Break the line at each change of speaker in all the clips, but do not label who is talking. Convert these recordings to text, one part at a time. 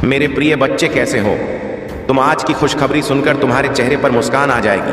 मेरे प्रिय बच्चे कैसे हो तुम। आज की खुशखबरी सुनकर तुम्हारे चेहरे पर मुस्कान आ जाएगी।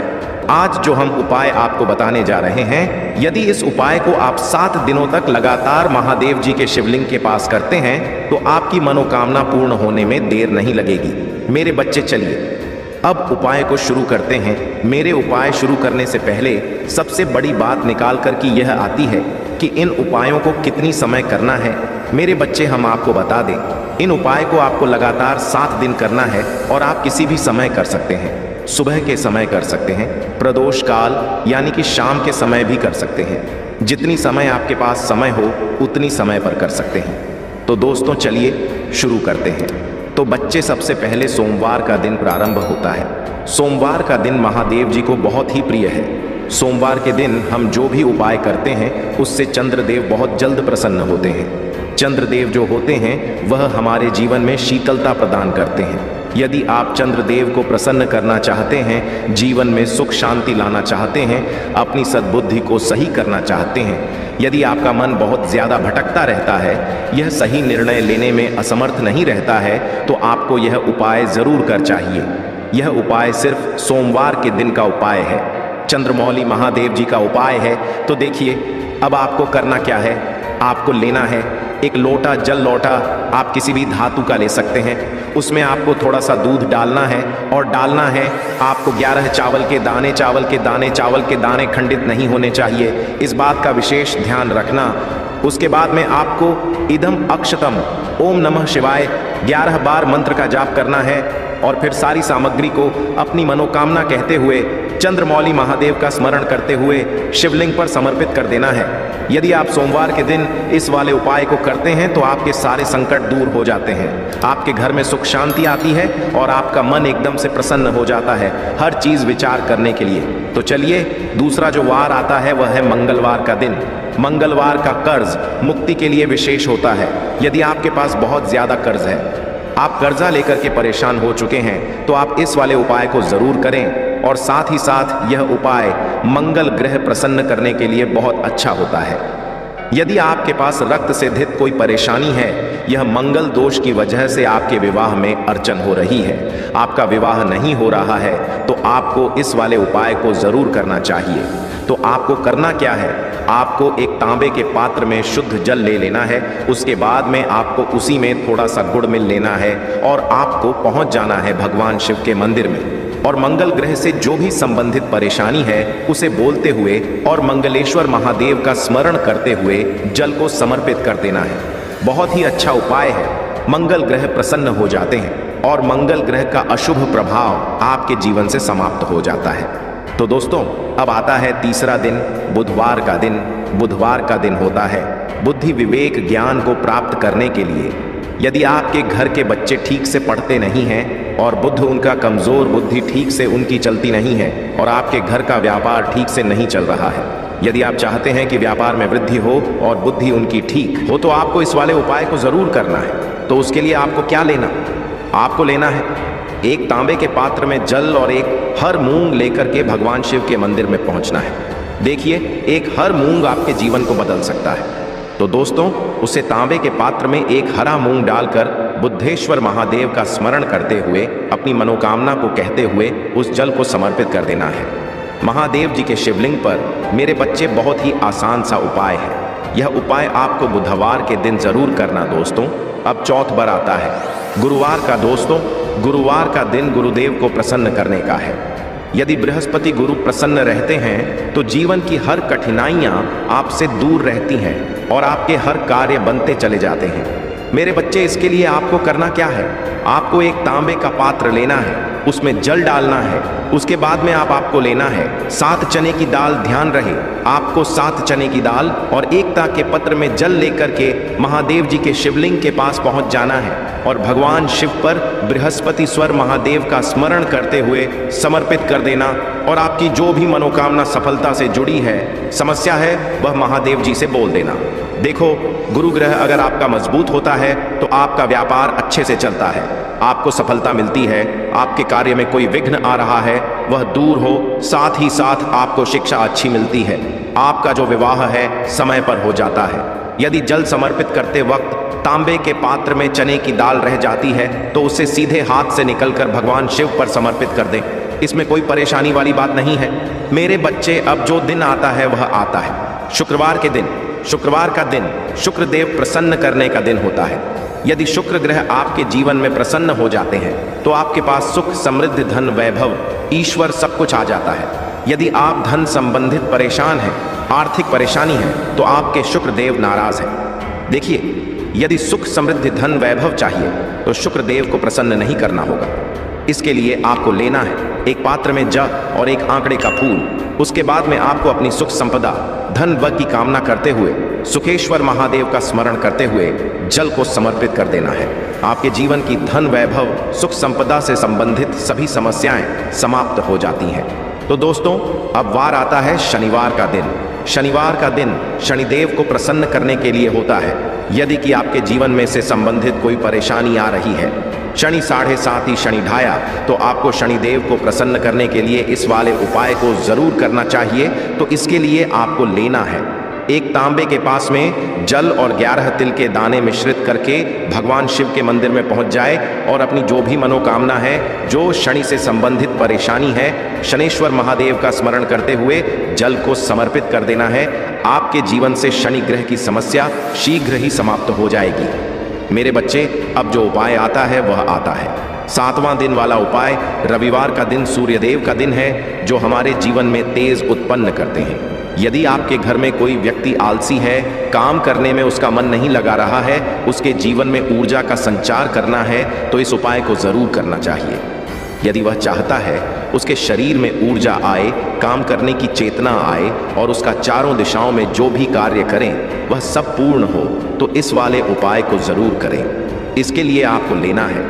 आज जो हम उपाय आपको बताने जा रहे हैं, यदि इस उपाय को आप 7 दिनों तक लगातार महादेव जी के शिवलिंग के पास करते हैं तो आपकी मनोकामना पूर्ण होने में देर नहीं लगेगी। मेरे बच्चे चलिए अब उपाय को शुरू करते हैं। मेरे उपाय शुरू करने से पहले सबसे बड़ी बात निकाल कर की यह आती है कि इन उपायों को कितनी समय करना है। मेरे बच्चे हम आपको बता दें, इन उपाय को आपको लगातार 7 दिन करना है और आप किसी भी समय कर सकते हैं। सुबह के समय कर सकते हैं, प्रदोष काल यानी कि शाम के समय भी कर सकते हैं। जितनी समय आपके पास समय हो उतनी समय पर कर सकते हैं। तो दोस्तों चलिए शुरू करते हैं। तो बच्चे सबसे पहले सोमवार का दिन प्रारंभ होता है। सोमवार का दिन महादेव जी को बहुत ही प्रिय है। सोमवार के दिन हम जो भी उपाय करते हैं उससे चंद्रदेव बहुत जल्द प्रसन्न होते हैं। चंद्रदेव जो होते हैं वह हमारे जीवन में शीतलता प्रदान करते हैं। यदि आप चंद्रदेव को प्रसन्न करना चाहते हैं, जीवन में सुख शांति लाना चाहते हैं, अपनी सद्बुद्धि को सही करना चाहते हैं, यदि आपका मन बहुत ज़्यादा भटकता रहता है, यह सही निर्णय लेने में असमर्थ नहीं रहता है, तो आपको यह उपाय ज़रूर कर चाहिए। यह उपाय सिर्फ सोमवार के दिन का उपाय है, चंद्रमौली महादेव जी का उपाय है। तो देखिए अब आपको करना क्या है। आपको लेना है एक लोटा, जल लोटा आप किसी भी धातु का ले सकते हैं। उसमें आपको थोड़ा सा दूध डालना है और डालना है आपको 11 चावल के दाने। चावल के दाने खंडित नहीं होने चाहिए, इस बात का विशेष ध्यान रखना। उसके बाद में आपको इदम अक्षतम ओम नमः शिवाय 11 बार मंत्र का जाप करना है और फिर सारी सामग्री को अपनी मनोकामना कहते हुए चंद्रमौली महादेव का स्मरण करते हुए शिवलिंग पर समर्पित कर देना है। यदि आप सोमवार के दिन इस वाले उपाय को करते हैं तो आपके सारे संकट दूर हो जाते हैं, आपके घर में सुख शांति आती है और आपका मन एकदम से प्रसन्न हो जाता है हर चीज़ विचार करने के लिए। तो चलिए दूसरा जो वार आता है वह है मंगलवार का दिन। मंगलवार का कर्ज मुक्ति के लिए विशेष होता है। यदि आपके पास बहुत ज़्यादा कर्ज है, आप कर्जा लेकर के परेशान हो चुके हैं, तो आप इस वाले उपाय को ज़रूर करें। और साथ ही साथ यह उपाय मंगल ग्रह प्रसन्न करने के लिए बहुत अच्छा होता है। यदि आपके पास रक्त से धित कोई परेशानी है, यह मंगल दोष की वजह से आपके विवाह में अड़चन हो रही है, आपका विवाह नहीं हो रहा है, तो आपको इस वाले उपाय को ज़रूर करना चाहिए। तो आपको करना क्या है, आपको एक तांबे के पात्र में शुद्ध जल ले लेना है। उसके बाद में आपको उसी में थोड़ा सा गुड़ मिल लेना है और आपको पहुंच जाना है भगवान शिव के मंदिर में और मंगल ग्रह से जो भी संबंधित परेशानी है उसे बोलते हुए और मंगलेश्वर महादेव का स्मरण करते हुए जल को समर्पित कर देना है। बहुत ही अच्छा उपाय है। मंगल ग्रह प्रसन्न हो जाते हैं और मंगल ग्रह का अशुभ प्रभाव आपके जीवन से समाप्त हो जाता है। तो दोस्तों अब आता है तीसरा दिन, बुधवार का दिन। बुधवार का दिन होता है बुद्धि विवेक ज्ञान को प्राप्त करने के लिए। यदि आपके घर के बच्चे ठीक से पढ़ते नहीं हैं और बुद्ध उनका कमज़ोर, बुद्धि ठीक से उनकी चलती नहीं है और आपके घर का व्यापार ठीक से नहीं चल रहा है, यदि आप चाहते हैं कि व्यापार में वृद्धि हो और बुद्धि उनकी ठीक हो, तो आपको इस वाले उपाय को ज़रूर करना है। तो उसके लिए आपको क्या लेना, आपको लेना है एक तांबे के पात्र में जल और एक हर मूंग लेकर के भगवान शिव के मंदिर में पहुंचना है। देखिए एक हर मूंग आपके जीवन को बदल सकता है। तो दोस्तों उसे तांबे के पात्र में एक हरा मूंग डालकर बुद्धेश्वर महादेव का स्मरण करते हुए अपनी मनोकामना को कहते हुए उस जल को समर्पित कर देना है महादेव जी के शिवलिंग पर। मेरे बच्चे बहुत ही आसान सा उपाय है। यह उपाय आपको बुधवार के दिन जरूर करना दोस्तों। अब चौथ बार आता है गुरुवार का। दोस्तों गुरुवार का दिन गुरुदेव को प्रसन्न करने का है। यदि बृहस्पति गुरु प्रसन्न रहते हैं तो जीवन की हर कठिनाइयाँ आपसे दूर रहती हैं और आपके हर कार्य बनते चले जाते हैं। मेरे बच्चे इसके लिए आपको करना क्या है, आपको एक तांबे का पात्र लेना है, उसमें जल डालना है। उसके बाद में आपको लेना है 7 चने की दाल। ध्यान रहे आपको 7 चने की दाल और एकता के पत्र में जल लेकर के महादेव जी के शिवलिंग के पास पहुंच जाना है और भगवान शिव पर बृहस्पति स्वर महादेव का स्मरण करते हुए समर्पित कर देना। और आपकी जो भी मनोकामना सफलता से जुड़ी है, समस्या है, वह महादेव जी से बोल देना। देखो गुरु ग्रह अगर आपका मजबूत होता है तो आपका व्यापार अच्छे से चलता है, आपको सफलता मिलती है, आपके कार्य में कोई विघ्न आ रहा है वह दूर हो, साथ ही साथ आपको शिक्षा अच्छी मिलती है, आपका जो विवाह है समय पर हो जाता है। यदि जल समर्पित करते वक्त तांबे के पात्र में चने की दाल रह जाती है तो उसे सीधे हाथ से निकलकर भगवान शिव पर समर्पित कर दें। इसमें कोई परेशानी वाली बात नहीं है। मेरे बच्चे, अब जो दिन आता है वह आता है। शुक्रवार के दिन, शुक्रवार का दिन शुक्रदेव प्रसन्न करने का दिन होता है। यदि शुक्र ग्रह आपके जीवन में प्रसन्न हो जाते हैं तो आपके पास सुख, समृद्धि, धन, वैभव, ईश्वर सब कुछ आ जाता है। यदि आप धन संबंधित परेशान हैं, आर्थिक परेशानी है, तो आपके शुक्रदेव नाराज हैं। देखिए, यदि सुख, समृद्धि, धन, वैभव चाहिए तो शुक्रदेव को प्रसन्न नहीं करना होगा। इसके लिए आपको लेना है एक पात्र में ज और एक आंकड़े का फूल। उसके बाद में आपको अपनी सुख संपदा, धन व की कामना करते हुए सुखेश्वर महादेव का स्मरण करते हुए जल को समर्पित कर देना है। आपके जीवन की धन, वैभव, सुख संपदा से संबंधित सभी समस्याएं समाप्त हो जाती हैं। तो दोस्तों, अब वार आता है शनिवार का दिन। शनिवार का दिन शनिदेव को प्रसन्न करने के लिए होता है। यदि कि आपके जीवन में से संबंधित कोई परेशानी आ रही है, शनि 7:30 ही शनि ढाया, तो आपको शनिदेव को प्रसन्न करने के लिए इस वाले उपाय को जरूर करना चाहिए। तो इसके लिए आपको लेना है एक तांबे के पास में जल और 11 तिल के दाने मिश्रित करके भगवान शिव के मंदिर में पहुंच जाए और अपनी जो भी मनोकामना है, जो शनि से संबंधित परेशानी है, शनेश्वर महादेव का स्मरण करते हुए जल को समर्पित कर देना है। आपके जीवन से शनि ग्रह की समस्या शीघ्र ही समाप्त हो जाएगी। मेरे बच्चे, अब जो उपाय आता है वह आता है। 7वां दिन वाला उपाय रविवार का दिन सूर्यदेव का दिन है, जो हमारे जीवन में तेज उत्पन्न करते हैं। यदि आपके घर में कोई व्यक्ति आलसी है, काम करने में उसका मन नहीं लगा रहा है, उसके जीवन में ऊर्जा का संचार करना है, तो इस उपाय को जरूर करना चाहिए। यदि वह चाहता है उसके शरीर में ऊर्जा आए, काम करने की चेतना आए और उसका चारों दिशाओं में जो भी कार्य करें वह सब पूर्ण हो, तो इस वाले उपाय को जरूर करें। इसके लिए आपको लेना है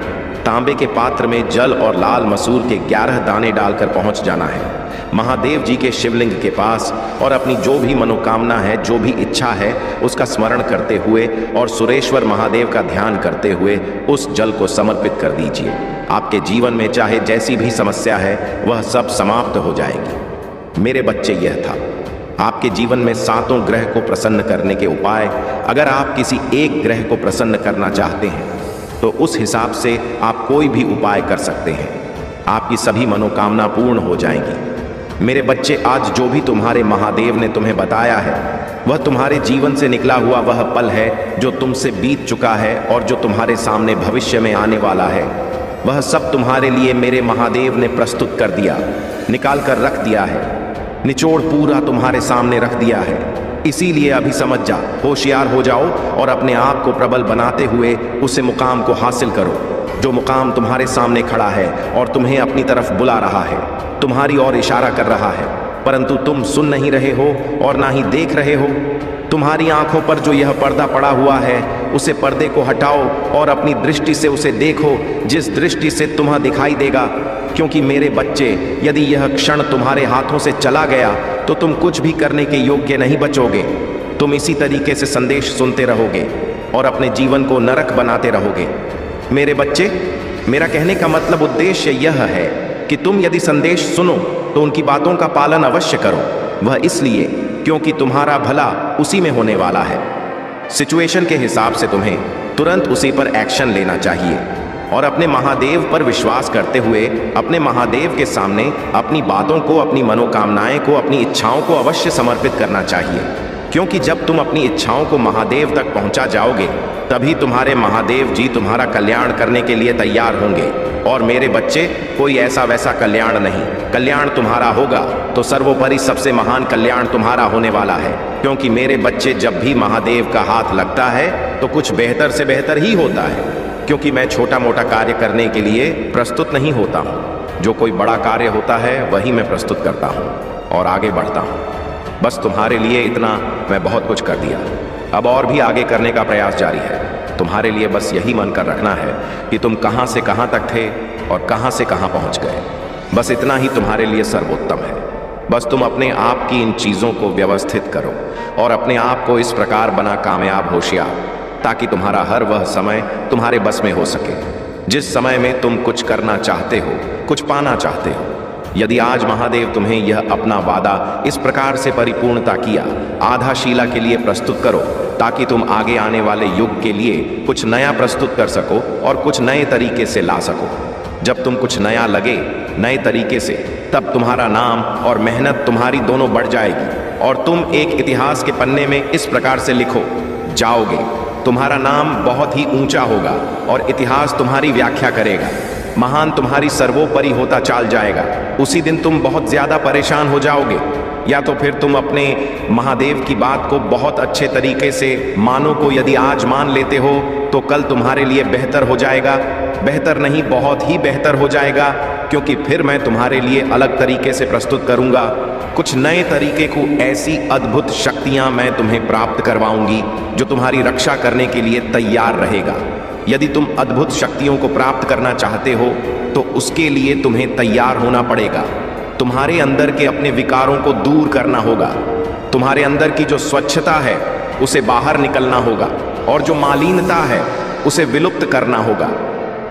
तांबे के पात्र में जल और लाल मसूर के 11 दाने डालकर पहुंच जाना है महादेव जी के शिवलिंग के पास और अपनी जो भी मनोकामना है, जो भी इच्छा है, उसका स्मरण करते हुए और सुरेश्वर महादेव का ध्यान करते हुए उस जल को समर्पित कर दीजिए। आपके जीवन में चाहे जैसी भी समस्या है वह सब समाप्त हो जाएगी। मेरे बच्चे, यह था आपके जीवन में 7 ग्रह को प्रसन्न करने के उपाय। अगर आप किसी एक ग्रह को प्रसन्न करना चाहते हैं तो उस हिसाब से आप कोई भी उपाय कर सकते हैं। आपकी सभी मनोकामना पूर्ण हो जाएंगी। मेरे बच्चे, आज जो भी तुम्हारे महादेव ने तुम्हें बताया है वह तुम्हारे जीवन से निकला हुआ वह पल है जो तुमसे बीत चुका है और जो तुम्हारे सामने भविष्य में आने वाला है। वह सब तुम्हारे लिए मेरे महादेव ने प्रस्तुत कर दिया, निकाल कर रख दिया है, निचोड़ पूरा तुम्हारे सामने रख दिया है। इसीलिए अभी समझ जा, होशियार हो जाओ और अपने आप को प्रबल बनाते हुए उस मुकाम को हासिल करो जो मुकाम तुम्हारे सामने खड़ा है और तुम्हें अपनी तरफ बुला रहा है, तुम्हारी ओर इशारा कर रहा है, परंतु तुम सुन नहीं रहे हो और ना ही देख रहे हो। तुम्हारी आंखों पर जो यह पर्दा पड़ा हुआ है उसे पर्दे को हटाओ और अपनी दृष्टि से उसे देखो, जिस दृष्टि से तुम्हें दिखाई देगा। क्योंकि मेरे बच्चे, यदि यह क्षण तुम्हारे हाथों से चला गया तो तुम कुछ भी करने के योग्य नहीं बचोगे। तुम इसी तरीके से संदेश सुनते रहोगे और अपने जीवन को नरक बनाते रहोगे। मेरे बच्चे, मेरा कहने का मतलब उद्देश्य यह है कि तुम यदि संदेश सुनो तो उनकी बातों का पालन अवश्य करो। वह इसलिए क्योंकि तुम्हारा भला उसी में होने वाला है। सिचुएशन के हिसाब से तुम्हें तुरंत उसी पर एक्शन लेना चाहिए और अपने महादेव पर विश्वास करते हुए अपने महादेव के सामने अपनी बातों को, अपनी मनोकामनाएं को, अपनी इच्छाओं को अवश्य समर्पित करना चाहिए। क्योंकि जब तुम अपनी इच्छाओं को महादेव तक पहुंचा जाओगे तभी तुम्हारे महादेव जी तुम्हारा कल्याण करने के लिए तैयार होंगे। और मेरे बच्चे, कोई ऐसा वैसा कल्याण नहीं, कल्याण तुम्हारा होगा तो सर्वोपरि सबसे महान कल्याण तुम्हारा होने वाला है। क्योंकि मेरे बच्चे, जब भी महादेव का हाथ लगता है तो कुछ बेहतर से बेहतर ही होता है। क्योंकि मैं छोटा मोटा कार्य करने के लिए प्रस्तुत नहीं होता हूँ, जो कोई बड़ा कार्य होता है वही मैं प्रस्तुत करता हूँ और आगे बढ़ता हूँ। बस तुम्हारे लिए इतना मैं बहुत कुछ कर दिया, अब और भी आगे करने का प्रयास जारी है। तुम्हारे लिए बस यही मन कर रखना है कि तुम कहाँ से कहाँ तक थे और कहाँ से कहाँ पहुँच गए। बस इतना ही तुम्हारे लिए सर्वोत्तम है। बस तुम अपने आप की इन चीज़ों को व्यवस्थित करो और अपने आप को इस प्रकार बना कामयाब, होशियार, ताकि तुम्हारा हर वह समय तुम्हारे बस में हो सके जिस समय में तुम कुछ करना चाहते हो, कुछ पाना चाहते हो। यदि आज महादेव तुम्हें यह अपना वादा इस प्रकार से परिपूर्णता किया, आधा शीला के लिए प्रस्तुत करो ताकि तुम आगे आने वाले युग के लिए कुछ नया प्रस्तुत कर सको और कुछ नए तरीके से ला सको। जब तुम कुछ नया लगे नए तरीके से, तब तुम्हारा नाम और मेहनत तुम्हारी दोनों बढ़ जाएगी और तुम एक इतिहास के पन्ने में इस प्रकार से लिखो जाओगे। तुम्हारा नाम बहुत ही ऊंचा होगा और इतिहास तुम्हारी व्याख्या करेगा। महान तुम्हारी सर्वोपरि होता चाल जाएगा। उसी दिन तुम बहुत ज्यादा परेशान हो जाओगे, या तो फिर तुम अपने महादेव की बात को बहुत अच्छे तरीके से मानो को यदि आज मान लेते हो तो कल तुम्हारे लिए बेहतर हो जाएगा। बेहतर नहीं, बहुत ही बेहतर हो जाएगा, क्योंकि फिर मैं तुम्हारे लिए अलग तरीके से प्रस्तुत करूंगा। कुछ नए तरीके को ऐसी अद्भुत शक्तियां मैं तुम्हें प्राप्त करवाऊंगी जो तुम्हारी रक्षा करने के लिए तैयार रहेगा। यदि तुम अद्भुत शक्तियों को प्राप्त करना चाहते हो तो उसके लिए तुम्हें तैयार होना पड़ेगा। तुम्हारे अंदर के अपने विकारों को दूर करना होगा। तुम्हारे अंदर की जो स्वच्छता है उसे बाहर निकलना होगा और जो मालिनता है उसे विलुप्त करना होगा।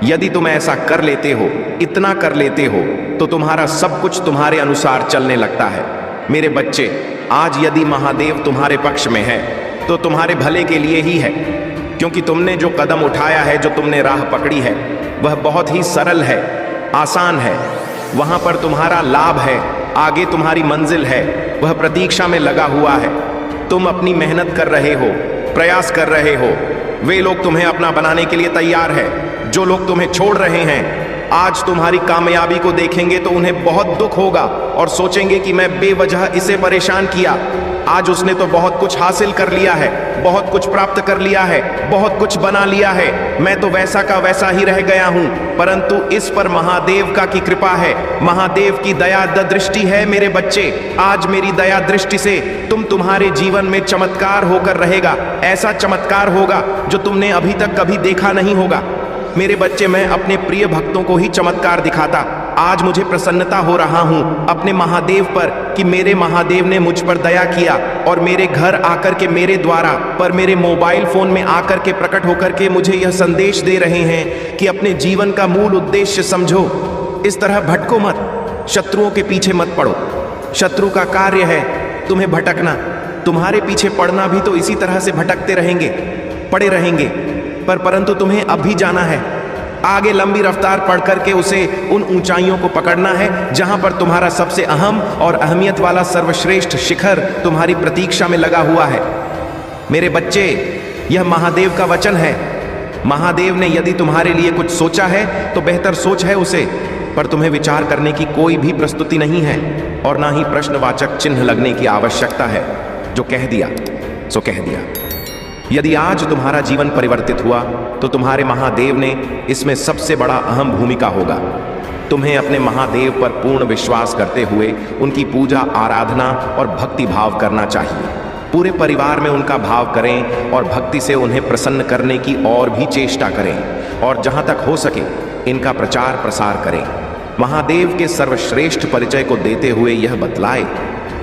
यदि तुम ऐसा कर लेते हो, इतना कर लेते हो, तो तुम्हारा सब कुछ तुम्हारे अनुसार चलने लगता है। मेरे बच्चे, आज यदि महादेव तुम्हारे पक्ष में है तो तुम्हारे भले के लिए ही है, क्योंकि तुमने जो कदम उठाया है, जो तुमने राह पकड़ी है, वह बहुत ही सरल है, आसान है। वहां पर तुम्हारा लाभ है, आगे तुम्हारी मंजिल है, वह प्रतीक्षा में लगा हुआ है। तुम अपनी मेहनत कर रहे हो, प्रयास कर रहे हो, वे लोग तुम्हें अपना बनाने के लिए तैयार है। जो लोग तुम्हें छोड़ रहे हैं, आज तुम्हारी कामयाबी को देखेंगे तो उन्हें बहुत दुख होगा और सोचेंगे कि मैं बेवजह इसे परेशान किया। आज उसने तो बहुत कुछ हासिल कर लिया है, बहुत कुछ प्राप्त कर लिया है, बहुत कुछ बना लिया है, मैं तो वैसा का वैसा ही रह गया हूं। परंतु इस पर महादेव का की कृपा है, महादेव की दया दृष्टि है। मेरे बच्चे, आज मेरी दया दृष्टि से तुम्हारे जीवन में चमत्कार होकर रहेगा। ऐसा चमत्कार होगा जो तुमने अभी तक कभी देखा नहीं होगा। मेरे बच्चे, मैं अपने प्रिय भक्तों को ही चमत्कार दिखाता। आज मुझे प्रसन्नता हो रहा हूं अपने महादेव पर कि मेरे महादेव ने मुझ पर दया किया और मेरे घर आकर के, मेरे द्वारा पर मेरे मोबाइल फोन में आकर के प्रकट होकर के मुझे यह संदेश दे रहे हैं कि अपने जीवन का मूल उद्देश्य समझो। इस तरह भटको मत, शत्रुओं के पीछे मत पड़ो। शत्रु का कार्य है तुम्हें भटकना। तुम्हारे पीछे पड़ना भी तो इसी तरह से भटकते रहेंगे, पड़े रहेंगे। परंतु तुम्हें अब भी जाना है आगे, लंबी रफ्तार पढ़ करके उसे उन ऊंचाइयों को पकड़ना है जहां पर तुम्हारा सबसे अहम और अहमियत वाला सर्वश्रेष्ठ शिखर तुम्हारी प्रतीक्षा में लगा हुआ है। मेरे बच्चे, यह महादेव का वचन है। महादेव ने यदि तुम्हारे लिए कुछ सोचा है तो बेहतर सोच है उसे, पर तुम्हें विचार करने की कोई भी प्रस्तुति नहीं है और ना ही प्रश्नवाचक चिन्ह लगने की आवश्यकता है। जो कह दिया सो कह दिया। यदि आज तुम्हारा जीवन परिवर्तित हुआ तो तुम्हारे महादेव ने इसमें सबसे बड़ा अहम भूमिका होगा। तुम्हें अपने महादेव पर पूर्ण विश्वास करते हुए उनकी पूजा, आराधना और भक्ति भाव करना चाहिए। पूरे परिवार में उनका भाव करें और भक्ति से उन्हें प्रसन्न करने की और भी चेष्टा करें और जहां तक हो सके इनका प्रचार प्रसार करें। महादेव के सर्वश्रेष्ठ परिचय को देते हुए यह बतलाए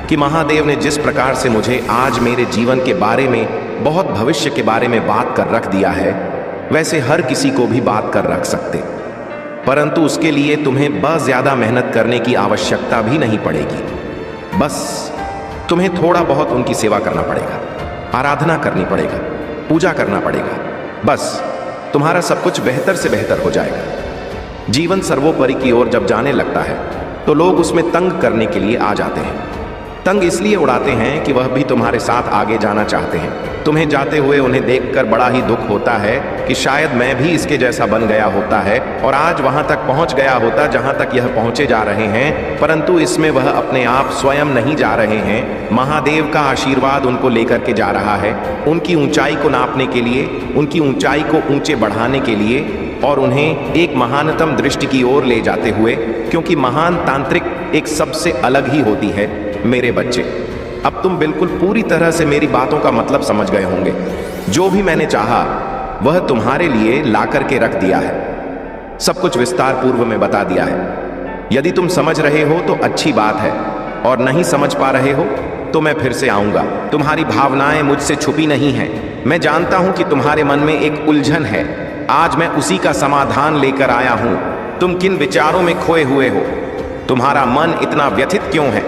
कि महादेव ने जिस प्रकार से मुझे आज मेरे जीवन के बारे में, बहुत भविष्य के बारे में बात कर रख दिया है, वैसे हर किसी को भी बात कर रख सकते, परंतु उसके लिए तुम्हें बहुत ज्यादा मेहनत करने की आवश्यकता भी नहीं पड़ेगी। बस तुम्हें थोड़ा बहुत उनकी सेवा करना पड़ेगा, आराधना करनी पड़ेगा, पूजा करना पड़ेगा। बस तुम्हारा सब कुछ बेहतर से बेहतर हो जाएगा। जीवन सर्वोपरि की ओर जब जाने लगता है तो लोग उसमें तंग करने के लिए आ जाते हैं। तंग इसलिए उड़ाते हैं कि वह भी तुम्हारे साथ आगे जाना चाहते हैं। तुम्हें जाते हुए उन्हें देखकर बड़ा ही दुख होता है कि शायद मैं भी इसके जैसा बन गया होता है और आज वहां तक पहुंच गया होता जहां तक यह पहुंचे जा रहे हैं, परंतु इसमें वह अपने आप स्वयं नहीं जा रहे हैं। महादेव का आशीर्वाद उनको लेकर के जा रहा है, उनकी ऊंचाई को नापने के लिए, उनकी ऊंचाई को ऊंचे बढ़ाने के लिए और उन्हें एक महानतम दृष्टि की ओर ले जाते हुए, क्योंकि महान तांत्रिक एक सबसे अलग ही होती है। मेरे बच्चे, अब तुम बिल्कुल पूरी तरह से मेरी बातों का मतलब समझ गए होंगे। जो भी मैंने चाहा वह तुम्हारे लिए ला करके रख दिया है, सब कुछ विस्तार पूर्व में बता दिया है। यदि तुम समझ रहे हो तो अच्छी बात है, और नहीं समझ पा रहे हो तो मैं फिर से आऊंगा। तुम्हारी भावनाएं मुझसे छुपी नहीं हैं। मैं जानता हूं कि तुम्हारे मन में एक उलझन है, आज मैं उसी का समाधान लेकर आया हूं। तुम किन विचारों में खोए हुए हो? तुम्हारा मन इतना व्यथित क्यों है?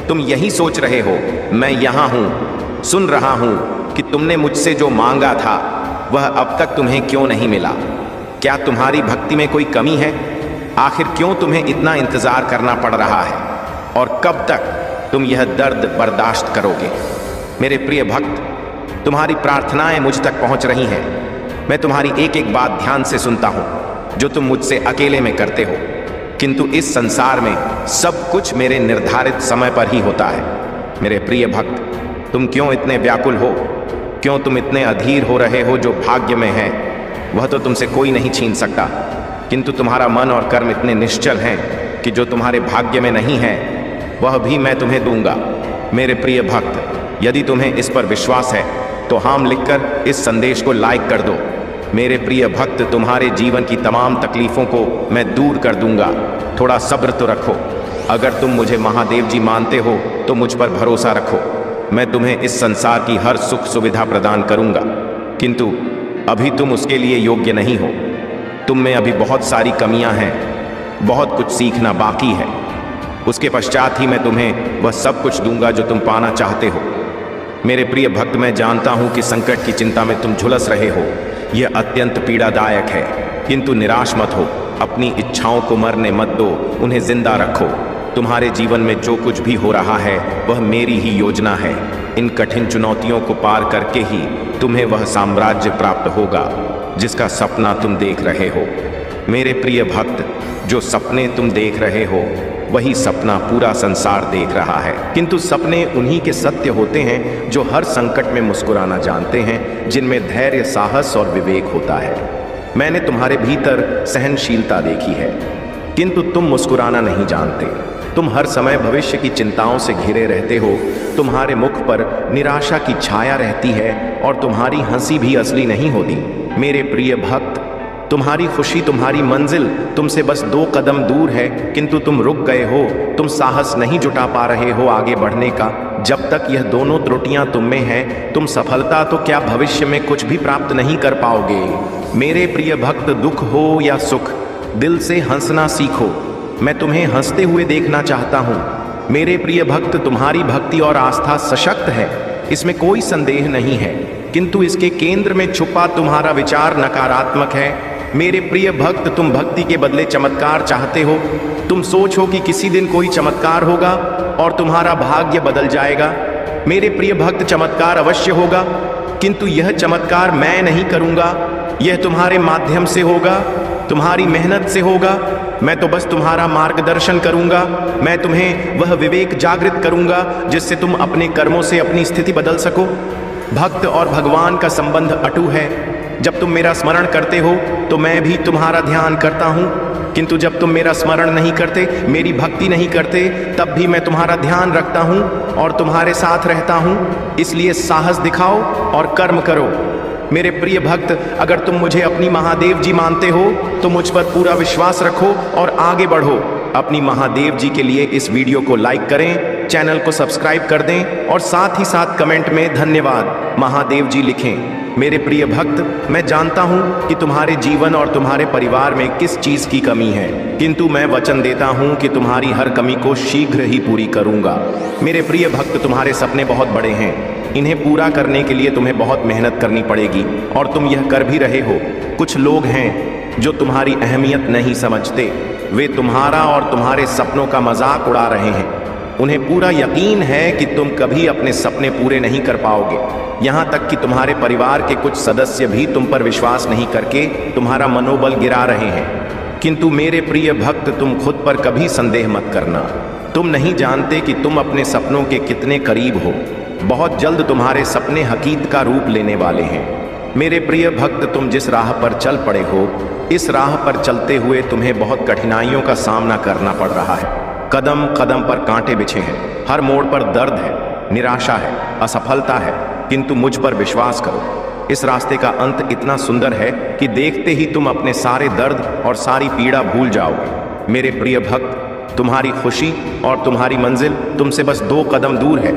तुम यही सोच रहे हो मैं यहां हूं, सुन रहा हूं कि तुमने मुझसे जो मांगा था वह अब तक तुम्हें क्यों नहीं मिला। क्या तुम्हारी भक्ति में कोई कमी है? आखिर क्यों तुम्हें इतना इंतजार करना पड़ रहा है और कब तक तुम यह दर्द बर्दाश्त करोगे? मेरे प्रिय भक्त, तुम्हारी प्रार्थनाएं मुझ तक पहुंच रही हैं। मैं तुम्हारी एक एक बात ध्यान से सुनता हूं जो तुम मुझसे अकेले में करते हो, किंतु इस संसार में सब कुछ मेरे निर्धारित समय पर ही होता है। मेरे प्रिय भक्त, तुम क्यों इतने व्याकुल हो? क्यों तुम इतने अधीर हो रहे हो? जो भाग्य में है वह तो तुमसे कोई नहीं छीन सकता, किंतु तुम्हारा मन और कर्म इतने निश्चल हैं कि जो तुम्हारे भाग्य में नहीं है वह भी मैं तुम्हें दूंगा। मेरे प्रिय भक्त, यदि तुम्हें इस पर विश्वास है तो हाम लिखकर इस संदेश को लाइक कर दो। मेरे प्रिय भक्त, तुम्हारे जीवन की तमाम तकलीफों को मैं दूर कर दूंगा। थोड़ा सब्र तो रखो। अगर तुम मुझे महादेव जी मानते हो तो मुझ पर भरोसा रखो। मैं तुम्हें इस संसार की हर सुख सुविधा प्रदान करूंगा, किंतु अभी तुम उसके लिए योग्य नहीं हो। तुम में अभी बहुत सारी कमियां हैं, बहुत कुछ सीखना बाकी है। उसके पश्चात ही मैं तुम्हें वह सब कुछ दूंगा जो तुम पाना चाहते हो। मेरे प्रिय भक्त, मैं जानता हूं कि संकट की चिंता में तुम झुलस रहे हो। यह अत्यंत पीड़ादायक है, किंतु निराश मत हो। अपनी इच्छाओं को मरने मत दो, उन्हें जिंदा रखो। तुम्हारे जीवन में जो कुछ भी हो रहा है वह मेरी ही योजना है। इन कठिन चुनौतियों को पार करके ही तुम्हें वह साम्राज्य प्राप्त होगा जिसका सपना तुम देख रहे हो। मेरे प्रिय भक्त, जो सपने तुम देख रहे हो वही सपना पूरा संसार देख रहा है, किंतु सपने उन्हीं के सत्य होते हैं जो हर संकट में मुस्कुराना जानते हैं, जिनमें धैर्य, साहस और विवेक होता है। मैंने तुम्हारे भीतर सहनशीलता देखी है, किंतु तुम मुस्कुराना नहीं जानते। तुम हर समय भविष्य की चिंताओं से घिरे रहते हो। तुम्हारे मुख पर निराशा की छाया रहती है और तुम्हारी हंसी भी असली नहीं होती। मेरे प्रिय भक्त, तुम्हारी खुशी, तुम्हारी मंजिल तुमसे बस 2 कदम दूर है, किंतु तुम रुक गए हो। तुम साहस नहीं जुटा पा रहे हो आगे बढ़ने का। जब तक यह दोनों त्रुटियां तुम में हैं, तुम सफलता तो क्या भविष्य में कुछ भी प्राप्त नहीं कर पाओगे। मेरे प्रिय भक्त, दुख हो या सुख, दिल से हंसना सीखो। मैं तुम्हें हंसते हुए देखना चाहता हूँ। मेरे प्रिय भक्त, तुम्हारी भक्ति और आस्था सशक्त है, इसमें कोई संदेह नहीं है, किंतु इसके केंद्र में छुपा तुम्हारा विचार नकारात्मक है। मेरे प्रिय भक्त, तुम भक्ति के बदले चमत्कार चाहते हो। तुम सोचो कि किसी दिन कोई चमत्कार होगा और तुम्हारा भाग्य बदल जाएगा। मेरे प्रिय भक्त, चमत्कार अवश्य होगा, किंतु यह चमत्कार मैं नहीं करूंगा। यह तुम्हारे माध्यम से होगा, तुम्हारी मेहनत से होगा। मैं तो बस तुम्हारा मार्गदर्शन करूंगा। मैं तुम्हें वह विवेक जागृत करूंगा जिससे तुम अपने कर्मों से अपनी स्थिति बदल सको। भक्त और भगवान का संबंध अटूट है। जब तुम मेरा स्मरण करते हो तो मैं भी तुम्हारा ध्यान करता हूँ, किंतु जब तुम मेरा स्मरण नहीं करते, मेरी भक्ति नहीं करते, तब भी मैं तुम्हारा ध्यान रखता हूँ और तुम्हारे साथ रहता हूँ। इसलिए साहस दिखाओ और कर्म करो। मेरे प्रिय भक्त, अगर तुम मुझे अपनी महादेव जी मानते हो तो मुझ पर पूरा विश्वास रखो और आगे बढ़ो। अपनी महादेव जी के लिए इस वीडियो को लाइक करें, चैनल को सब्सक्राइब कर दें और साथ ही साथ कमेंट में धन्यवाद महादेव जी लिखें। मेरे प्रिय भक्त, मैं जानता हूं कि तुम्हारे जीवन और तुम्हारे परिवार में किस चीज की कमी है, किंतु मैं वचन देता हूं कि तुम्हारी हर कमी को शीघ्र ही पूरी करूंगा। मेरे प्रिय भक्त, तुम्हारे सपने बहुत बड़े हैं। इन्हें पूरा करने के लिए तुम्हें बहुत मेहनत करनी पड़ेगी और तुम यह कर भी रहे हो। कुछ लोग हैं जो तुम्हारी अहमियत नहीं समझते। वे तुम्हारा और तुम्हारे सपनों का मजाक उड़ा रहे हैं। उन्हें पूरा यकीन है कि तुम कभी अपने सपने पूरे नहीं कर पाओगे। यहाँ तक कि तुम्हारे परिवार के कुछ सदस्य भी तुम पर विश्वास नहीं करके तुम्हारा मनोबल गिरा रहे हैं। किंतु मेरे प्रिय भक्त, तुम खुद पर कभी संदेह मत करना। तुम नहीं जानते कि तुम अपने सपनों के कितने करीब हो। बहुत जल्द तुम्हारे सपने हकीकत का रूप लेने वाले हैं। मेरे प्रिय भक्त, तुम जिस राह पर चल पड़े हो, इस राह पर चलते हुए तुम्हें बहुत कठिनाइयों का सामना करना पड़ रहा है। कदम कदम पर कांटे बिछे हैं, हर मोड़ पर दर्द है, निराशा है, असफलता है, किंतु मुझ पर विश्वास करो। इस रास्ते का अंत इतना सुंदर है कि देखते ही तुम अपने सारे दर्द और सारी पीड़ा भूल जाओगे। मेरे प्रिय भक्त, तुम्हारी खुशी और तुम्हारी मंजिल तुमसे बस 2 कदम दूर है,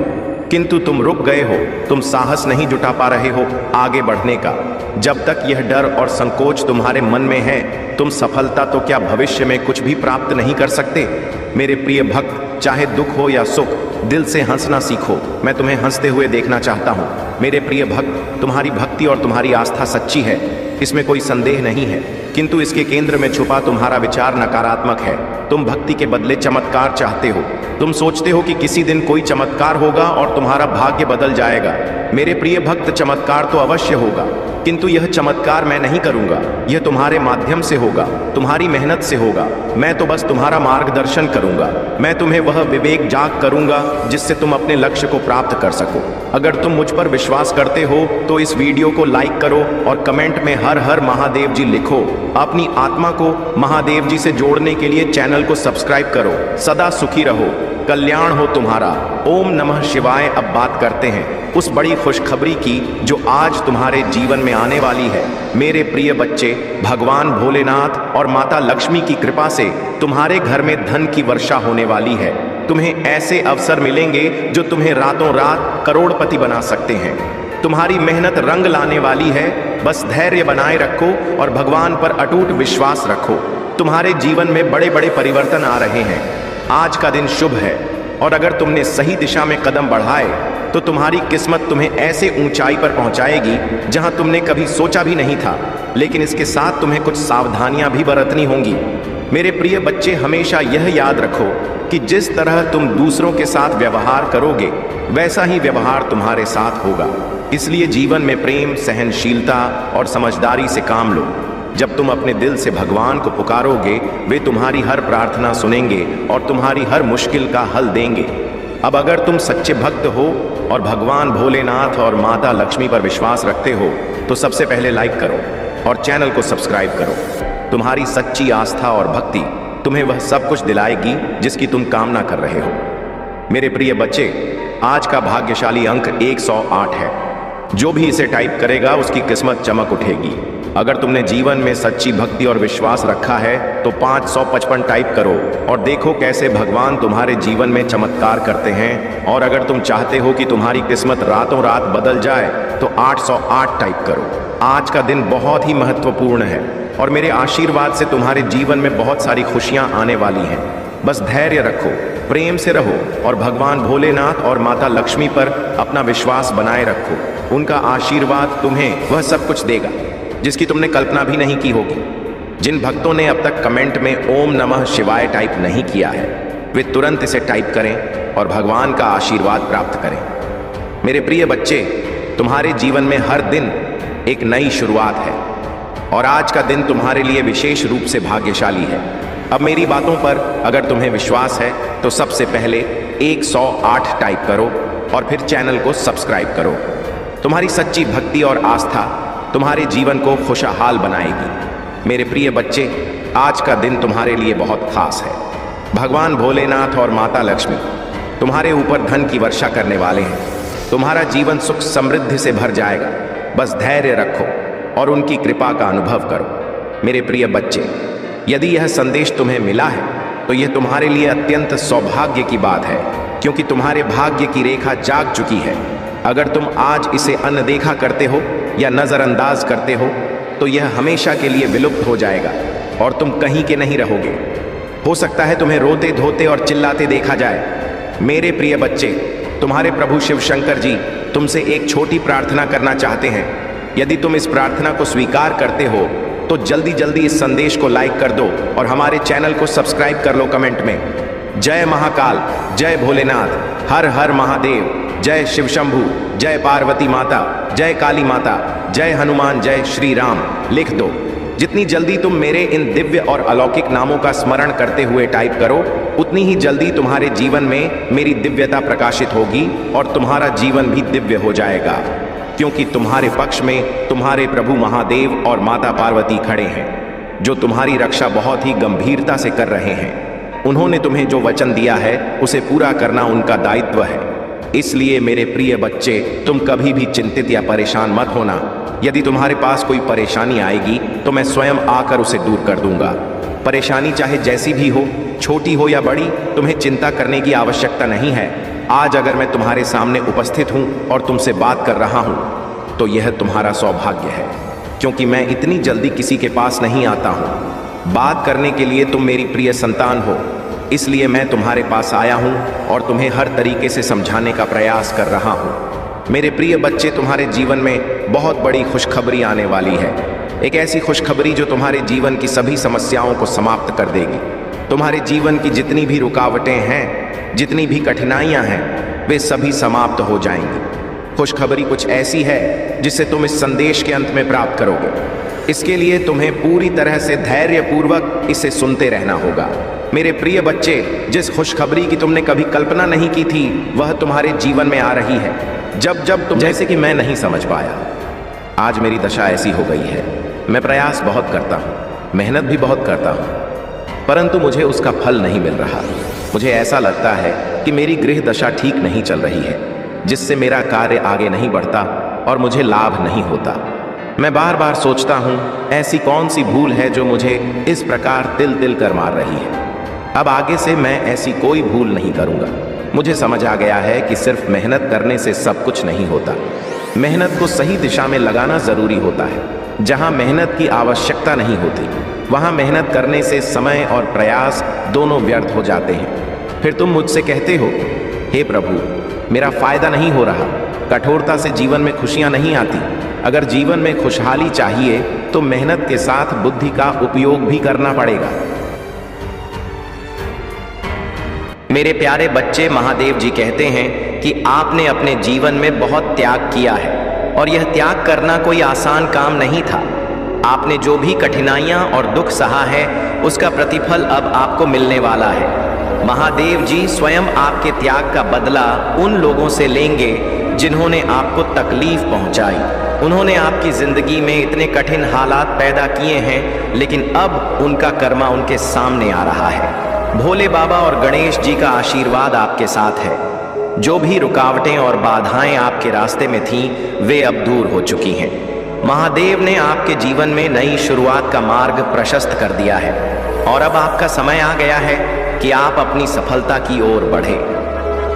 किंतु तुम रुक गए हो। तुम साहस नहीं जुटा पा रहे हो आगे बढ़ने का। जब तक यह डर और संकोच तुम्हारे मन में है, तुम सफलता तो क्या भविष्य में कुछ भी प्राप्त नहीं कर सकते। मेरे प्रिय भक्त, चाहे दुख हो या सुख, दिल से हंसना सीखो। मैं तुम्हें हंसते हुए देखना चाहता हूँ। मेरे प्रिय भक्त, तुम्हारी भक्ति और तुम्हारी आस्था सच्ची है, इसमें कोई संदेह नहीं है, किंतु इसके केंद्र में छुपा तुम्हारा विचार नकारात्मक है। तुम भक्ति के बदले चमत्कार चाहते हो। तुम सोचते हो कि किसी दिन कोई चमत्कार होगा और तुम्हारा भाग्य बदल जाएगा। मेरे प्रिय भक्त, चमत्कार तो अवश्य होगा, किंतु यह चमत्कार मैं नहीं करूंगा। यह तुम्हारे माध्यम से होगा, तुम्हारी मेहनत से होगा। मैं तो बस तुम्हारा मार्गदर्शन करूंगा। मैं तुम्हें वह विवेक जाग करूंगा जिससे तुम अपने लक्ष्य को प्राप्त कर सको। अगर तुम मुझ पर विश्वास करते हो तो इस वीडियो को लाइक करो और कमेंट में हर हर महादेव जी लिखो। अपनी आत्मा को महादेव जी से जोड़ने के लिए चैनल को सब्सक्राइब करो। सदा सुखी रहो, कल्याण हो तुम्हारा। ओम नमः शिवाय। अब बात करते हैं उस बड़ी खुशखबरी की जो आज तुम्हारे जीवन में आने वाली है। मेरे प्रिय बच्चे, भगवान भोलेनाथ और माता लक्ष्मी की कृपा से तुम्हारे घर में धन की वर्षा होने वाली है। तुम्हें ऐसे अवसर मिलेंगे जो तुम्हें रातों रात करोड़पति बना सकते हैं। तुम्हारी मेहनत रंग लाने वाली है। बस धैर्य बनाए रखो और भगवान पर अटूट विश्वास रखो। तुम्हारे जीवन में बड़े बड़े परिवर्तन आ रहे हैं। आज का दिन शुभ है और अगर तुमने सही दिशा में कदम बढ़ाए तो तुम्हारी किस्मत तुम्हें ऐसे ऊंचाई पर पहुंचाएगी जहां तुमने कभी सोचा भी नहीं था। लेकिन इसके साथ तुम्हें कुछ सावधानियां भी बरतनी होंगी। मेरे प्रिय बच्चे, हमेशा यह याद रखो कि जिस तरह तुम दूसरों के साथ व्यवहार करोगे वैसा ही व्यवहार तुम्हारे साथ होगा। इसलिए जीवन में प्रेम, सहनशीलता और समझदारी से काम लो। जब तुम अपने दिल से भगवान को पुकारोगे, वे तुम्हारी हर प्रार्थना सुनेंगे और तुम्हारी हर मुश्किल का हल देंगे। अब अगर तुम सच्चे भक्त हो और भगवान भोलेनाथ और माता लक्ष्मी पर विश्वास रखते हो तो सबसे पहले लाइक करो और चैनल को सब्सक्राइब करो। तुम्हारी सच्ची आस्था और भक्ति तुम्हें वह सब कुछ दिलाएगी जिसकी तुम कामना कर रहे हो। मेरे प्रिय बच्चे, आज का भाग्यशाली अंक 108 है। जो भी इसे टाइप करेगा उसकी किस्मत चमक उठेगी। अगर तुमने जीवन में सच्ची भक्ति और विश्वास रखा है तो 555 टाइप करो और देखो कैसे भगवान तुम्हारे जीवन में चमत्कार करते हैं। और अगर तुम चाहते हो कि तुम्हारी किस्मत रातों रात बदल जाए तो 808 टाइप करो। आज का दिन बहुत ही महत्वपूर्ण है और मेरे आशीर्वाद से तुम्हारे जीवन में बहुत सारी खुशियां आने वाली हैं। बस धैर्य रखो, प्रेम से रहो और भगवान भोलेनाथ और माता लक्ष्मी पर अपना विश्वास बनाए रखो। उनका आशीर्वाद तुम्हें वह सब कुछ देगा जिसकी तुमने कल्पना भी नहीं की होगी। जिन भक्तों ने अब तक कमेंट में ओम नमः शिवाय टाइप नहीं किया है वे तुरंत इसे टाइप करें और भगवान का आशीर्वाद प्राप्त करें। मेरे प्रिय बच्चे, तुम्हारे जीवन में हर दिन एक नई शुरुआत है और आज का दिन तुम्हारे लिए विशेष रूप से भाग्यशाली है। अब मेरी बातों पर अगर तुम्हें विश्वास है तो सबसे पहले 108 टाइप करो और फिर चैनल को सब्सक्राइब करो। तुम्हारी सच्ची भक्ति और आस्था तुम्हारे जीवन को खुशहाल बनाएगी। मेरे प्रिय बच्चे, आज का दिन तुम्हारे लिए बहुत खास है। भगवान भोलेनाथ और माता लक्ष्मी तुम्हारे ऊपर धन की वर्षा करने वाले हैं। तुम्हारा जीवन सुख समृद्धि से भर जाएगा। बस धैर्य रखो और उनकी कृपा का अनुभव करो। मेरे प्रिय बच्चे, यदि यह संदेश तुम्हें मिला है तो यह तुम्हारे लिए अत्यंत सौभाग्य की बात है, क्योंकि तुम्हारे भाग्य की रेखा जाग चुकी है। अगर तुम आज इसे अनदेखा करते हो या नज़रअंदाज करते हो तो यह हमेशा के लिए विलुप्त हो जाएगा और तुम कहीं के नहीं रहोगे। हो सकता है तुम्हें रोते धोते और चिल्लाते देखा जाए। मेरे प्रिय बच्चे, तुम्हारे प्रभु शिव शंकर जी तुमसे एक छोटी प्रार्थना करना चाहते हैं। यदि तुम इस प्रार्थना को स्वीकार करते हो तो जल्दी जल्दी इस संदेश को लाइक कर दो और हमारे चैनल को सब्सक्राइब कर लो कमेंट में। जय महाकाल, जय भोलेनाथ, हर हर महादेव, जय शिव शंभू, जय पार्वती माता, जय काली माता, जय हनुमान, जय श्री राम लिख दो। जितनी जल्दी तुम मेरे इन दिव्य और अलौकिक नामों का स्मरण करते हुए टाइप करो, उतनी ही जल्दी तुम्हारे जीवन में मेरी दिव्यता प्रकाशित होगी और तुम्हारा जीवन भी दिव्य हो जाएगा, क्योंकि तुम्हारे पक्ष में तुम्हारे प्रभु महादेव और माता पार्वती खड़े हैं, जो तुम्हारी रक्षा बहुत ही गंभीरता से कर रहे हैं। उन्होंने तुम्हें जो वचन दिया है उसे पूरा करना उनका दायित्व है। इसलिए मेरे प्रिय बच्चे, तुम कभी भी चिंतित या परेशान मत होना। यदि तुम्हारे पास कोई परेशानी आएगी तो मैं स्वयं आकर उसे दूर कर दूंगा। परेशानी चाहे जैसी भी हो, छोटी हो या बड़ी, तुम्हें चिंता करने की आवश्यकता नहीं है। आज अगर मैं तुम्हारे सामने उपस्थित हूँ और तुमसे बात कर रहा हूँ तो यह तुम्हारा सौभाग्य है, क्योंकि मैं इतनी जल्दी किसी के पास नहीं आता हूँ। बात करने के लिए तुम मेरी प्रिय संतान हो। इसलिए मैं तुम्हारे पास आया हूँ और तुम्हें हर तरीके से समझाने का प्रयास कर रहा हूँ। मेरे प्रिय बच्चे, तुम्हारे जीवन में बहुत बड़ी खुशखबरी आने वाली है। एक ऐसी खुशखबरी जो तुम्हारे जीवन की सभी समस्याओं को समाप्त कर देगी। तुम्हारे जीवन की जितनी भी रुकावटें हैं, जितनी भी कठिनाइयां हैं, वे सभी समाप्त हो जाएंगी। खुशखबरी कुछ ऐसी है जिसे तुम इस संदेश के अंत में प्राप्त करोगे। इसके लिए तुम्हें पूरी तरह से धैर्यपूर्वक इसे सुनते रहना होगा। मेरे प्रिय बच्चे, जिस खुशखबरी की तुमने कभी कल्पना नहीं की थी, वह तुम्हारे जीवन में आ रही है। जब तुम, जैसे कि मैं नहीं समझ पाया, आज मेरी दशा ऐसी हो गई है। मैं प्रयास बहुत करता हूँ, मेहनत भी बहुत करता हूँ, परंतु मुझे उसका फल नहीं मिल रहा। मुझे ऐसा लगता है कि मेरी गृह दशा ठीक नहीं चल रही है, जिससे मेरा कार्य आगे नहीं बढ़ता और मुझे लाभ नहीं होता। मैं बार बार सोचता हूँ, ऐसी कौन सी भूल है जो मुझे इस प्रकार तिल तिल कर मार रही है। अब आगे से मैं ऐसी कोई भूल नहीं करूँगा। मुझे समझ आ गया है कि सिर्फ मेहनत करने से सब कुछ नहीं होता। मेहनत को सही दिशा में लगाना ज़रूरी होता है। जहाँ मेहनत की आवश्यकता नहीं होती, वहाँ मेहनत करने से समय और प्रयास दोनों व्यर्थ हो जाते हैं। फिर तुम मुझसे कहते हो, हे प्रभु, मेरा फायदा नहीं हो रहा, कठोरता से जीवन में खुशियाँ नहीं आती। अगर जीवन में खुशहाली चाहिए तो मेहनत के साथ बुद्धि का उपयोग भी करना पड़ेगा।
मेरे प्यारे बच्चे, महादेव जी कहते हैं कि आपने अपने जीवन में बहुत त्याग किया है और यह त्याग करना कोई आसान काम नहीं था। आपने जो भी कठिनाइयां और दुख सहा है, उसका प्रतिफल अब आपको मिलने वाला है। महादेव जी स्वयं आपके त्याग का बदला उन लोगों से लेंगे जिन्होंने आपको तकलीफ पहुंचाई। उन्होंने आपकी जिंदगी में इतने कठिन हालात पैदा किए हैं, लेकिन अब उनका कर्मा उनके सामने आ रहा है। भोले बाबा और गणेश जी का आशीर्वाद आपके साथ है। जो भी रुकावटें और बाधाएं आपके रास्ते में थीं, वे अब दूर हो चुकी हैं। महादेव ने आपके जीवन में नई शुरुआत का मार्ग प्रशस्त कर दिया है और अब आपका समय आ गया है कि आप अपनी सफलता की ओर बढ़े।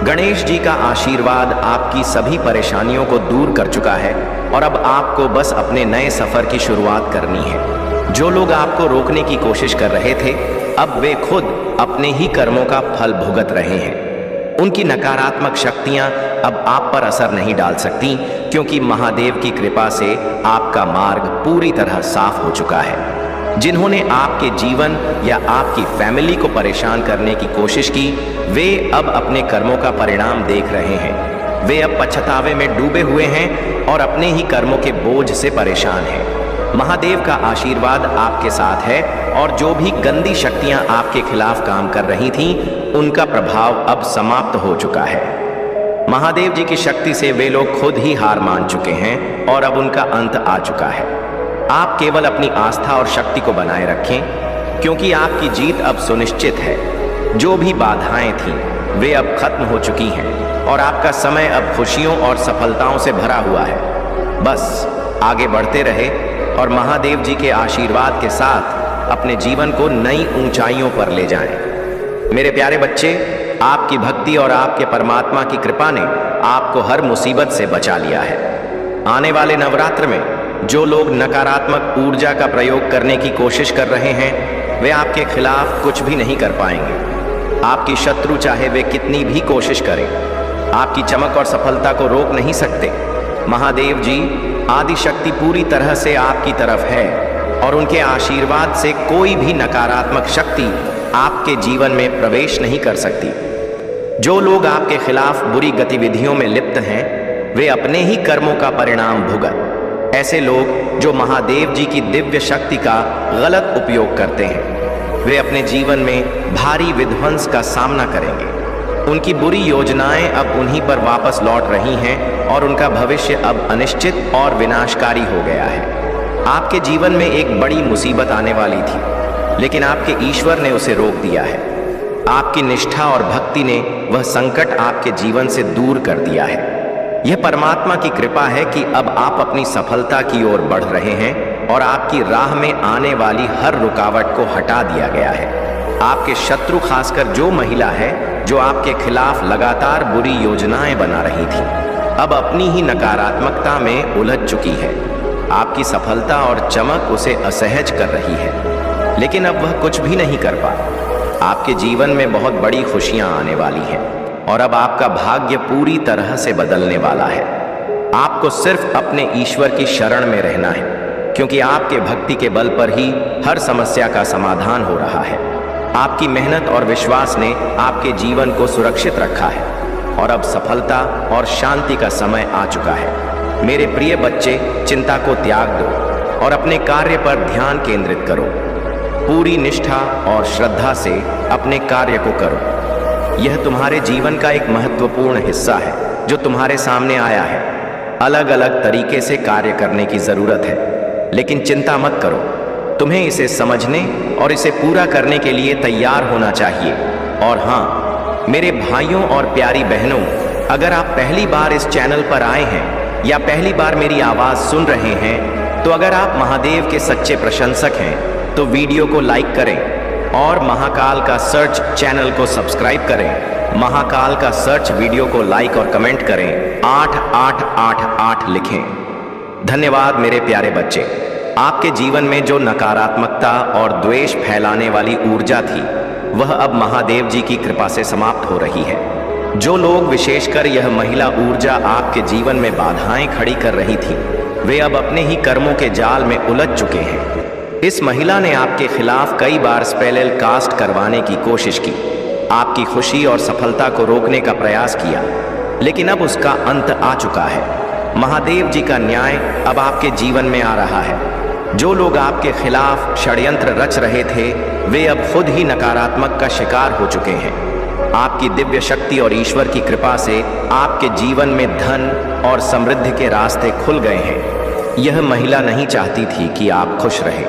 गणेश जी का आशीर्वाद आपकी सभी परेशानियों को दूर कर चुका है और अब आपको बस अपने नए सफर की शुरुआत करनी है। जो लोग आपको रोकने की कोशिश कर रहे थे, अब वे खुद अपने ही कर्मों का फल भुगत रहे हैं। उनकी नकारात्मक शक्तियां अब आप पर असर नहीं डाल सकती, क्योंकि महादेव की कृपा से आपका मार्ग पूरी तरह साफ हो चुका है। जिन्होंने आपके जीवन या आपकी फैमिली को परेशान करने की कोशिश की, वे अब अपने कर्मों का परिणाम देख रहे हैं। वे अब पछतावे में डूबे हुए हैं और अपने ही कर्मों के बोझ से परेशान हैं। महादेव का आशीर्वाद आपके साथ है और जो भी गंदी शक्तियां आपके खिलाफ काम कर रही थीं, उनका प्रभाव अब समाप्त हो चुका है। महादेव जी की शक्ति से वे लोग खुद ही हार मान चुके हैं और अब उनका अंत आ चुका है। आप केवल अपनी आस्था और शक्ति को बनाए रखें, क्योंकि आपकी जीत अब सुनिश्चित है। जो भी बाधाएं थीं, वे अब खत्म हो चुकी हैं और आपका समय अब खुशियों और सफलताओं से भरा हुआ है। बस आगे बढ़ते रहे और महादेव जी के आशीर्वाद के साथ अपने जीवन को नई ऊंचाइयों पर ले जाएं। मेरे प्यारे बच्चे, आपकी भक्ति और आपके परमात्मा की कृपा ने आपको हर मुसीबत से बचा लिया है। आने वाले नवरात्र में जो लोग नकारात्मक ऊर्जा का प्रयोग करने की कोशिश कर रहे हैं, वे आपके खिलाफ कुछ भी नहीं कर पाएंगे। आपकी शत्रु चाहे वे कितनी भी कोशिश करें, आपकी चमक और सफलता को रोक नहीं सकते। महादेव जी आदि शक्ति पूरी तरह से आपकी तरफ है और उनके आशीर्वाद से कोई भी नकारात्मक शक्ति आपके जीवन में प्रवेश नहीं कर सकती। जो लोग आपके खिलाफ बुरी गतिविधियों में लिप्त हैं, वे अपने ही कर्मों का परिणाम भुगत। ऐसे लोग जो महादेव जी की दिव्य शक्ति का गलत उपयोग करते हैं, वे अपने जीवन में भारी विध्वंस का सामना करेंगे। उनकी बुरी योजनाएं अब उन्हीं पर वापस लौट रही हैं और उनका भविष्य अब अनिश्चित और विनाशकारी हो गया है। आपके जीवन में एक बड़ी मुसीबत आने वाली थी, लेकिन आपके ईश्वर ने उसे रोक दिया है। आपकी निष्ठा और भक्ति ने वह संकट आपके जीवन से दूर कर दिया है। यह परमात्मा की कृपा है कि अब आप अपनी सफलता की ओर बढ़ रहे हैं और आपकी राह में आने वाली हर रुकावट को हटा दिया गया है। आपके शत्रु, खासकर जो महिला है जो आपके खिलाफ लगातार बुरी योजनाएं बना रही थी, अब अपनी ही नकारात्मकता में उलझ चुकी है। आपकी सफलता और चमक उसे असहज कर रही है, लेकिन अब वह कुछ भी नहीं कर पा। आपके जीवन में बहुत बड़ी खुशियां आने वाली हैं और अब आपका भाग्य पूरी तरह से बदलने वाला है। आपको सिर्फ अपने ईश्वर की शरण में रहना है, क्योंकि आपके भक्ति के बल पर ही हर समस्या का समाधान हो रहा है। आपकी मेहनत और विश्वास ने आपके जीवन को सुरक्षित रखा है और अब सफलता और शांति का समय आ चुका है। मेरे प्रिय बच्चे, चिंता को त्याग दो और अपने कार्य पर ध्यान केंद्रित करो। पूरी निष्ठा और श्रद्धा से अपने कार्य को करो। यह तुम्हारे जीवन का एक महत्वपूर्ण हिस्सा है जो तुम्हारे सामने आया है। अलग अलग तरीके से कार्य करने की जरूरत है, लेकिन चिंता मत करो। तुम्हें इसे समझने और इसे पूरा करने के लिए तैयार होना चाहिए। और हाँ, मेरे भाइयों और प्यारी बहनों, अगर आप पहली बार इस चैनल पर आए हैं या पहली बार मेरी आवाज सुन रहे हैं, तो अगर आप महादेव के सच्चे प्रशंसक हैं तो वीडियो को लाइक करें और महाकाल का सर्च चैनल को सब्सक्राइब करें। महाकाल का सर्च वीडियो को लाइक और कमेंट करें, 8888 लिखें। धन्यवाद मेरे प्यारे बच्चे। आपके जीवन में जो नकारात्मकता और द्वेष फैलाने वाली ऊर्जा थी, वह अब महादेव जी की कृपा से समाप्त हो रही है। जो लोग, विशेषकर यह महिला ऊर्जा आपके जीवन में बाधाएं खड़ी कर रही थी, वे अब अपने ही कर्मों के जाल में उलझ चुके हैं। इस महिला ने आपके खिलाफ कई बार स्पेल कास्ट करवाने की कोशिश की, आपकी खुशी और सफलता को रोकने का प्रयास किया, लेकिन अब उसका अंत आ चुका है। महादेव जी का न्याय अब आपके जीवन में आ रहा है। जो लोग आपके खिलाफ षड्यंत्र रच रहे थे, वे अब खुद ही नकारात्मक का शिकार हो चुके हैं। आपकी दिव्य शक्ति और ईश्वर की कृपा से आपके जीवन में धन और समृद्धि के रास्ते खुल गए हैं। यह महिला नहीं चाहती थी कि आप खुश रहें,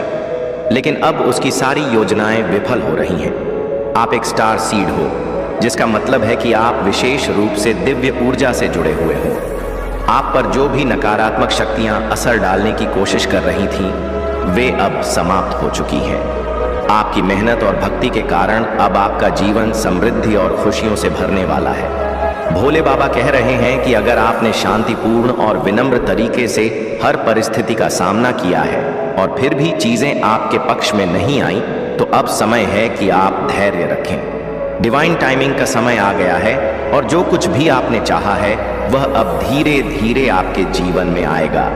लेकिन अब उसकी सारी योजनाएं विफल हो रही हैं। आप एक स्टार सीड हो, जिसका मतलब है कि आप विशेष रूप से दिव्य ऊर्जा से जुड़े हुए हो। आप पर जो भी नकारात्मक शक्तियां असर डालने की कोशिश कर रही थीं, वे अब समाप्त हो चुकी हैं। आपकी मेहनत और भक्ति के कारण अब आपका जीवन समृद्धि और खुशियों से भरने वाला है। भोले बाबा कह रहे हैं कि अगर आपने शांतिपूर्ण और विनम्र तरीके से हर परिस्थिति का सामना किया है और फिर भी चीजें आपके पक्ष में नहीं आई, तो अब समय है कि आप धैर्य रखें। डिवाइन टाइमिंग का समय आ गया है और जो कुछ भी आपने चाहा है, वह अब धीरे धीरे आपके जीवन में आएगा।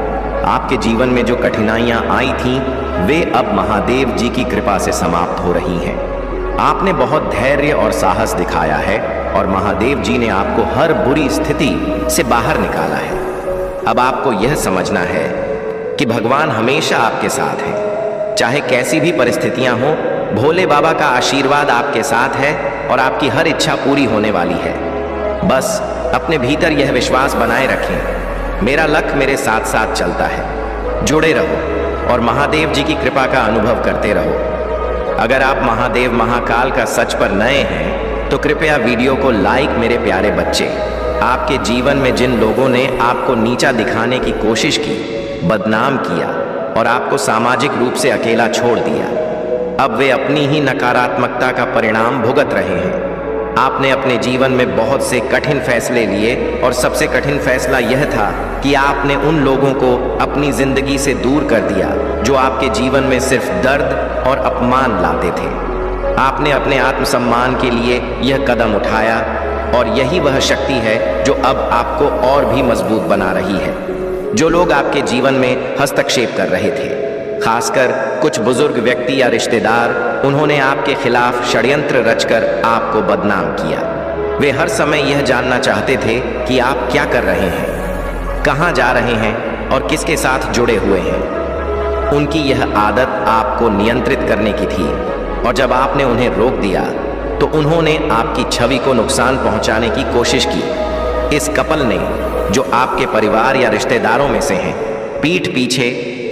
आपके जीवन में जो कठिनाइयां आई थीं, वे अब महादेव जी की कृपा से समाप्त हो रही हैं। आपने बहुत धैर्य और साहस दिखाया है और महादेव जी ने आपको हर बुरी स्थिति से बाहर निकाला है। अब आपको यह समझना है कि भगवान हमेशा आपके साथ है। चाहे कैसी भी परिस्थितियां हो, भोले बाबा का आशीर्वाद आपके साथ है और आपकी हर इच्छा पूरी होने वाली है। बस अपने भीतर यह विश्वास बनाए रखें, मेरा लक मेरे साथ साथ चलता है। जुड़े रहो और महादेव जी की कृपा का अनुभव करते रहो। अगर आप महादेव महाकाल का सच पर नए हैं, तो कृपया वीडियो को लाइक। मेरे प्यारे बच्चे, आपके जीवन में जिन लोगों ने आपको नीचा दिखाने की कोशिश की, बदनाम किया और आपको सामाजिक रूप से अकेला छोड़ दिया, अब वे अपनी ही नकारात्मकता का परिणाम भुगत रहे हैं। आपने अपने जीवन में बहुत से कठिन फैसले लिए और सबसे कठिन फैसला यह था कि आपने उन लोगों को अपनी जिंदगी से दूर कर दिया जो आपके जीवन में सिर्फ दर्द और अपमान लाते थे। आपने अपने आत्मसम्मान के लिए यह कदम उठाया और यही वह शक्ति है जो अब आपको और भी मजबूत बना रही है। जो लोग आपके जीवन में हस्तक्षेप कर रहे थे, खासकर कुछ बुजुर्ग व्यक्ति या रिश्तेदार, उन्होंने आपके खिलाफ षड्यंत्र रचकर आपको बदनाम किया। वे हर समय यह जानना चाहते थे कि आप क्या कर रहे हैं, कहाँ जा रहे हैं और किसके साथ जुड़े हुए हैं। उनकी यह आदत आपको नियंत्रित करने की थी और जब आपने उन्हें रोक दिया तो उन्होंने आपकी छवि को नुकसान पहुंचाने की कोशिश की। इस कपल ने, जो आपके परिवार या रिश्तेदारों में से हैं, पीठ पीछे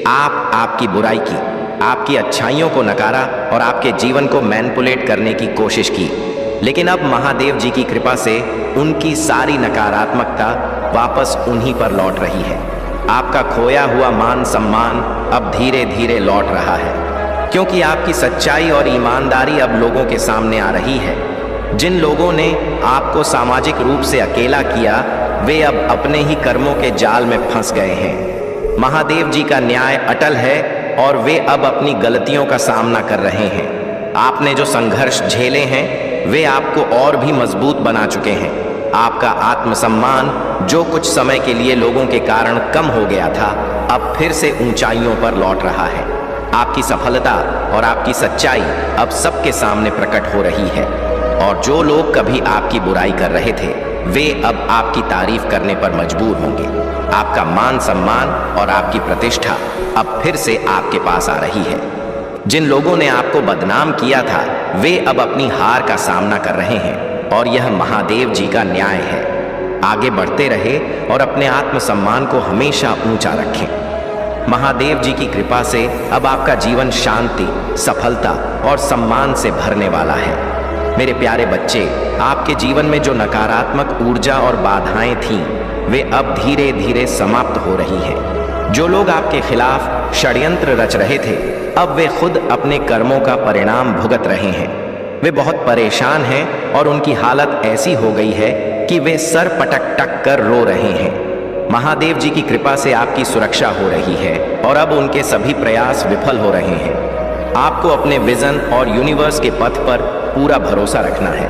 आपकी बुराई की, आपकी अच्छाइयों को नकारा और आपके जीवन को मैनिपुलेट करने की कोशिश की। लेकिन अब महादेव जी की कृपा से उनकी सारी नकारात्मकता वापस उन्हीं पर लौट रही है। आपका खोया हुआ मान सम्मान अब धीरे धीरे लौट रहा है, क्योंकि आपकी सच्चाई और ईमानदारी अब लोगों के सामने आ रही है। जिन लोगों ने आपको सामाजिक रूप से अकेला किया, वे अब अपने ही कर्मों के जाल में फंस गए हैं। महादेव जी का न्याय अटल है और वे अब अपनी गलतियों का सामना कर रहे हैं। आपने जो संघर्ष झेले हैं वे आपको और भी मजबूत बना चुके हैं। आपका आत्मसम्मान जो कुछ समय के लिए लोगों के कारण कम हो गया था, अब फिर से ऊंचाइयों पर लौट रहा है। आपकी सफलता और आपकी सच्चाई अब सबके सामने प्रकट हो रही है, और जो लोग कभी आपकी बुराई कर रहे थे वे अब आपकी तारीफ करने पर मजबूर होंगे। आपका मान सम्मान और आपकी प्रतिष्ठा अब फिर से आपके पास आ रही है। जिन लोगों ने आपको बदनाम किया था वे अब अपनी हार का सामना कर रहे हैं, और यह महादेव जी का न्याय है। आगे बढ़ते रहे और अपने आत्मसम्मान को हमेशा ऊंचा रखें। महादेव जी की कृपा से अब आपका जीवन शांति, सफलता और सम्मान से भरने वाला है। मेरे प्यारे बच्चे, आपके जीवन में जो नकारात्मक ऊर्जा और बाधाएं थीं वे अब धीरे धीरे समाप्त हो रही हैं। जो लोग आपके खिलाफ षड्यंत्र रच रहे थे अब वे खुद अपने कर्मों का परिणाम भुगत रहे हैं। वे बहुत परेशान हैं और उनकी हालत ऐसी हो गई है कि वे सर पटक टक कर रो रहे हैं। महादेव जी की कृपा से आपकी सुरक्षा हो रही है और अब उनके सभी प्रयास विफल हो रहे हैं। आपको अपने विजन और यूनिवर्स के पथ पर पूरा भरोसा रखना है।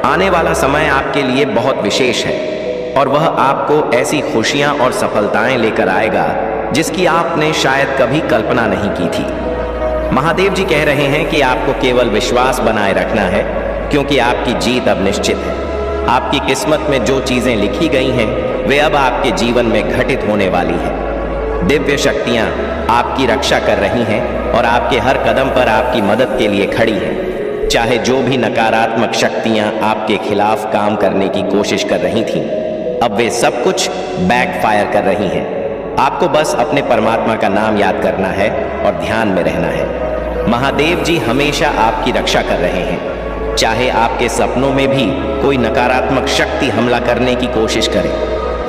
आने वाला समय आपके लिए बहुत विशेष है और वह आपको ऐसी खुशियां और सफलताएं लेकर आएगा जिसकी आपने शायद कभी कल्पना नहीं की थी। महादेव जी कह रहे हैं कि आपको केवल विश्वास बनाए रखना है, क्योंकि आपकी जीत अब निश्चित है। आपकी किस्मत में जो चीजें लिखी गई हैं वे अब आपके जीवन में घटित होने वाली है। दिव्य शक्तियां आपकी रक्षा कर रही हैं और आपके हर कदम पर आपकी मदद के लिए खड़ी हैं। चाहे जो भी नकारात्मक शक्तियां आपके खिलाफ काम करने की कोशिश कर रही थीं, अब वे सब कुछ बैकफायर कर रही हैं। आपको बस अपने परमात्मा का नाम याद करना है और ध्यान में रहना है। महादेव जी हमेशा आपकी रक्षा कर रहे हैं। चाहे आपके सपनों में भी कोई नकारात्मक शक्ति हमला करने की कोशिश करे,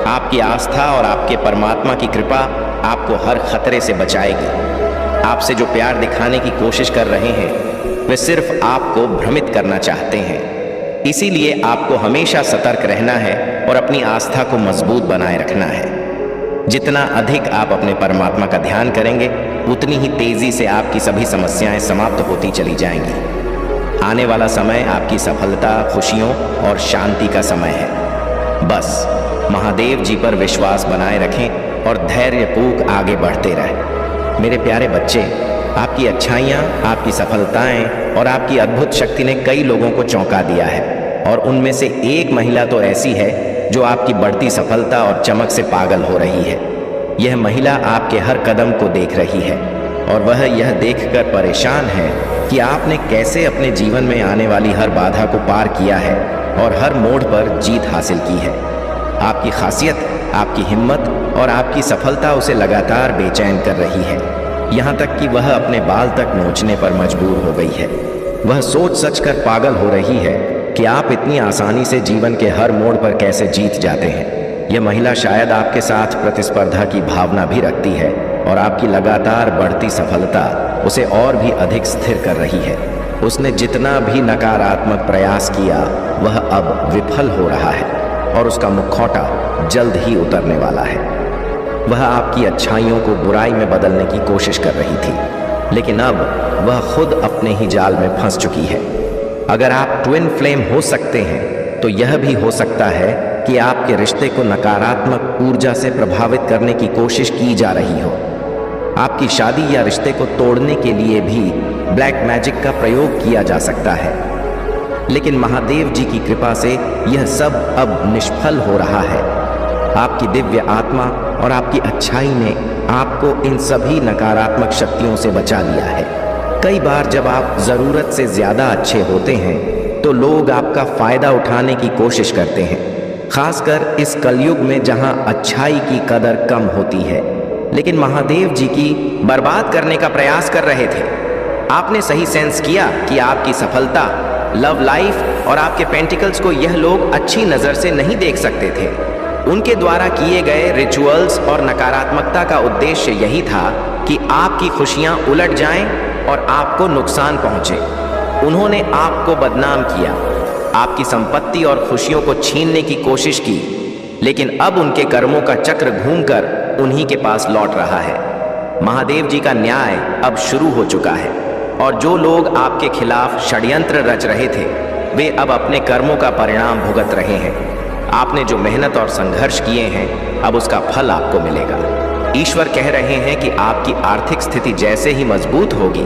आपकी आस्था और आपके परमात्मा की कृपा आपको हर खतरे से बचाएगी। आपसे जो प्यार दिखाने की कोशिश कर रहे हैं वे सिर्फ आपको भ्रमित करना चाहते हैं। इसीलिए आपको हमेशा सतर्क रहना है और अपनी आस्था को मजबूत बनाए रखना है। जितना अधिक आप अपने परमात्मा का ध्यान करेंगे उतनी ही तेजी से आपकी सभी समस्याएं समाप्त होती चली जाएंगी। आने वाला समय आपकी सफलता, खुशियों और शांति का समय है। बस महादेव जी पर विश्वास बनाए रखें और धैर्यपूर्वक आगे बढ़ते रहें। मेरे प्यारे बच्चे, आपकी अच्छाइयाँ, आपकी सफलताएं और आपकी अद्भुत शक्ति ने कई लोगों को चौंका दिया है, और उनमें से एक महिला तो ऐसी है जो आपकी बढ़ती सफलता और चमक से पागल हो रही है। यह महिला आपके हर कदम को देख रही है और वह यह देखकर परेशान है कि आपने कैसे अपने जीवन में आने वाली हर बाधा को पार किया है और हर मोड़ पर जीत हासिल की है। आपकी खासियत, आपकी हिम्मत और आपकी सफलता उसे लगातार बेचैन कर रही है, यहाँ तक कि वह अपने बाल तक नोचने पर मजबूर हो गई है। वह सोच सच कर पागल हो रही है कि आप इतनी आसानी से जीवन के हर मोड़ पर कैसे जीत जाते हैं। यह महिला शायद आपके साथ प्रतिस्पर्धा की भावना भी रखती है और आपकी लगातार बढ़ती सफलता उसे और भी अधिक स्थिर कर रही है। उसने जितना भी नकारात्मक प्रयास किया वह अब विफल हो रहा है और उसका मुखौटा जल्द ही उतरने वाला है। वह आपकी अच्छाइयों को बुराई में बदलने की कोशिश कर रही थी, लेकिन अब वह खुद अपने ही जाल में फंस चुकी है। अगर आप ट्विन फ्लेम हो सकते हैं तो यह भी हो सकता है कि आपके रिश्ते को नकारात्मक ऊर्जा से प्रभावित करने की कोशिश की जा रही हो। आपकी शादी या रिश्ते को तोड़ने के लिए भी ब्लैक मैजिक का प्रयोग किया जा सकता है, लेकिन महादेव जी की कृपा से यह सब अब निष्फल हो रहा है। आपकी दिव्य आत्मा और आपकी अच्छाई ने आपको इन सभी नकारात्मक शक्तियों से बचा लिया है। कई बार जब आप ज़रूरत से ज़्यादा अच्छे होते हैं तो लोग आपका फ़ायदा उठाने की कोशिश करते हैं, खासकर इस कलयुग में जहां अच्छाई की कदर कम होती है। लेकिन महादेव जी की बर्बाद करने का प्रयास कर रहे थे। आपने सही सेंस किया कि आपकी सफलता, लव लाइफ और आपके पेंटिकल्स को यह लोग अच्छी नज़र से नहीं देख सकते थे। उनके द्वारा किए गए रिचुअल्स और नकारात्मकता का उद्देश्य यही था कि आपकी खुशियां उलट जाएं और आपको नुकसान पहुंचे। उन्होंने आपको बदनाम किया, आपकी संपत्ति और खुशियों को छीनने की कोशिश की, लेकिन अब उनके कर्मों का चक्र घूमकर उन्हीं के पास लौट रहा है। महादेव जी का न्याय अब शुरू हो चुका है। और जो लोग आपके खिलाफ षड्यंत्र रच रहे थे वे अब अपने कर्मों का परिणाम भुगत रहे हैं। आपने जो मेहनत और संघर्ष किए हैं अब उसका फल आपको मिलेगा। ईश्वर कह रहे हैं कि आपकी आर्थिक स्थिति जैसे ही मजबूत होगी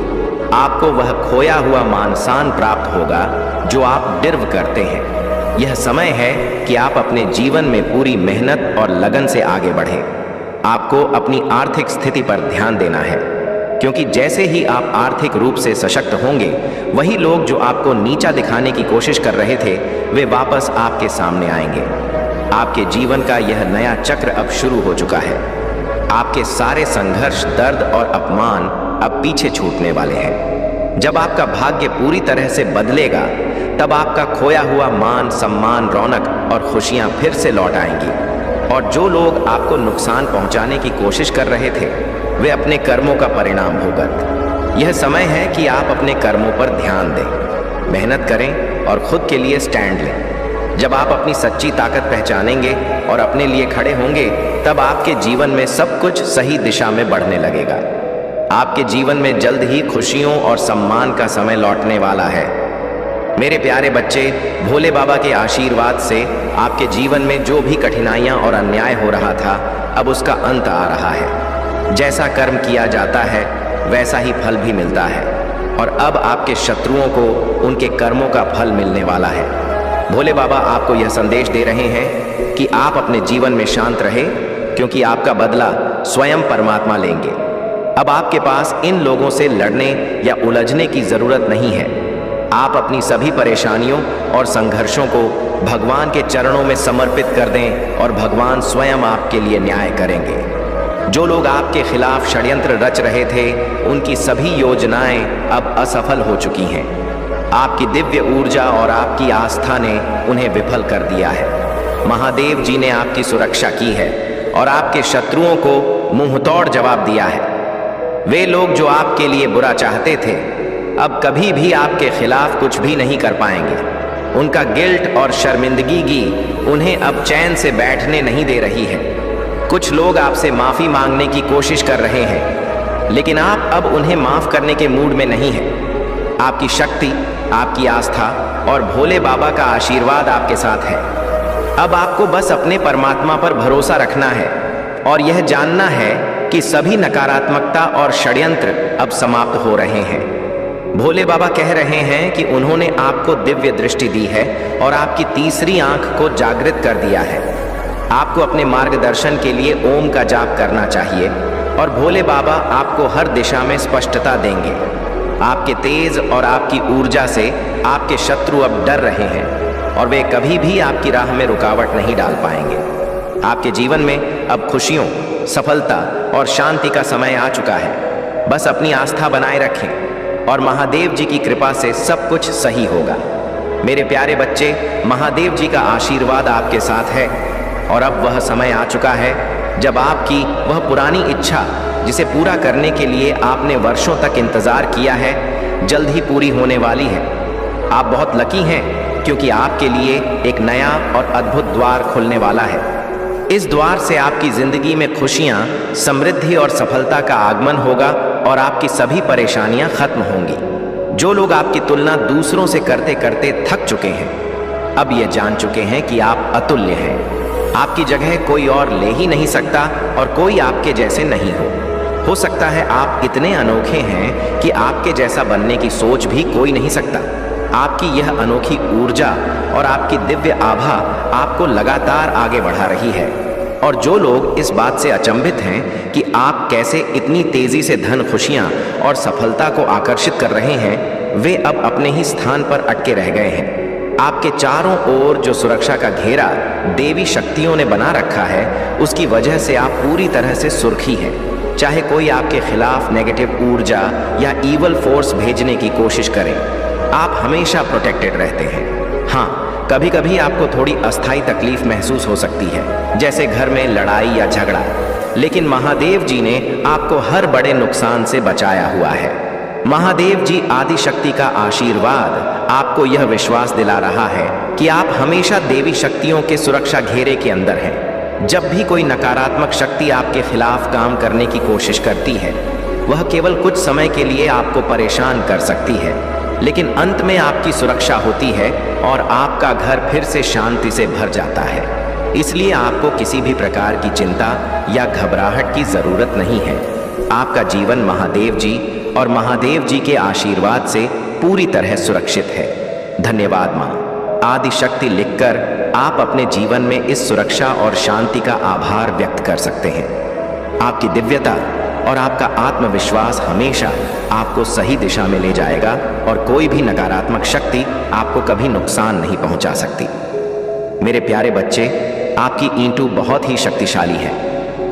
आपको वह खोया हुआ मान सम्मान प्राप्त होगा जो आप डिर्व करते हैं। यह समय है कि आप अपने जीवन में पूरी मेहनत और लगन से आगे बढ़ें। आपको अपनी आर्थिक स्थिति पर ध्यान देना है, क्योंकि जैसे ही आप आर्थिक रूप से सशक्त होंगे वही लोग जो आपको नीचा दिखाने की कोशिश कर रहे थे वे वापस आपके सामने आएंगे। आपके जीवन का यह नया चक्र अब शुरू हो चुका है। आपके सारे संघर्ष, दर्द और अपमान अब पीछे छूटने वाले हैं। जब आपका भाग्य पूरी तरह से बदलेगा तब आपका खोया हुआ मान सम्मान, रौनक और खुशियां फिर से लौट आएंगी। और जो लोग आपको नुकसान पहुंचाने की कोशिश कर रहे थे वे अपने कर्मों का परिणाम भुगत। यह समय है कि आप अपने कर्मों पर ध्यान दें, मेहनत करें और खुद के लिए स्टैंड लें। जब आप अपनी सच्ची ताकत पहचानेंगे और अपने लिए खड़े होंगे तब आपके जीवन में सब कुछ सही दिशा में बढ़ने लगेगा। आपके जीवन में जल्द ही खुशियों और सम्मान का समय लौटने वाला है। मेरे प्यारे बच्चे, भोले बाबा के आशीर्वाद से आपके जीवन में जो भी कठिनाइयां और अन्याय हो रहा था अब उसका अंत आ रहा है। जैसा कर्म किया जाता है वैसा ही फल भी मिलता है और अब आपके शत्रुओं को उनके कर्मों का फल मिलने वाला है। भोले बाबा आपको यह संदेश दे रहे हैं कि आप अपने जीवन में शांत रहें, क्योंकि आपका बदला स्वयं परमात्मा लेंगे। अब आपके पास इन लोगों से लड़ने या उलझने की जरूरत नहीं है। आप अपनी सभी परेशानियों और संघर्षों को भगवान के चरणों में समर्पित कर दें और भगवान स्वयं आपके लिए न्याय करेंगे। जो लोग आपके खिलाफ षड्यंत्र रच रहे थे उनकी सभी योजनाएं अब असफल हो चुकी हैं। आपकी दिव्य ऊर्जा और आपकी आस्था ने उन्हें विफल कर दिया है। महादेव जी ने आपकी सुरक्षा की है और आपके शत्रुओं को मुंहतोड़ जवाब दिया है। वे लोग जो आपके लिए बुरा चाहते थे अब कभी भी आपके खिलाफ कुछ भी नहीं कर पाएंगे। उनका गिल्ट और शर्मिंदगी उन्हें अब चैन से बैठने नहीं दे रही है। कुछ लोग आपसे माफी मांगने की कोशिश कर रहे हैं, लेकिन आप अब उन्हें माफ करने के मूड में नहीं हैं। आपकी शक्ति, आपकी आस्था और भोले बाबा का आशीर्वाद आपके साथ है। अब आपको बस अपने परमात्मा पर भरोसा रखना है और यह जानना है कि सभी नकारात्मकता और षड्यंत्र अब समाप्त हो रहे हैं। भोले बाबा कह रहे हैं कि उन्होंने आपको दिव्य दृष्टि दी है और आपकी तीसरी आंख को जागृत कर दिया है। आपको अपने मार्गदर्शन के लिए ओम का जाप करना चाहिए और भोले बाबा आपको हर दिशा में स्पष्टता देंगे। आपके तेज और आपकी ऊर्जा से आपके शत्रु अब डर रहे हैं और वे कभी भी आपकी राह में रुकावट नहीं डाल पाएंगे। आपके जीवन में अब खुशियों, सफलता और शांति का समय आ चुका है। बस अपनी आस्था बनाए रखें और महादेव जी की कृपा से सब कुछ सही होगा। मेरे प्यारे बच्चे, महादेव जी का आशीर्वाद आपके साथ है और अब वह समय आ चुका है जब आपकी वह पुरानी इच्छा जिसे पूरा करने के लिए आपने वर्षों तक इंतजार किया है जल्द ही पूरी होने वाली है। आप बहुत लकी हैं क्योंकि आपके लिए एक नया और अद्भुत द्वार खुलने वाला है। इस द्वार से आपकी जिंदगी में खुशियां, समृद्धि और सफलता का आगमन होगा और आपकी सभी परेशानियां खत्म होंगी। जो लोग आपकी तुलना दूसरों से करते करते थक चुके हैं अब ये जान चुके हैं कि आप अतुल्य हैं। आपकी जगह कोई और ले ही नहीं सकता और कोई आपके जैसे नहीं हो सकता है आप इतने अनोखे हैं कि आपके जैसा बनने की सोच भी कोई नहीं सकता। आपकी यह अनोखी ऊर्जा और आपकी दिव्य आभा आपको लगातार आगे बढ़ा रही है। और जो लोग इस बात से अचंभित हैं कि आप कैसे इतनी तेजी से धन, खुशियां और सफलता को आकर्षित कर रहे हैं, वे अब अपने ही स्थान पर अटके रह गए हैं। आपके चारों ओर जो सुरक्षा का घेरा देवी शक्तियों ने बना रखा है उसकी वजह से आप पूरी तरह से सुरक्षित हैं। चाहे कोई आपके खिलाफ नेगेटिव ऊर्जा या ईवल फोर्स भेजने की कोशिश करे, आप हमेशा प्रोटेक्टेड रहते हैं। हाँ, कभी कभी आपको थोड़ी अस्थायी तकलीफ महसूस हो सकती है, जैसे घर में लड़ाई या झगड़ा, लेकिन महादेव जी ने आपको हर बड़े नुकसान से बचाया हुआ है। महादेव जी आदि शक्ति का आशीर्वाद आपको यह विश्वास दिला रहा है कि आप हमेशा देवी शक्तियों के सुरक्षा घेरे के अंदर हैं। जब भी कोई नकारात्मक शक्ति आपके खिलाफ काम करने की कोशिश करती है वह केवल कुछ समय के लिए आपको परेशान कर सकती है, लेकिन अंत में आपकी सुरक्षा होती है और आपका घर फिर से शांति से भर जाता है। इसलिए आपको किसी भी प्रकार की चिंता या घबराहट की जरूरत नहीं है। आपका जीवन महादेव जी और महादेव जी के आशीर्वाद से पूरी तरह सुरक्षित है। धन्यवाद माँ। आदि शक्ति लिखकर आप अपने जीवन में इस सुरक्षा और शांति का आभार व्यक्त कर सकते हैं। आपकी दिव्यता और आपका आत्मविश्वास हमेशा आपको सही दिशा में ले जाएगा और कोई भी नकारात्मक शक्ति आपको कभी नुकसान नहीं पहुंचा सकती। मेरे प्यारे बच्चे, आपकी ईंटू बहुत ही शक्तिशाली है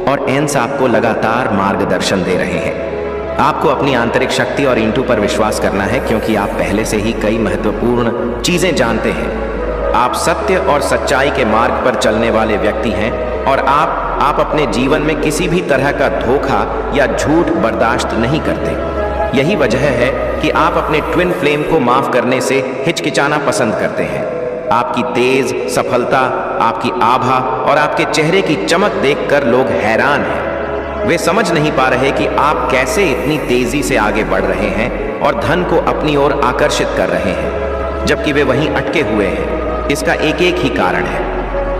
और एंस आपको लगातार मार्गदर्शन दे रहे हैं। आपको अपनी आंतरिक शक्ति और ईंटू पर विश्वास करना है, क्योंकि आप पहले से ही कई महत्वपूर्ण चीजें जानते हैं। आप सत्य और सच्चाई के मार्ग पर चलने वाले व्यक्ति हैं और आप अपने जीवन में किसी भी तरह का धोखा या झूठ बर्दाश्त नहीं करते। यही वजह है कि आप अपने ट्विन फ्लेम को माफ करने से हिचकिचाना पसंद करते हैं। आपकी तेज सफलता, आपकी आभा और आपके चेहरे की चमक देखकर लोग हैरान हैं। वे समझ नहीं पा रहे कि आप कैसे इतनी तेजी से आगे बढ़ रहे हैं और धन को अपनी ओर आकर्षित कर रहे हैं, जबकि वे वहीं अटके हुए हैं। इसका एक ही कारण है।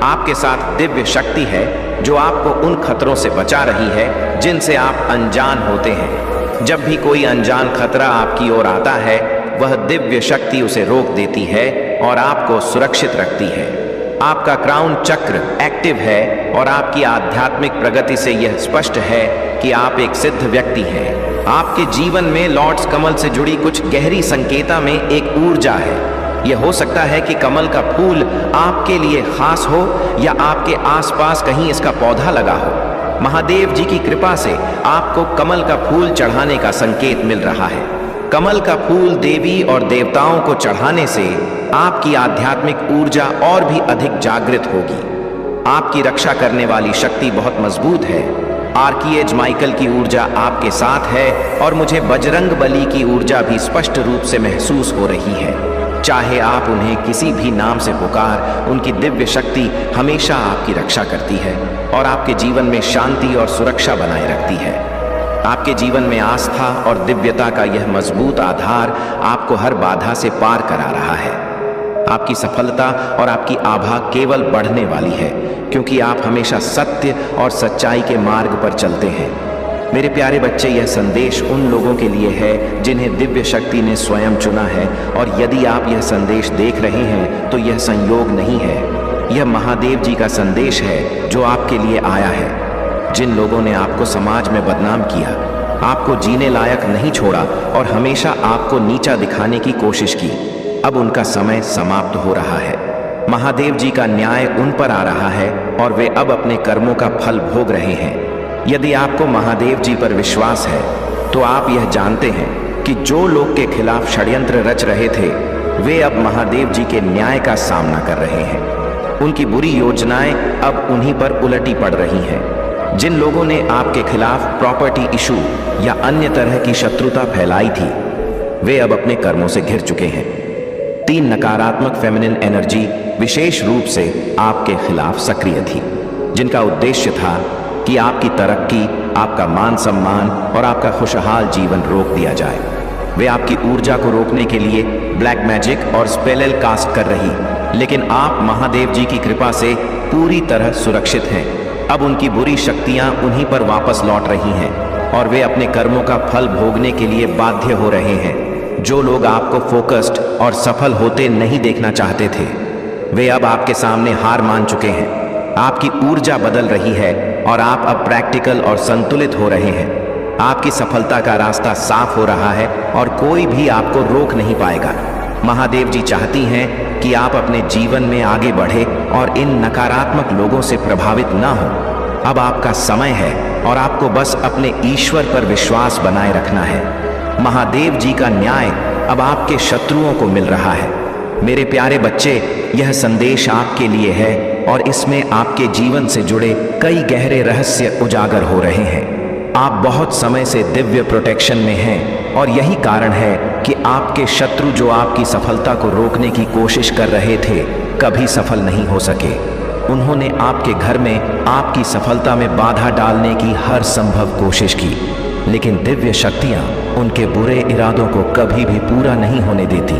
आपके साथ दिव्य शक्ति है जो आपको उन खतरों से बचा रही है जिनसे आप अनजान होते हैं। जब भी कोई अनजान खतरा आपकी ओर आता है, वह दिव्य शक्ति उसे रोक देती है और आपको सुरक्षित रखती है। आपका क्राउन चक्र एक्टिव है और आपकी आध्यात्मिक प्रगति से यह स्पष्ट है कि आप एक सिद्ध व्यक्ति हैं। आपके जीवन में लॉर्ड्स कमल से जुड़ी कुछ गहरी संकेता में एक ऊर्जा है। यह हो सकता है कि कमल का फूल आपके लिए खास हो या आपके आसपास कहीं इसका पौधा लगा हो। महादेव जी की कृपा से आपको कमल का फूल चढ़ाने का संकेत मिल रहा है। कमल का फूल देवी और देवताओं को चढ़ाने से आपकी आध्यात्मिक ऊर्जा और भी अधिक जागृत होगी। आपकी रक्षा करने वाली शक्ति बहुत मजबूत है। आर्कीएज माइकल की ऊर्जा आपके साथ है और मुझे बजरंग बली की ऊर्जा भी स्पष्ट रूप से महसूस हो रही है। चाहे आप उन्हें किसी भी नाम से पुकार, उनकी दिव्य शक्ति हमेशा आपकी रक्षा करती है और आपके जीवन में शांति और सुरक्षा बनाए रखती है। आपके जीवन में आस्था और दिव्यता का यह मजबूत आधार आपको हर बाधा से पार करा रहा है। आपकी सफलता और आपकी आभा केवल बढ़ने वाली है, क्योंकि आप हमेशा सत्य और सच्चाई के मार्ग पर चलते हैं। मेरे प्यारे बच्चे, यह संदेश उन लोगों के लिए है जिन्हें दिव्य शक्ति ने स्वयं चुना है, और यदि आप यह संदेश देख रहे हैं तो यह संयोग नहीं है। यह महादेव जी का संदेश है जो आपके लिए आया है। जिन लोगों ने आपको समाज में बदनाम किया, आपको जीने लायक नहीं छोड़ा और हमेशा आपको नीचा दिखाने की कोशिश की, अब उनका समय समाप्त हो रहा है। महादेव जी का न्याय उन पर आ रहा है और वे अब अपने कर्मों का फल भोग रहे हैं। यदि आपको महादेव जी पर विश्वास है तो आप यह जानते हैं कि जो लोग के खिलाफ षड्यंत्र रच रहे थे, वे अब महादेव जी के न्याय का सामना कर रहे हैं। उनकी बुरी योजनाएं अब उन्हीं पर उलटी पड़ रही हैं। जिन लोगों ने आपके खिलाफ प्रॉपर्टी इशू या अन्य तरह की शत्रुता फैलाई थी, वे अब अपने कर्मों से घिर चुके हैं। 3 नकारात्मक फेमिनिन एनर्जी विशेष रूप से आपके खिलाफ सक्रिय थी, जिनका उद्देश्य था कि आपकी तरक्की, आपका मान सम्मान और आपका खुशहाल जीवन रोक दिया जाए। वे आपकी ऊर्जा को रोकने के लिए ब्लैक मैजिक और स्पेल कास्ट कर रही, लेकिन आप महादेव जी की कृपा से पूरी तरह सुरक्षित हैं। अब उनकी बुरी शक्तियां उन्हीं पर वापस लौट रही हैं और वे अपने कर्मों का फल भोगने के लिए बाध्य हो रहे हैं। जो लोग आपको फोकस्ड और सफल होते नहीं देखना चाहते थे, वे अब आपके सामने हार मान चुके हैं। आपकी ऊर्जा बदल रही है और आप अब प्रैक्टिकल और संतुलित हो रहे हैं। आपकी सफलता का रास्ता साफ हो रहा है और कोई भी आपको रोक नहीं पाएगा। महादेव जी चाहती हैं कि आप अपने जीवन में आगे बढ़े और इन नकारात्मक लोगों से प्रभावित ना हो। अब आपका समय है और आपको बस अपने ईश्वर पर विश्वास बनाए रखना है। महादेव जी का न्याय अब आपके शत्रुओं को मिल रहा है। मेरे प्यारे बच्चे, यह संदेश आपके लिए है और इसमें आपके जीवन से जुड़े कई गहरे रहस्य उजागर हो रहे हैं। आप बहुत समय से दिव्य प्रोटेक्शन में हैं और यही कारण है कि आपके शत्रु जो आपकी सफलता को रोकने की कोशिश कर रहे थे, कभी सफल नहीं हो सके। उन्होंने आपके घर में आपकी सफलता में बाधा डालने की हर संभव कोशिश की। लेकिन दिव्य शक्तियां उनके बुरे इरादों को कभी भी पूरा नहीं होने देती।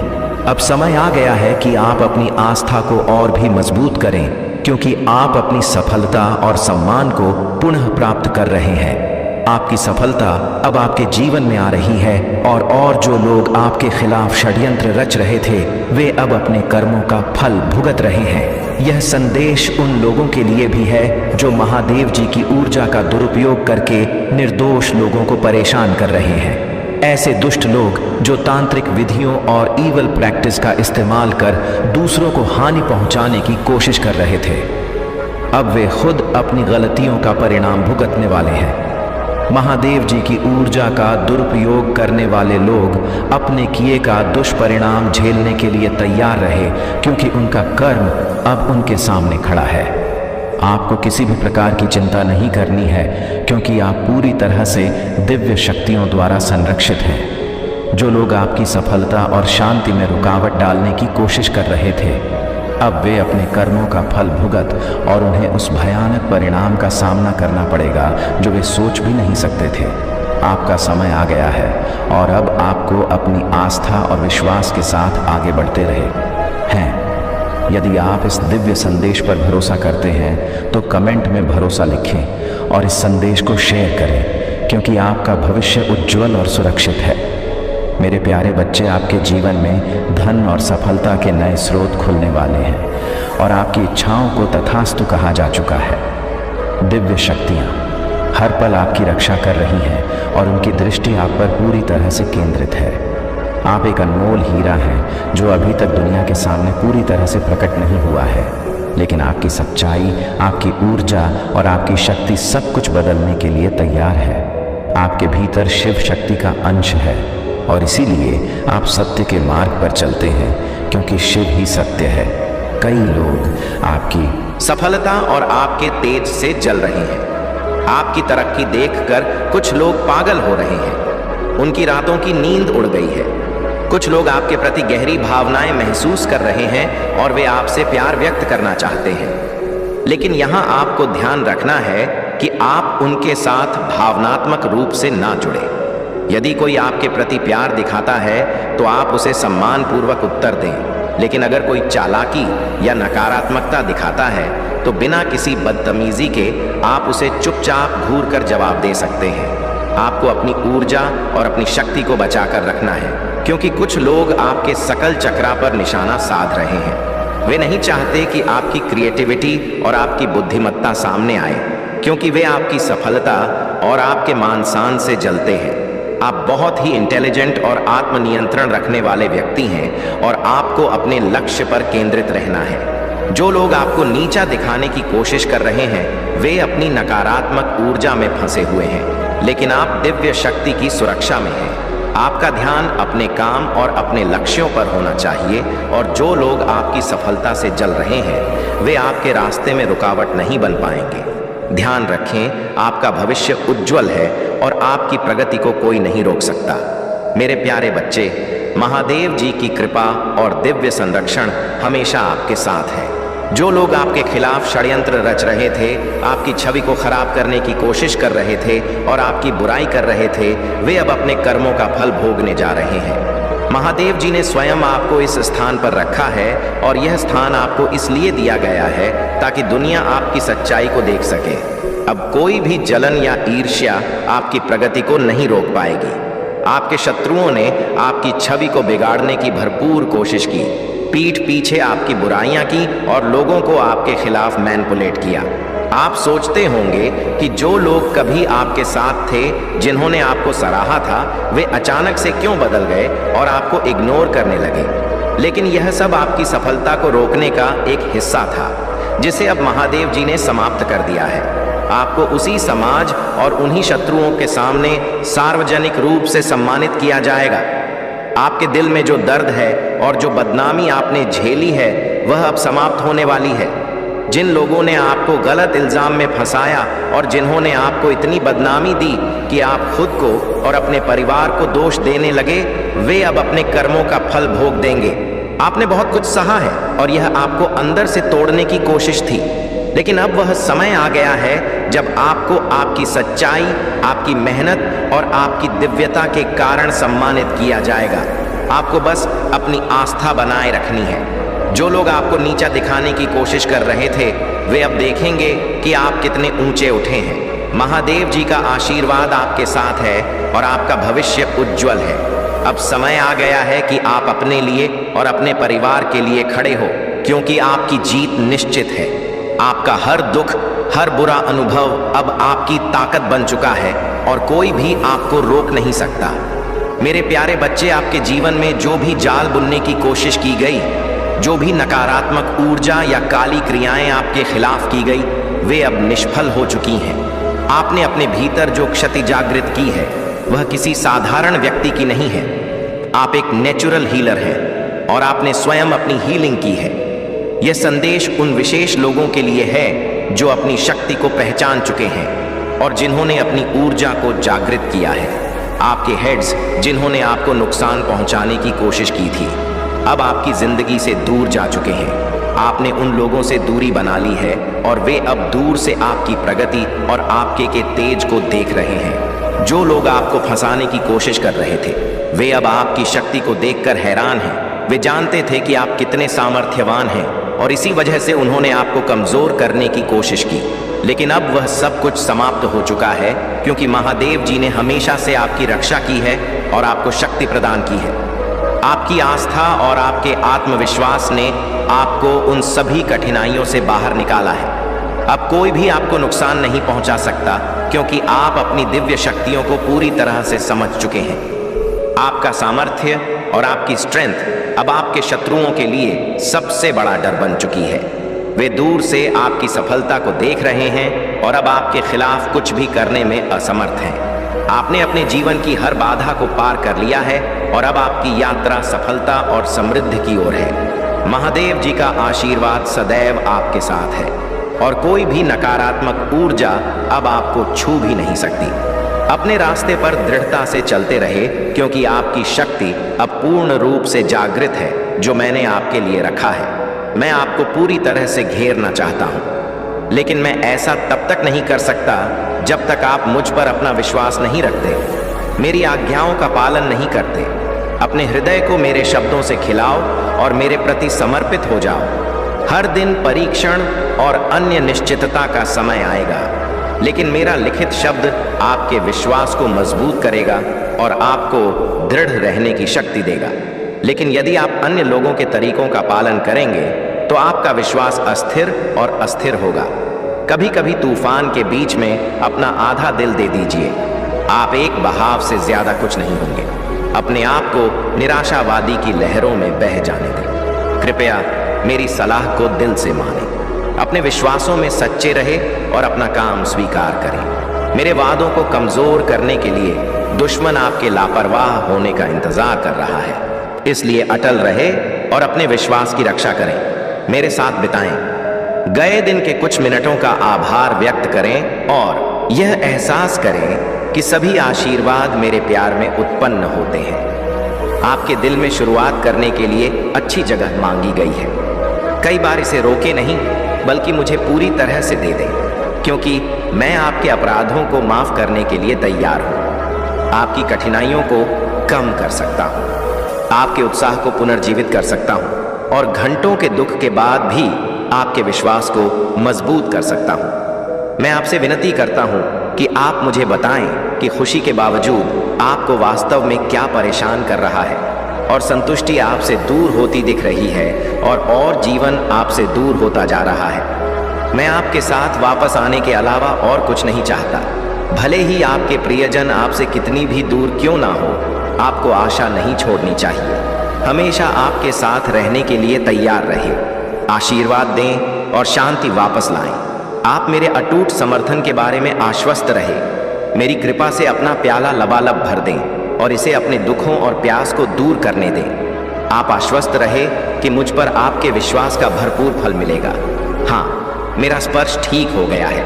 अब समय आ गया है कि आप अपनी आस्था को और भी मजबूत करें, क्योंकि आप अपनी सफलता और सम्मान को पुनः प्राप्त कर रहे हैं। आपकी सफलता अब आपके जीवन में आ रही है और जो लोग आपके खिलाफ षड्यंत्र रच रहे थे, वे अब अपने कर्मों का फल भुगत रहे हैं। यह संदेश उन लोगों के लिए भी है जो महादेव जी की ऊर्जा का दुरुपयोग करके निर्दोष लोगों को परेशान कर रहे हैं। ऐसे दुष्ट लोग जो तांत्रिक विधियों और ईवल प्रैक्टिस का इस्तेमाल कर दूसरों को हानि पहुंचाने की कोशिश कर रहे थे, अब वे खुद अपनी गलतियों का परिणाम भुगतने वाले हैं। महादेव जी की ऊर्जा का दुरुपयोग करने वाले लोग अपने किए का दुष्परिणाम झेलने के लिए तैयार रहे, क्योंकि उनका कर्म अब उनके सामने खड़ा है। आपको किसी भी प्रकार की चिंता नहीं करनी है, क्योंकि आप पूरी तरह से दिव्य शक्तियों द्वारा संरक्षित हैं। जो लोग आपकी सफलता और शांति में रुकावट डालने की कोशिश कर रहे थे, अब वे अपने कर्मों का फल भुगत और उन्हें उस भयानक परिणाम का सामना करना पड़ेगा जो वे सोच भी नहीं सकते थे। आपका समय आ गया है और अब आपको अपनी आस्था और विश्वास के साथ आगे बढ़ते रहे हैं। यदि आप इस दिव्य संदेश पर भरोसा करते हैं तो कमेंट में भरोसा लिखें और इस संदेश को शेयर करें, क्योंकि आपका भविष्य उज्जवल और सुरक्षित है। मेरे प्यारे बच्चे, आपके जीवन में धन और सफलता के नए स्रोत खुलने वाले हैं और आपकी इच्छाओं को तथास्तु कहा जा चुका है। दिव्य शक्तियाँ हर पल आपकी रक्षा कर रही हैं और उनकी दृष्टि आप पर पूरी तरह से केंद्रित है। आप एक अनमोल हीरा हैं जो अभी तक दुनिया के सामने पूरी तरह से प्रकट नहीं हुआ है, लेकिन आपकी सच्चाई, आपकी ऊर्जा और आपकी शक्ति सब कुछ बदलने के लिए तैयार है। आपके भीतर शिव शक्ति का अंश है और इसीलिए आप सत्य के मार्ग पर चलते हैं, क्योंकि शिव ही सत्य है। कई लोग आपकी
सफलता और आपके तेज से जल रहे हैं। आपकी तरक्की देखकर कुछ लोग पागल हो रहे हैं। उनकी रातों की नींद उड़ गई है। कुछ लोग आपके प्रति गहरी भावनाएं महसूस कर रहे हैं और वे आपसे प्यार व्यक्त करना चाहते हैं। लेकिन यहाँ आपको ध्यान रखना है कि आप उनके साथ भावनात्मक रूप से ना जुड़े। यदि कोई आपके प्रति प्यार दिखाता है तो आप उसे सम्मान पूर्वक उत्तर दें, लेकिन अगर कोई चालाकी या नकारात्मकता दिखाता है तो बिना किसी बदतमीजी के आप उसे चुपचाप घूर कर जवाब दे सकते हैं। आपको अपनी ऊर्जा और अपनी शक्ति को बचाकर रखना है, क्योंकि कुछ लोग आपके सकल चक्रा पर निशाना साध रहे हैं। वे नहीं चाहते कि आपकी क्रिएटिविटी और आपकी बुद्धिमत्ता सामने आए, क्योंकि वे आपकी सफलता और आपके मान शान से जलते हैं। आप बहुत ही इंटेलिजेंट और आत्मनियंत्रण रखने वाले व्यक्ति हैं और आपको अपने लक्ष्य पर केंद्रित रहना है। जो लोग आपको नीचा दिखाने की कोशिश कर रहे हैं, वे अपनी नकारात्मक ऊर्जा में फंसे हुए हैं, लेकिन आप दिव्य शक्ति की सुरक्षा में हैं। आपका ध्यान अपने काम और अपने लक्ष्यों पर होना चाहिए और जो लोग आपकी सफलता से जल रहे हैं, वे आपके रास्ते में रुकावट नहीं बन पाएंगे। ध्यान रखें, आपका भविष्य उज्जवल है और आपकी प्रगति को कोई नहीं रोक सकता। मेरे प्यारे बच्चे, महादेव जी की कृपा और दिव्य संरक्षण हमेशा आपके साथ है। जो लोग आपके खिलाफ षड्यंत्र रच रहे थे, आपकी छवि को खराब करने की कोशिश कर रहे थे और आपकी बुराई कर रहे थे, वे अब अपने कर्मों का फल भोगने जा रहे हैं। महादेव जी ने स्वयं आपको इस स्थान पर रखा है और यह स्थान आपको इसलिए दिया गया है ताकि दुनिया आपकी सच्चाई को देख सके। अब कोई भी जलन या ईर्ष्या आपकी प्रगति को नहीं रोक पाएगी। आपके शत्रुओं ने आपकी छवि को बिगाड़ने की भरपूर कोशिश की, पीठ पीछे आपकी बुराइयां की और लोगों को आपके खिलाफ मैनिपुलेट किया। आप सोचते होंगे कि जो लोग कभी आपके साथ थे, जिन्होंने आपको सराहा था, वे अचानक से क्यों बदल गए और आपको इग्नोर करने लगे। लेकिन यह सब आपकी सफलता को रोकने का एक हिस्सा था, जिसे अब महादेव जी ने समाप्त कर दिया है। आपको उसी समाज और उन्हीं शत्रुओं के सामने सार्वजनिक रूप से सम्मानित किया जाएगा। आपके दिल में जो दर्द है और जो बदनामी आपने झेली है, वह अब समाप्त होने वाली है। जिन लोगों ने आपको गलत इल्जाम में फंसाया और जिन्होंने आपको इतनी बदनामी दी कि आप खुद को और अपने परिवार को दोष देने लगे, वे अब अपने कर्मों का फल भोग देंगे। आपने बहुत कुछ सहा है और यह आपको अंदर से तोड़ने की कोशिश थी, लेकिन अब वह समय आ गया है
जब आपको आपकी सच्चाई, आपकी मेहनत और आपकी दिव्यता के कारण सम्मानित किया जाएगा। आपको बस अपनी आस्था बनाए रखनी है। जो लोग आपको नीचा दिखाने की कोशिश कर रहे थे, वे अब देखेंगे कि आप कितने ऊंचे उठे हैं। महादेव जी का आशीर्वाद आपके साथ है और आपका भविष्य उज्जवल है। अब समय आ गया है कि आप अपने लिए और अपने परिवार के लिए खड़े हो, क्योंकि आपकी जीत निश्चित है। आपका हर दुख, हर बुरा अनुभव अब आपकी ताकत बन चुका है और कोई भी आपको रोक नहीं सकता। मेरे प्यारे बच्चे, आपके जीवन में जो भी जाल बुनने की कोशिश की गई, जो भी नकारात्मक ऊर्जा या काली क्रियाएं आपके खिलाफ की गई, वे अब निष्फल हो चुकी हैं। आपने अपने भीतर जो क्षति जागृत की है, वह किसी साधारण व्यक्ति की नहीं है। आप एक नेचुरल हीलर हैं और आपने स्वयं अपनी हीलिंग की है। यह संदेश उन विशेष लोगों के लिए है जो अपनी शक्ति को पहचान चुके हैं और जिन्होंने अपनी ऊर्जा को जागृत किया है। आपके हेड्स, जिन्होंने आपको नुकसान पहुंचाने की कोशिश की थी, अब आपकी जिंदगी से दूर जा चुके हैं। आपने उन लोगों से दूरी बना ली है और वे अब दूर से आपकी प्रगति और आपके के तेज को देख रहे हैं। जो लोग आपको फंसाने की कोशिश कर रहे थे, वे अब आपकी शक्ति को देखकर हैरान हैं। वे जानते थे कि आप कितने सामर्थ्यवान हैं और इसी वजह से उन्होंने आपको कमजोर करने की कोशिश की। लेकिन अब वह सब कुछ समाप्त हो चुका है, क्योंकि महादेव जी ने हमेशा से आपकी रक्षा की है और आपको शक्ति प्रदान की है। आपकी आस्था और आपके आत्मविश्वास ने आपको उन सभी कठिनाइयों से बाहर निकाला है। अब कोई भी आपको नुकसान नहीं पहुंचा सकता, क्योंकि आप अपनी दिव्य शक्तियों को पूरी तरह से समझ चुके हैं। आपका सामर्थ्य और आपकी स्ट्रेंथ अब आपके शत्रुओं के लिए सबसे बड़ा डर बन चुकी है। वे दूर से आपकी सफलता को देख रहे हैं और अब आपके खिलाफ कुछ भी करने में असमर्थ हैं। आपने अपने जीवन की हर बाधा को पार कर लिया है और अब आपकी यात्रा सफलता और समृद्धि की ओर है। महादेव जी का आशीर्वाद सदैव आपके साथ है और कोई भी नकारात्मक ऊर्जा अब आपको छू भी नहीं सकती। अपने रास्ते पर दृढ़ता से चलते रहे, क्योंकि आपकी शक्ति अब पूर्ण रूप से जागृत है जो मैंने आपके लिए रखा है। मैं आपको पूरी तरह से घेरना चाहता हूँ, लेकिन मैं ऐसा तब तक नहीं कर सकता जब तक आप मुझ पर अपना विश्वास नहीं रखते, मेरी आज्ञाओं का पालन नहीं करते। अपने हृदय को मेरे शब्दों से खिलाओ और मेरे प्रति समर्पित हो जाओ। हर दिन परीक्षण और अन्य निश्चितता का समय आएगा, लेकिन मेरा लिखित शब्द आपके विश्वास को मजबूत करेगा और आपको दृढ़ रहने की शक्ति देगा। लेकिन यदि आप अन्य लोगों के तरीकों का पालन करेंगे, तो आपका विश्वास अस्थिर और अस्थिर होगा। कभी कभी तूफान के बीच में अपना आधा दिल दे दीजिए। आप एक बहाव से ज्यादा कुछ नहीं होंगे। अपने आप को निराशावादी की लहरों में बह जाने दें। कृपया मेरी सलाह को दिल से मानें। अपने विश्वासों में सच्चे रहे और अपना काम स्वीकार करें। मेरे वादों को कमजोर करने के लिए दुश्मन आपके लापरवाह होने का इंतजार कर रहा है, इसलिए अटल रहे और अपने विश्वास की रक्षा करें। मेरे साथ बिताएं। गए दिन के कुछ मिनटों का आभार व्यक्त करें और यह एहसास करें कि सभी आशीर्वाद मेरे प्यार में उत्पन्न होते हैं। आपके दिल में शुरुआत करने के लिए अच्छी जगह मांगी गई है। कई बार इसे रोके नहीं, बल्कि मुझे पूरी तरह से दे दें, क्योंकि मैं आपके अपराधों को माफ करने के लिए तैयार हूं। आपकी कठिनाइयों को कम कर सकता हूं, आपके उत्साह को पुनर्जीवित कर सकता हूं और घंटों के दुख के बाद भी आपके विश्वास को मजबूत कर सकता हूं। मैं आपसे विनती करता हूं कि आप मुझे बताएं कि खुशी के बावजूद आपको वास्तव में क्या परेशान कर रहा है और संतुष्टि आपसे दूर होती दिख रही है और जीवन आपसे दूर होता जा रहा है। मैं आपके साथ वापस आने के अलावा और कुछ नहीं चाहता। भले ही आपके प्रियजन आपसे कितनी भी दूर क्यों ना हो, आपको आशा नहीं छोड़नी चाहिए। हमेशा आपके साथ रहने के लिए तैयार रहे। आशीर्वाद दें और शांति वापस लाएं। आप मेरे अटूट समर्थन के बारे में आश्वस्त रहे। मेरी कृपा से अपना प्याला लबालब भर दें और इसे अपने दुखों और प्यास को दूर करने दें। आप आश्वस्त रहे कि मुझ पर आपके विश्वास का भरपूर फल मिलेगा। हाँ, मेरा स्पर्श ठीक हो गया है।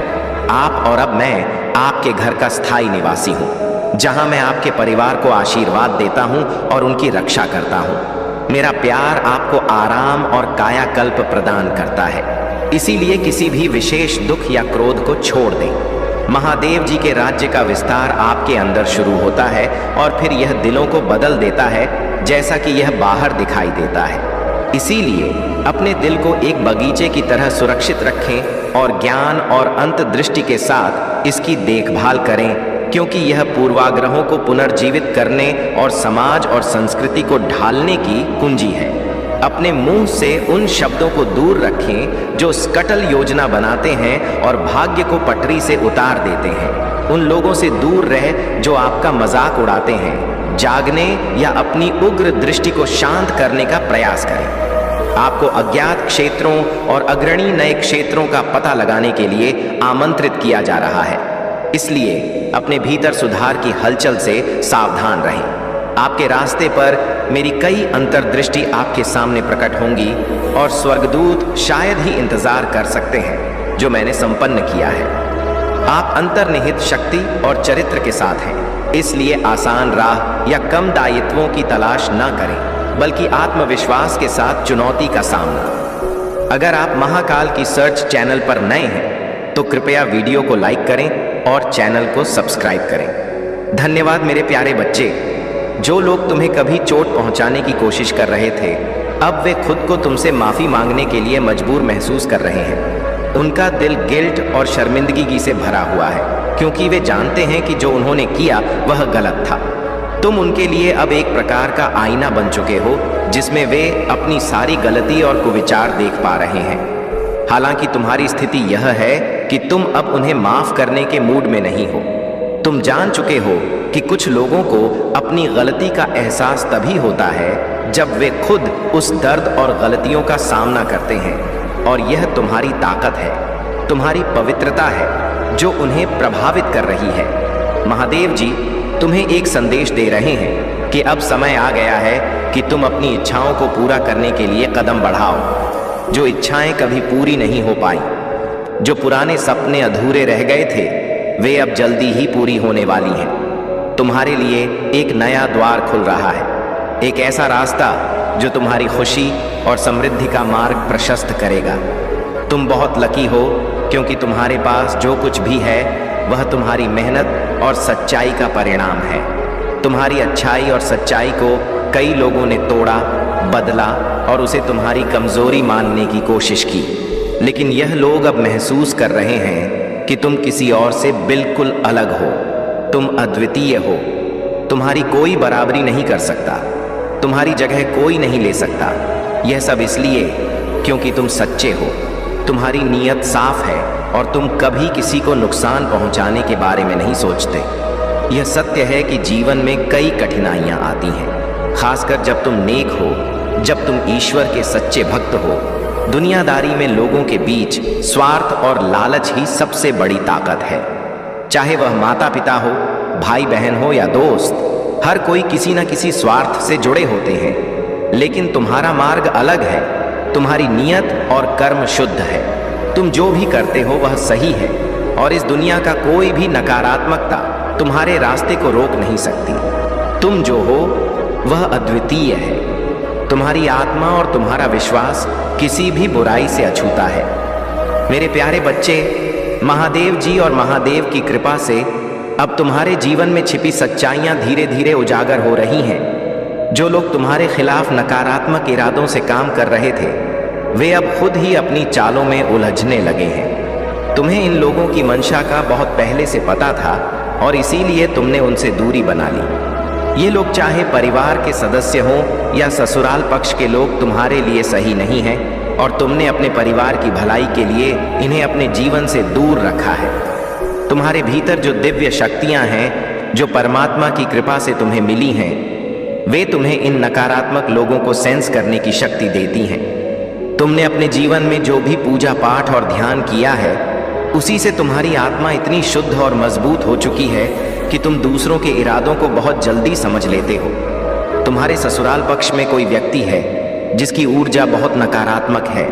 आप और अब मैं आपके घर का स्थायी निवासी हूँ, जहाँ मैं आपके परिवार को आशीर्वाद देता हूँ और उनकी रक्षा करता हूँ। मेरा प्यार आपको आराम और कायाकल्प प्रदान करता है, इसीलिए किसी भी विशेष दुख या क्रोध को छोड़ दें। महादेव जी के राज्य का विस्तार आपके अंदर शुरू होता है और फिर यह दिलों को बदल देता है जैसा कि यह बाहर दिखाई देता है। इसीलिए अपने दिल को एक बगीचे की तरह सुरक्षित रखें और ज्ञान और अंतर्दृष्टि के साथ इसकी देखभाल करें, क्योंकि यह पूर्वाग्रहों को पुनर्जीवित करने और समाज और संस्कृति को ढालने की कुंजी है। अपने मुंह से उन शब्दों को दूर रखें जो स्कटल योजना बनाते हैं और भाग्य को पटरी से उतार देते हैं। उन लोगों से दूर रह जो आपका मजाक उड़ाते हैं। जागने या अपनी उग्र दृष्टि को शांत करने का प्रयास करें। आपको अज्ञात क्षेत्रों और अग्रणी नए क्षेत्रों का पता लगाने के लिए आमंत्रित किया जा रहा है। इसलिए अपने भीतर सुधार की हलचल से सावधान रहें। आपके रास्ते पर मेरी कई अंतर्दृष्टि आपके सामने प्रकट होंगी और स्वर्गदूत शायद ही इंतजार कर सकते हैं जो मैंने संपन्न किया है। आप अंतर्निहित शक्ति और चरित्र के साथ हैं, इसलिए आसान राह या कम दायित्वों की तलाश न करें, बल्कि आत्मविश्वास के साथ चुनौती का सामना। अगर आप महाकाल की सर्च चैनल पर नए हैं तो कृपया वीडियो को लाइक करें और चैनल को सब्सक्राइब करें। धन्यवाद मेरे प्यारे बच्चे। जो लोग तुम्हें कभी चोट पहुंचाने की कोशिश कर रहे थे, अब वे खुद को तुमसे माफी मांगने के लिए मजबूर महसूस कर रहे हैं। उनका दिल गिल्ट और शर्मिंदगी से भरा हुआ है, क्योंकि वे जानते हैं कि जो उन्होंने किया वह गलत था। तुम उनके लिए अब एक प्रकार का आईना बन चुके हो जिसमें वे अपनी सारी गलती और कुविचार देख पा रहे हैं। हालांकि तुम्हारी स्थिति यह है कि तुम अब उन्हें माफ करने के मूड में नहीं हो। तुम जान चुके हो कि कुछ लोगों को अपनी गलती का एहसास तभी होता है जब वे खुद उस दर्द और गलतियों का सामना करते हैं, और यह तुम्हारी ताकत है, तुम्हारी पवित्रता है जो उन्हें प्रभावित कर रही है। महादेव जी तुम्हें एक संदेश दे रहे हैं कि अब समय आ गया है कि तुम अपनी इच्छाओं को पूरा करने के लिए कदम बढ़ाओ। जो इच्छाएं कभी पूरी नहीं हो पाई, जो पुराने सपने अधूरे रह गए थे, वे अब जल्दी ही पूरी होने वाली हैं। तुम्हारे लिए एक नया द्वार खुल रहा है, एक ऐसा रास्ता जो तुम्हारी खुशी और समृद्धि का मार्ग प्रशस्त करेगा। तुम बहुत लकी हो, क्योंकि तुम्हारे पास जो कुछ भी है वह तुम्हारी मेहनत और सच्चाई का परिणाम है। तुम्हारी अच्छाई और सच्चाई को कई लोगों ने तोड़ा, बदला और उसे तुम्हारी कमजोरी मानने की कोशिश की, लेकिन यह लोग अब महसूस कर रहे हैं कि तुम किसी और से बिल्कुल अलग हो। तुम अद्वितीय हो। तुम्हारी कोई बराबरी नहीं कर सकता, तुम्हारी जगह कोई नहीं ले सकता। यह सब इसलिए क्योंकि तुम सच्चे हो, तुम्हारी नीयत साफ है और तुम कभी किसी को नुकसान पहुंचाने के बारे में नहीं सोचते। यह सत्य है कि जीवन में कई कठिनाइयां आती हैं, खासकर जब तुम नेक हो, जब तुम ईश्वर के सच्चे भक्त हो। दुनियादारी में लोगों के बीच स्वार्थ और लालच ही सबसे बड़ी ताकत है। चाहे वह माता पिता हो, भाई बहन हो या दोस्त, हर कोई किसी न किसी स्वार्थ से जुड़े होते हैं। लेकिन तुम्हारा मार्ग अलग है। तुम्हारी नीयत और कर्म शुद्ध है। तुम जो भी करते हो वह सही है, और इस दुनिया का कोई भी नकारात्मकता तुम्हारे रास्ते को रोक नहीं सकती। तुम जो हो वह अद्वितीय है। तुम्हारी आत्मा और तुम्हारा विश्वास किसी भी बुराई से अछूता है। मेरे प्यारे बच्चे, महादेव जी और महादेव की कृपा से अब तुम्हारे जीवन में छिपी सच्चाइयां धीरे धीरे उजागर हो रही हैं। जो लोग तुम्हारे खिलाफ नकारात्मक इरादों से काम कर रहे थे, वे अब खुद ही अपनी चालों में उलझने लगे हैं। तुम्हें इन लोगों की मंशा का बहुत पहले से पता था और इसीलिए तुमने उनसे दूरी बना ली। ये लोग चाहे परिवार के सदस्य हों या ससुराल पक्ष के लोग तुम्हारे लिए सही नहीं हैं, और तुमने अपने परिवार की भलाई के लिए इन्हें अपने जीवन से दूर रखा है। तुम्हारे भीतर जो दिव्य शक्तियां हैं, जो परमात्मा की कृपा से तुम्हें मिली हैं, वे तुम्हें इन नकारात्मक लोगों को सेंस करने की शक्ति देती हैं। तुमने अपने जीवन में जो भी पूजा पाठ और ध्यान किया है, उसी से तुम्हारी आत्मा इतनी शुद्ध और मजबूत हो चुकी है कि तुम दूसरों के इरादों को बहुत जल्दी समझ लेते हो। तुम्हारे ससुराल पक्ष में कोई व्यक्ति है जिसकी ऊर्जा बहुत नकारात्मक है।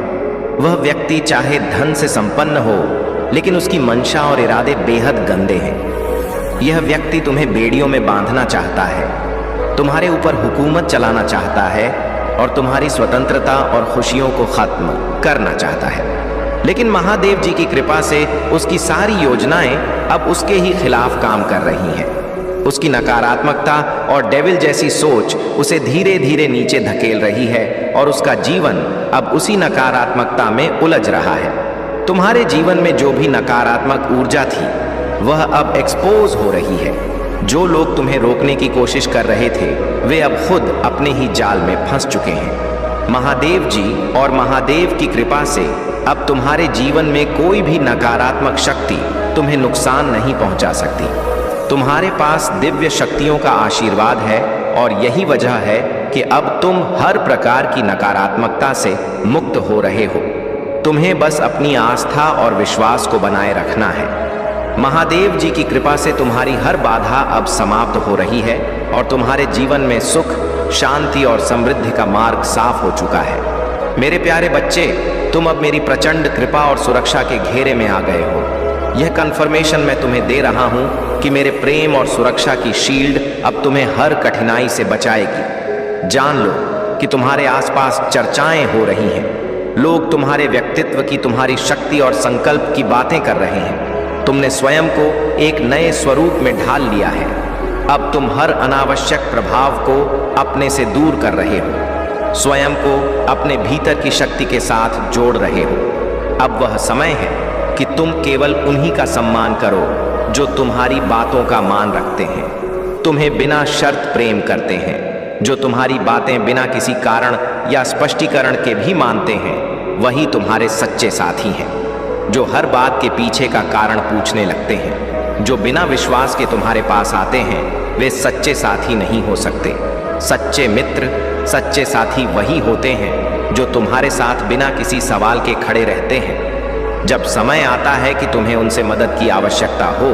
वह व्यक्ति चाहे धन से संपन्न हो, लेकिन उसकी मंशा और इरादे बेहद गंदे हैं। यह व्यक्ति तुम्हें बेड़ियों में बांधना चाहता है, तुम्हारे ऊपर हुकूमत चलाना चाहता है और तुम्हारी स्वतंत्रता और खुशियों को खत्म करना चाहता है। लेकिन महादेव जी की कृपा से उसकी सारी योजनाएं अब उसके ही खिलाफ काम कर रही हैं। उसकी नकारात्मकता और डेविल जैसी सोच उसे धीरे धीरे नीचे धकेल रही है और उसका जीवन अब उसी नकारात्मकता में उलझ रहा है। तुम्हारे जीवन में जो भी नकारात्मक ऊर्जा थी वह अब एक्सपोज हो रही है। जो लोग तुम्हें रोकने की कोशिश कर रहे थे वे अब खुद अपने ही जाल में फंस चुके हैं। महादेव जी और महादेव की कृपा से अब तुम्हारे जीवन में कोई भी नकारात्मक शक्ति तुम्हें नुकसान नहीं पहुंचा सकती। तुम्हारे पास दिव्य शक्तियों का आशीर्वाद है और यही वजह है कि अब तुम हर प्रकार की नकारात्मकता से मुक्त हो रहे हो। तुम्हें बस अपनी आस्था और विश्वास को बनाए रखना है। महादेव जी की कृपा से तुम्हारी हर बाधा अब समाप्त हो रही है और तुम्हारे जीवन में सुख, शांति और समृद्धि का मार्ग साफ हो चुका है। मेरे प्यारे बच्चे, तुम अब मेरी प्रचंड कृपा और सुरक्षा के घेरे में आ गए हो। यह कंफर्मेशन मैं तुम्हें दे रहा हूं कि मेरे प्रेम और सुरक्षा की शील्ड अब तुम्हें हर कठिनाई से बचाएगी। जान लो कि तुम्हारे आसपास चर्चाएं हो रही हैं। लोग तुम्हारे व्यक्तित्व की, तुम्हारी शक्ति और संकल्प की बातें कर रहे हैं। तुमने स्वयं को एक नए स्वरूप में ढाल लिया है। अब तुम हर अनावश्यक प्रभाव को अपने से दूर कर रहे हो, स्वयं को अपने भीतर की शक्ति के साथ जोड़ रहे हो। अब वह समय है कि तुम केवल उन्हीं का सम्मान करो जो तुम्हारी बातों का मान रखते हैं, तुम्हें बिना शर्त प्रेम करते हैं, जो तुम्हारी बातें बिना किसी कारण या स्पष्टीकरण के भी मानते हैं। वही तुम्हारे सच्चे साथी हैं। जो हर बात के पीछे का कारण पूछने लगते हैं, जो बिना विश्वास के तुम्हारे पास आते हैं, वे सच्चे साथी नहीं हो सकते। सच्चे मित्र, सच्चे साथी वही होते हैं जो तुम्हारे साथ बिना किसी सवाल के खड़े रहते हैं। जब समय आता है कि तुम्हें उनसे मदद की आवश्यकता हो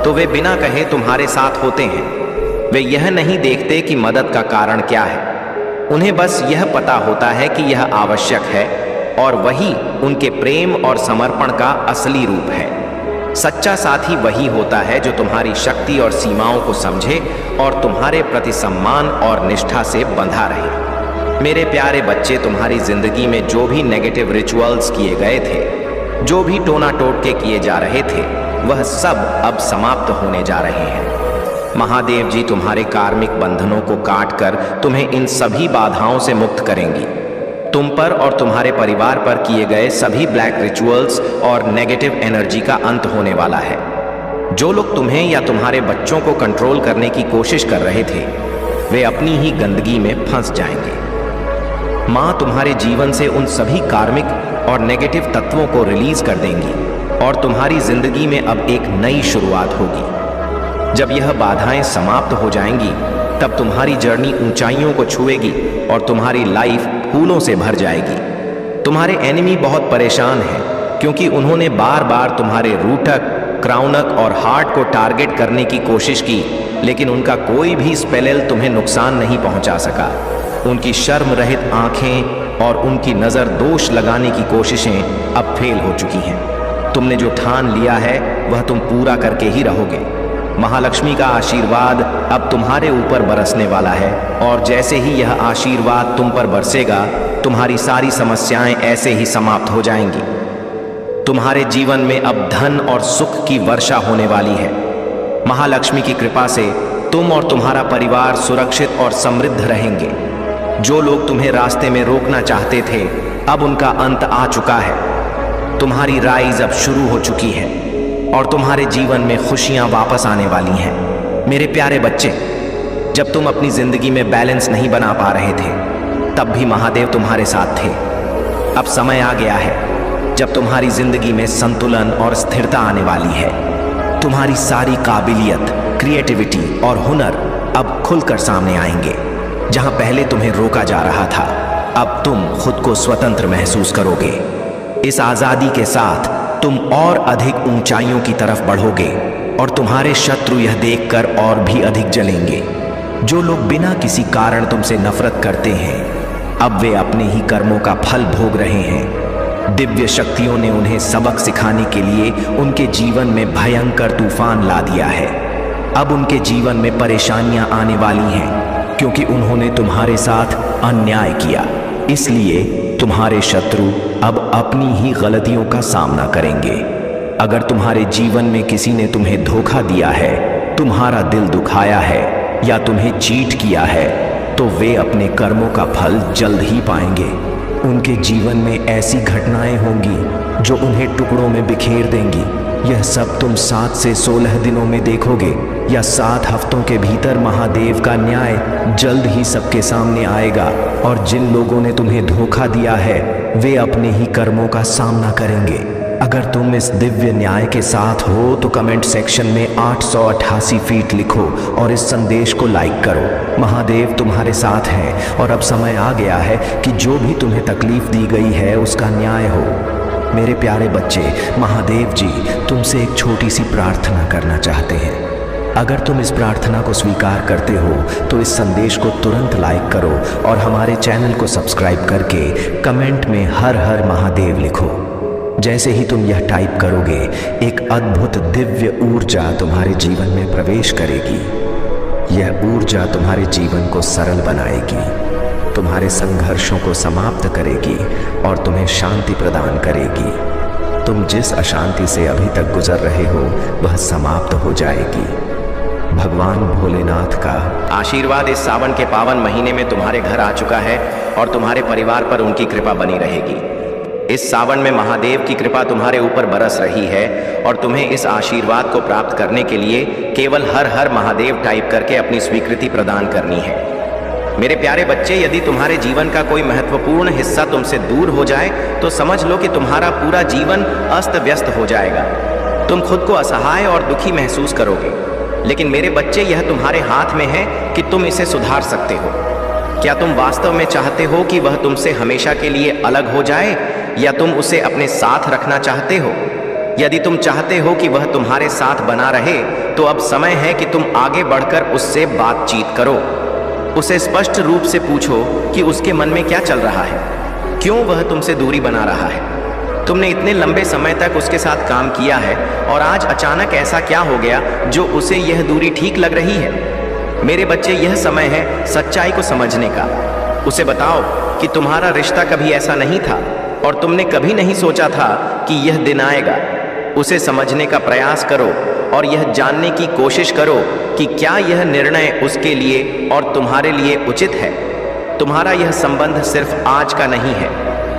तो वे बिना कहे तुम्हारे साथ होते हैं। वे यह नहीं देखते कि मदद का कारण क्या है, उन्हें बस यह पता होता है कि यह आवश्यक है और वही उनके प्रेम और समर्पण का असली रूप है। सच्चा साथी वही होता है जो तुम्हारी शक्ति और सीमाओं को समझे और तुम्हारे प्रति सम्मान और निष्ठा से बंधा रहे। मेरे प्यारे बच्चे, तुम्हारी जिंदगी में जो भी नेगेटिव रिचुअल्स किए गए थे, जो भी टोना टोटके किए जा रहे थे, वह सब अब समाप्त होने जा रहे हैं। महादेव जी तुम्हारे कार्मिक बंधनों को काट कर तुम्हें इन सभी बाधाओं से मुक्त करेंगी। तुम पर और तुम्हारे परिवार पर किए गए सभी ब्लैक रिचुअल्स और नेगेटिव एनर्जी का अंत होने वाला है। जो लोग तुम्हें या तुम्हारे बच्चों को कंट्रोल करने की कोशिश कर रहे थे, वे अपनी ही गंदगी में फंस जाएंगे। माँ तुम्हारे जीवन से उन सभी कार्मिक और नेगेटिव तत्वों को रिलीज कर देंगी और तुम्हारी जिंदगी में अब एक नई शुरुआत होगी। जब यह बाधाएं समाप्त हो जाएंगी, तब तुम्हारी जर्नी ऊंचाइयों को छुएगी और तुम्हारी लाइफ फूलों से भर जाएगी। तुम्हारे एनिमी बहुत परेशान हैं क्योंकि उन्होंने बार बार तुम्हारे रूटक, क्राउनक और हार्ट को टारगेट करने की कोशिश की, लेकिन उनका कोई भी स्पेल तुम्हें नुकसान नहीं पहुंचा सका। उनकी शर्म रहित आंखें और उनकी नज़र दोष लगाने की कोशिशें अब फेल हो चुकी हैं। तुमने जो ठान लिया है वह तुम पूरा करके ही रहोगे। महालक्ष्मी का आशीर्वाद अब तुम्हारे ऊपर बरसने वाला है और जैसे ही यह आशीर्वाद तुम पर बरसेगा, तुम्हारी सारी समस्याएं ऐसे ही समाप्त हो जाएंगी। तुम्हारे जीवन में अब धन और सुख की वर्षा होने वाली है। महालक्ष्मी की कृपा से तुम और तुम्हारा परिवार सुरक्षित और समृद्ध रहेंगे। जो लोग तुम्हें रास्ते में रोकना चाहते थे, अब उनका अंत आ चुका है। तुम्हारी राइज अब शुरू हो चुकी है और तुम्हारे जीवन में खुशियां वापस आने वाली हैं। मेरे प्यारे बच्चे, जब तुम अपनी जिंदगी में बैलेंस नहीं बना पा रहे थे, तब भी महादेव तुम्हारे साथ थे। अब समय आ गया है जब तुम्हारी जिंदगी में संतुलन और स्थिरता आने वाली है। तुम्हारी सारी काबिलियत, क्रिएटिविटी और हुनर अब खुलकर सामने आएंगे। जहां पहले तुम्हें रोका जा रहा था, अब तुम खुद को स्वतंत्र महसूस करोगे। इस आजादी के साथ तुम और अधिक ऊंचाइयों की तरफ बढ़ोगे और तुम्हारे शत्रु यह देखकर और भी अधिक जलेंगे। जो लोग बिना किसी कारण तुमसे नफरत करते हैं, अब वे अपने ही कर्मों का फल भोग रहे हैं। दिव्य शक्तियों ने उन्हें सबक सिखाने के लिए उनके जीवन में भयंकर तूफान ला दिया है। अब उनके जीवन में परेशानियां आने वाली हैं क्योंकि उन्होंने तुम्हारे साथ अन्याय किया। इसलिए तुम्हारे शत्रु अब अपनी ही गलतियों का सामना करेंगे। अगर तुम्हारे जीवन में किसी ने तुम्हें धोखा दिया है, तुम्हारा दिल दुखाया है या तुम्हें चीट किया है, तो वे अपने कर्मों का फल जल्द ही पाएंगे। उनके जीवन में ऐसी घटनाएं होंगी जो उन्हें टुकड़ों में बिखेर देंगी। यह सब तुम 7 से 16 दिनों में देखोगे या 7 हफ्तों के भीतर महादेव का न्याय जल्द ही सबके सामने आएगा और जिन लोगों ने तुम्हें धोखा दिया है वे अपने ही कर्मों का सामना करेंगे। अगर तुम इस दिव्य न्याय के साथ हो तो कमेंट सेक्शन में 888 फीट लिखो और इस संदेश को लाइक करो। महादेव तुम्हारे साथ हैं और अब समय आ गया है कि जो भी तुम्हें तकलीफ दी गई है उसका न्याय हो। मेरे प्यारे बच्चे, महादेव जी तुमसे एक छोटी सी प्रार्थना करना चाहते हैं। अगर तुम इस प्रार्थना को स्वीकार करते हो तो इस संदेश को तुरंत लाइक करो और हमारे चैनल को सब्सक्राइब करके कमेंट में हर हर महादेव लिखो। जैसे ही तुम यह टाइप करोगे, एक अद्भुत दिव्य ऊर्जा तुम्हारे जीवन में प्रवेश करेगी। यह ऊर्जा तुम्हारे जीवन को सरल बनाएगी, तुम्हारे संघर्षों को समाप्त करेगी और तुम्हें शांति प्रदान करेगी। तुम जिस अशांति से अभी तक गुजर रहे हो वह समाप्त हो जाएगी। भगवान भोलेनाथ का
आशीर्वाद इस सावन के पावन महीने में तुम्हारे घर आ चुका है और तुम्हारे परिवार पर उनकी कृपा बनी रहेगी। इस सावन में महादेव की कृपा तुम्हारे ऊपर बरस रही है और तुम्हें इस आशीर्वाद को प्राप्त करने के लिए केवल हर हर महादेव टाइप करके अपनी स्वीकृति प्रदान करनी है। मेरे प्यारे बच्चे, यदि तुम्हारे जीवन का कोई महत्वपूर्ण हिस्सा तुमसे दूर हो जाए तो समझ लो कि तुम्हारा पूरा जीवन अस्त व्यस्त हो जाएगा। तुम खुद को असहाय और दुखी महसूस करोगे, लेकिन मेरे बच्चे यह तुम्हारे हाथ में है कि तुम इसे सुधार सकते हो। क्या तुम वास्तव में चाहते हो कि वह तुमसे हमेशा के लिए अलग हो जाए या तुम उसे अपने साथ रखना चाहते हो? यदि तुम चाहते हो कि वह तुम्हारे साथ बना रहे तो अब समय है कि तुम आगे बढ़कर उससे बातचीत करो। उसे स्पष्ट रूप से पूछो कि उसके मन में क्या चल रहा है, क्यों वह तुमसे दूरी बना रहा है। तुमने इतने लंबे समय तक उसके साथ काम किया है और आज अचानक ऐसा क्या हो गया जो उसे यह दूरी ठीक लग रही है? मेरे बच्चे, यह समय है सच्चाई को समझने का। उसे बताओ कि तुम्हारा रिश्ता कभी ऐसा नहीं था और तुमने कभी नहीं सोचा था कि यह दिन आएगा। उसे समझने का प्रयास करो और यह जानने की कोशिश करो कि क्या यह निर्णय उसके लिए और तुम्हारे लिए उचित है। तुम्हारा यह संबंध सिर्फ आज का नहीं है,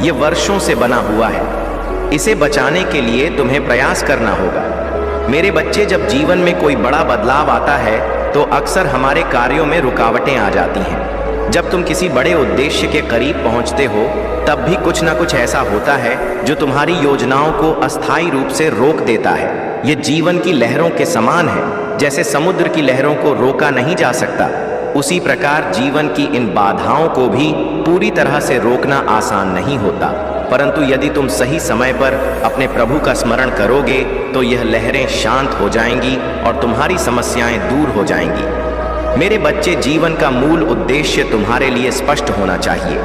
यह वर्षों से बना हुआ है। इसे बचाने के लिए तुम्हें प्रयास करना होगा। मेरे बच्चे, जब जीवन में कोई बड़ा बदलाव आता है तो अक्सर हमारे कार्यों में रुकावटें आ जाती हैं। जब तुम किसी बड़े उद्देश्य के करीब पहुंचते हो तब भी कुछ ना कुछ ऐसा होता है जो तुम्हारी योजनाओं को अस्थायी रूप से रोक देता है। ये जीवन की लहरों के समान है। जैसे समुद्र की लहरों को रोका नहीं जा सकता, उसी प्रकार जीवन की इन बाधाओं को भी पूरी तरह से रोकना आसान नहीं होता। परंतु यदि तुम सही समय पर अपने प्रभु का स्मरण करोगे तो यह लहरें शांत हो जाएंगी और तुम्हारी समस्याएं दूर हो जाएंगी। मेरे बच्चे, जीवन का मूल उद्देश्य तुम्हारे लिए स्पष्ट होना चाहिए।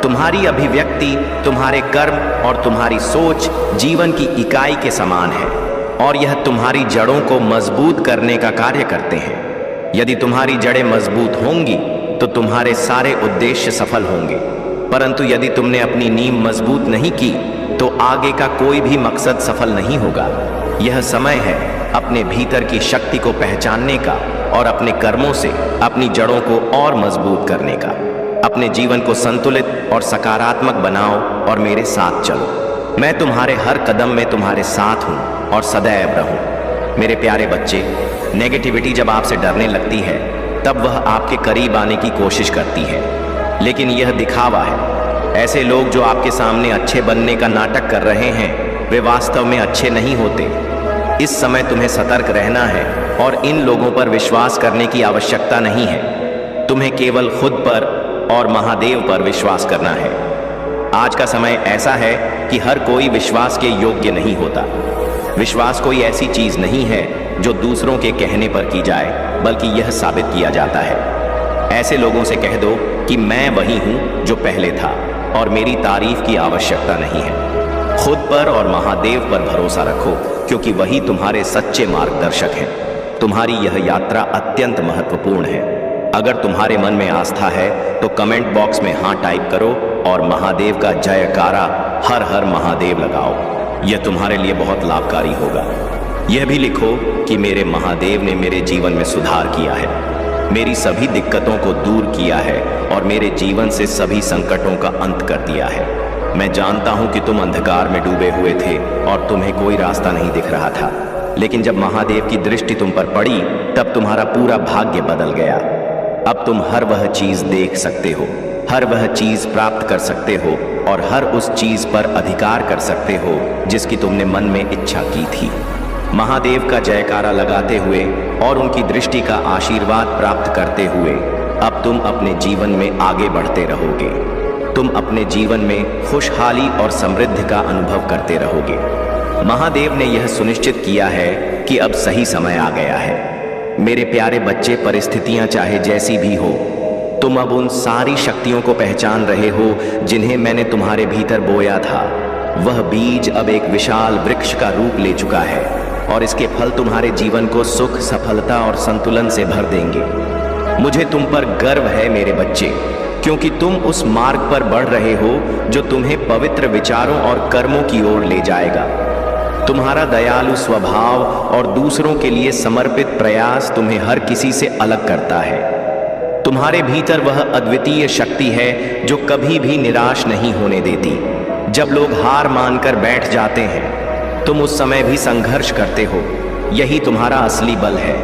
तुम्हारी अभिव्यक्ति, तुम्हारे कर्म और तुम्हारी सोच जीवन की इकाई के समान है और यह तुम्हारी जड़ों को मजबूत करने का कार्य करते हैं। यदि तुम्हारी जड़ें मजबूत होंगी तो तुम्हारे सारे उद्देश्य सफल होंगे, परंतु यदि तुमने अपनी नींव मजबूत नहीं की तो आगे का कोई भी मकसद सफल नहीं होगा। यह समय है अपने भीतर की शक्ति को पहचानने का और अपने कर्मों से अपनी जड़ों को और मजबूत करने का। अपने जीवन को संतुलित और सकारात्मक बनाओ और मेरे साथ चलो। मैं तुम्हारे हर कदम में तुम्हारे साथ हूँ और सदैव रहूँ। मेरे प्यारे बच्चे, नेगेटिविटी जब आपसे डरने लगती है तब वह आपके करीब आने की कोशिश करती है, लेकिन यह दिखावा है। ऐसे लोग जो आपके सामने अच्छे बनने का नाटक कर रहे हैं वे वास्तव में अच्छे नहीं होते। इस समय तुम्हें सतर्क रहना है और इन लोगों पर विश्वास करने की आवश्यकता नहीं है। तुम्हें केवल खुद पर और महादेव पर विश्वास करना है। आज का समय ऐसा है कि हर कोई विश्वास के योग्य नहीं होता। विश्वास कोई ऐसी चीज नहीं है जो दूसरों के कहने पर की जाए, बल्कि यह साबित किया जाता है। ऐसे लोगों से कह दो कि मैं वही हूं जो पहले था और मेरी तारीफ की आवश्यकता नहीं है। खुद पर और महादेव पर भरोसा रखो, क्योंकि वही तुम्हारे सच्चे मार्गदर्शक हैं। तुम्हारी यह यात्रा अत्यंत महत्वपूर्ण है। अगर तुम्हारे मन में आस्था है तो कमेंट बॉक्स में हाँ टाइप करो
और महादेव का जयकारा हर हर महादेव लगाओ। यह तुम्हारे लिए बहुत लाभकारी होगा। यह भी लिखो कि मेरे महादेव ने मेरे जीवन में सुधार किया है, मेरी सभी दिक्कतों को दूर किया है और मेरे जीवन से सभी संकटों का अंत कर दिया है। मैं जानता हूं कि तुम अंधकार में डूबे हुए थे और तुम्हें कोई रास्ता नहीं दिख रहा था, लेकिन जब महादेव की दृष्टि तुम पर पड़ी तब तुम्हारा पूरा भाग्य बदल गया। अब तुम हर वह चीज देख सकते हो, हर वह चीज प्राप्त कर सकते हो और हर उस चीज पर अधिकार कर सकते हो जिसकी तुमने मन में इच्छा की थी। महादेव का जयकारा लगाते हुए और उनकी दृष्टि का आशीर्वाद प्राप्त करते हुए अब तुम अपने जीवन में आगे बढ़ते रहोगे। तुम अपने जीवन में खुशहाली और समृद्धि का अनुभव करते रहोगे। महादेव ने यह सुनिश्चित किया है कि अब सही समय आ गया है। मेरे प्यारे बच्चे, परिस्थितियां चाहे जैसी भी हो, तुम अब उन सारी शक्तियों को पहचान रहे हो जिन्हें मैंने तुम्हारे भीतर बोया था। वह बीज अब एक विशाल वृक्ष का रूप ले चुका है और इसके फल तुम्हारे जीवन को सुख, सफलता और संतुलन से भर देंगे। मुझे तुम पर गर्व है मेरे बच्चे, क्योंकि तुम उस मार्ग पर बढ़ रहे हो जो तुम्हें पवित्र विचारों और कर्मों की ओर ले जाएगा। तुम्हारा दयालु स्वभाव और दूसरों के लिए समर्पित प्रयास तुम्हें हर किसी से अलग करता है। तुम्हारे भीतर वह अद्वितीय शक्ति है जो कभी भी निराश नहीं होने देती। जब लोग हार मानकर बैठ जाते हैं, तुम उस समय भी संघर्ष करते हो। यही तुम्हारा असली बल है।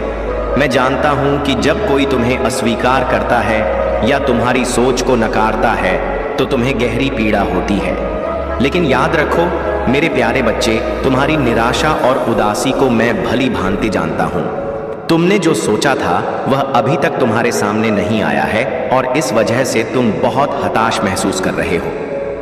मैं जानता हूं कि जब कोई तुम्हें अस्वीकार करता है या तुम्हारी सोच को नकारता है तो तुम्हें गहरी पीड़ा होती है, लेकिन याद रखो मेरे प्यारे बच्चे, तुम्हारी निराशा और उदासी को मैं भली भांति जानता हूं। तुमने जो सोचा था वह अभी तक तुम्हारे सामने नहीं आया है और इस वजह से तुम बहुत हताश महसूस कर रहे हो।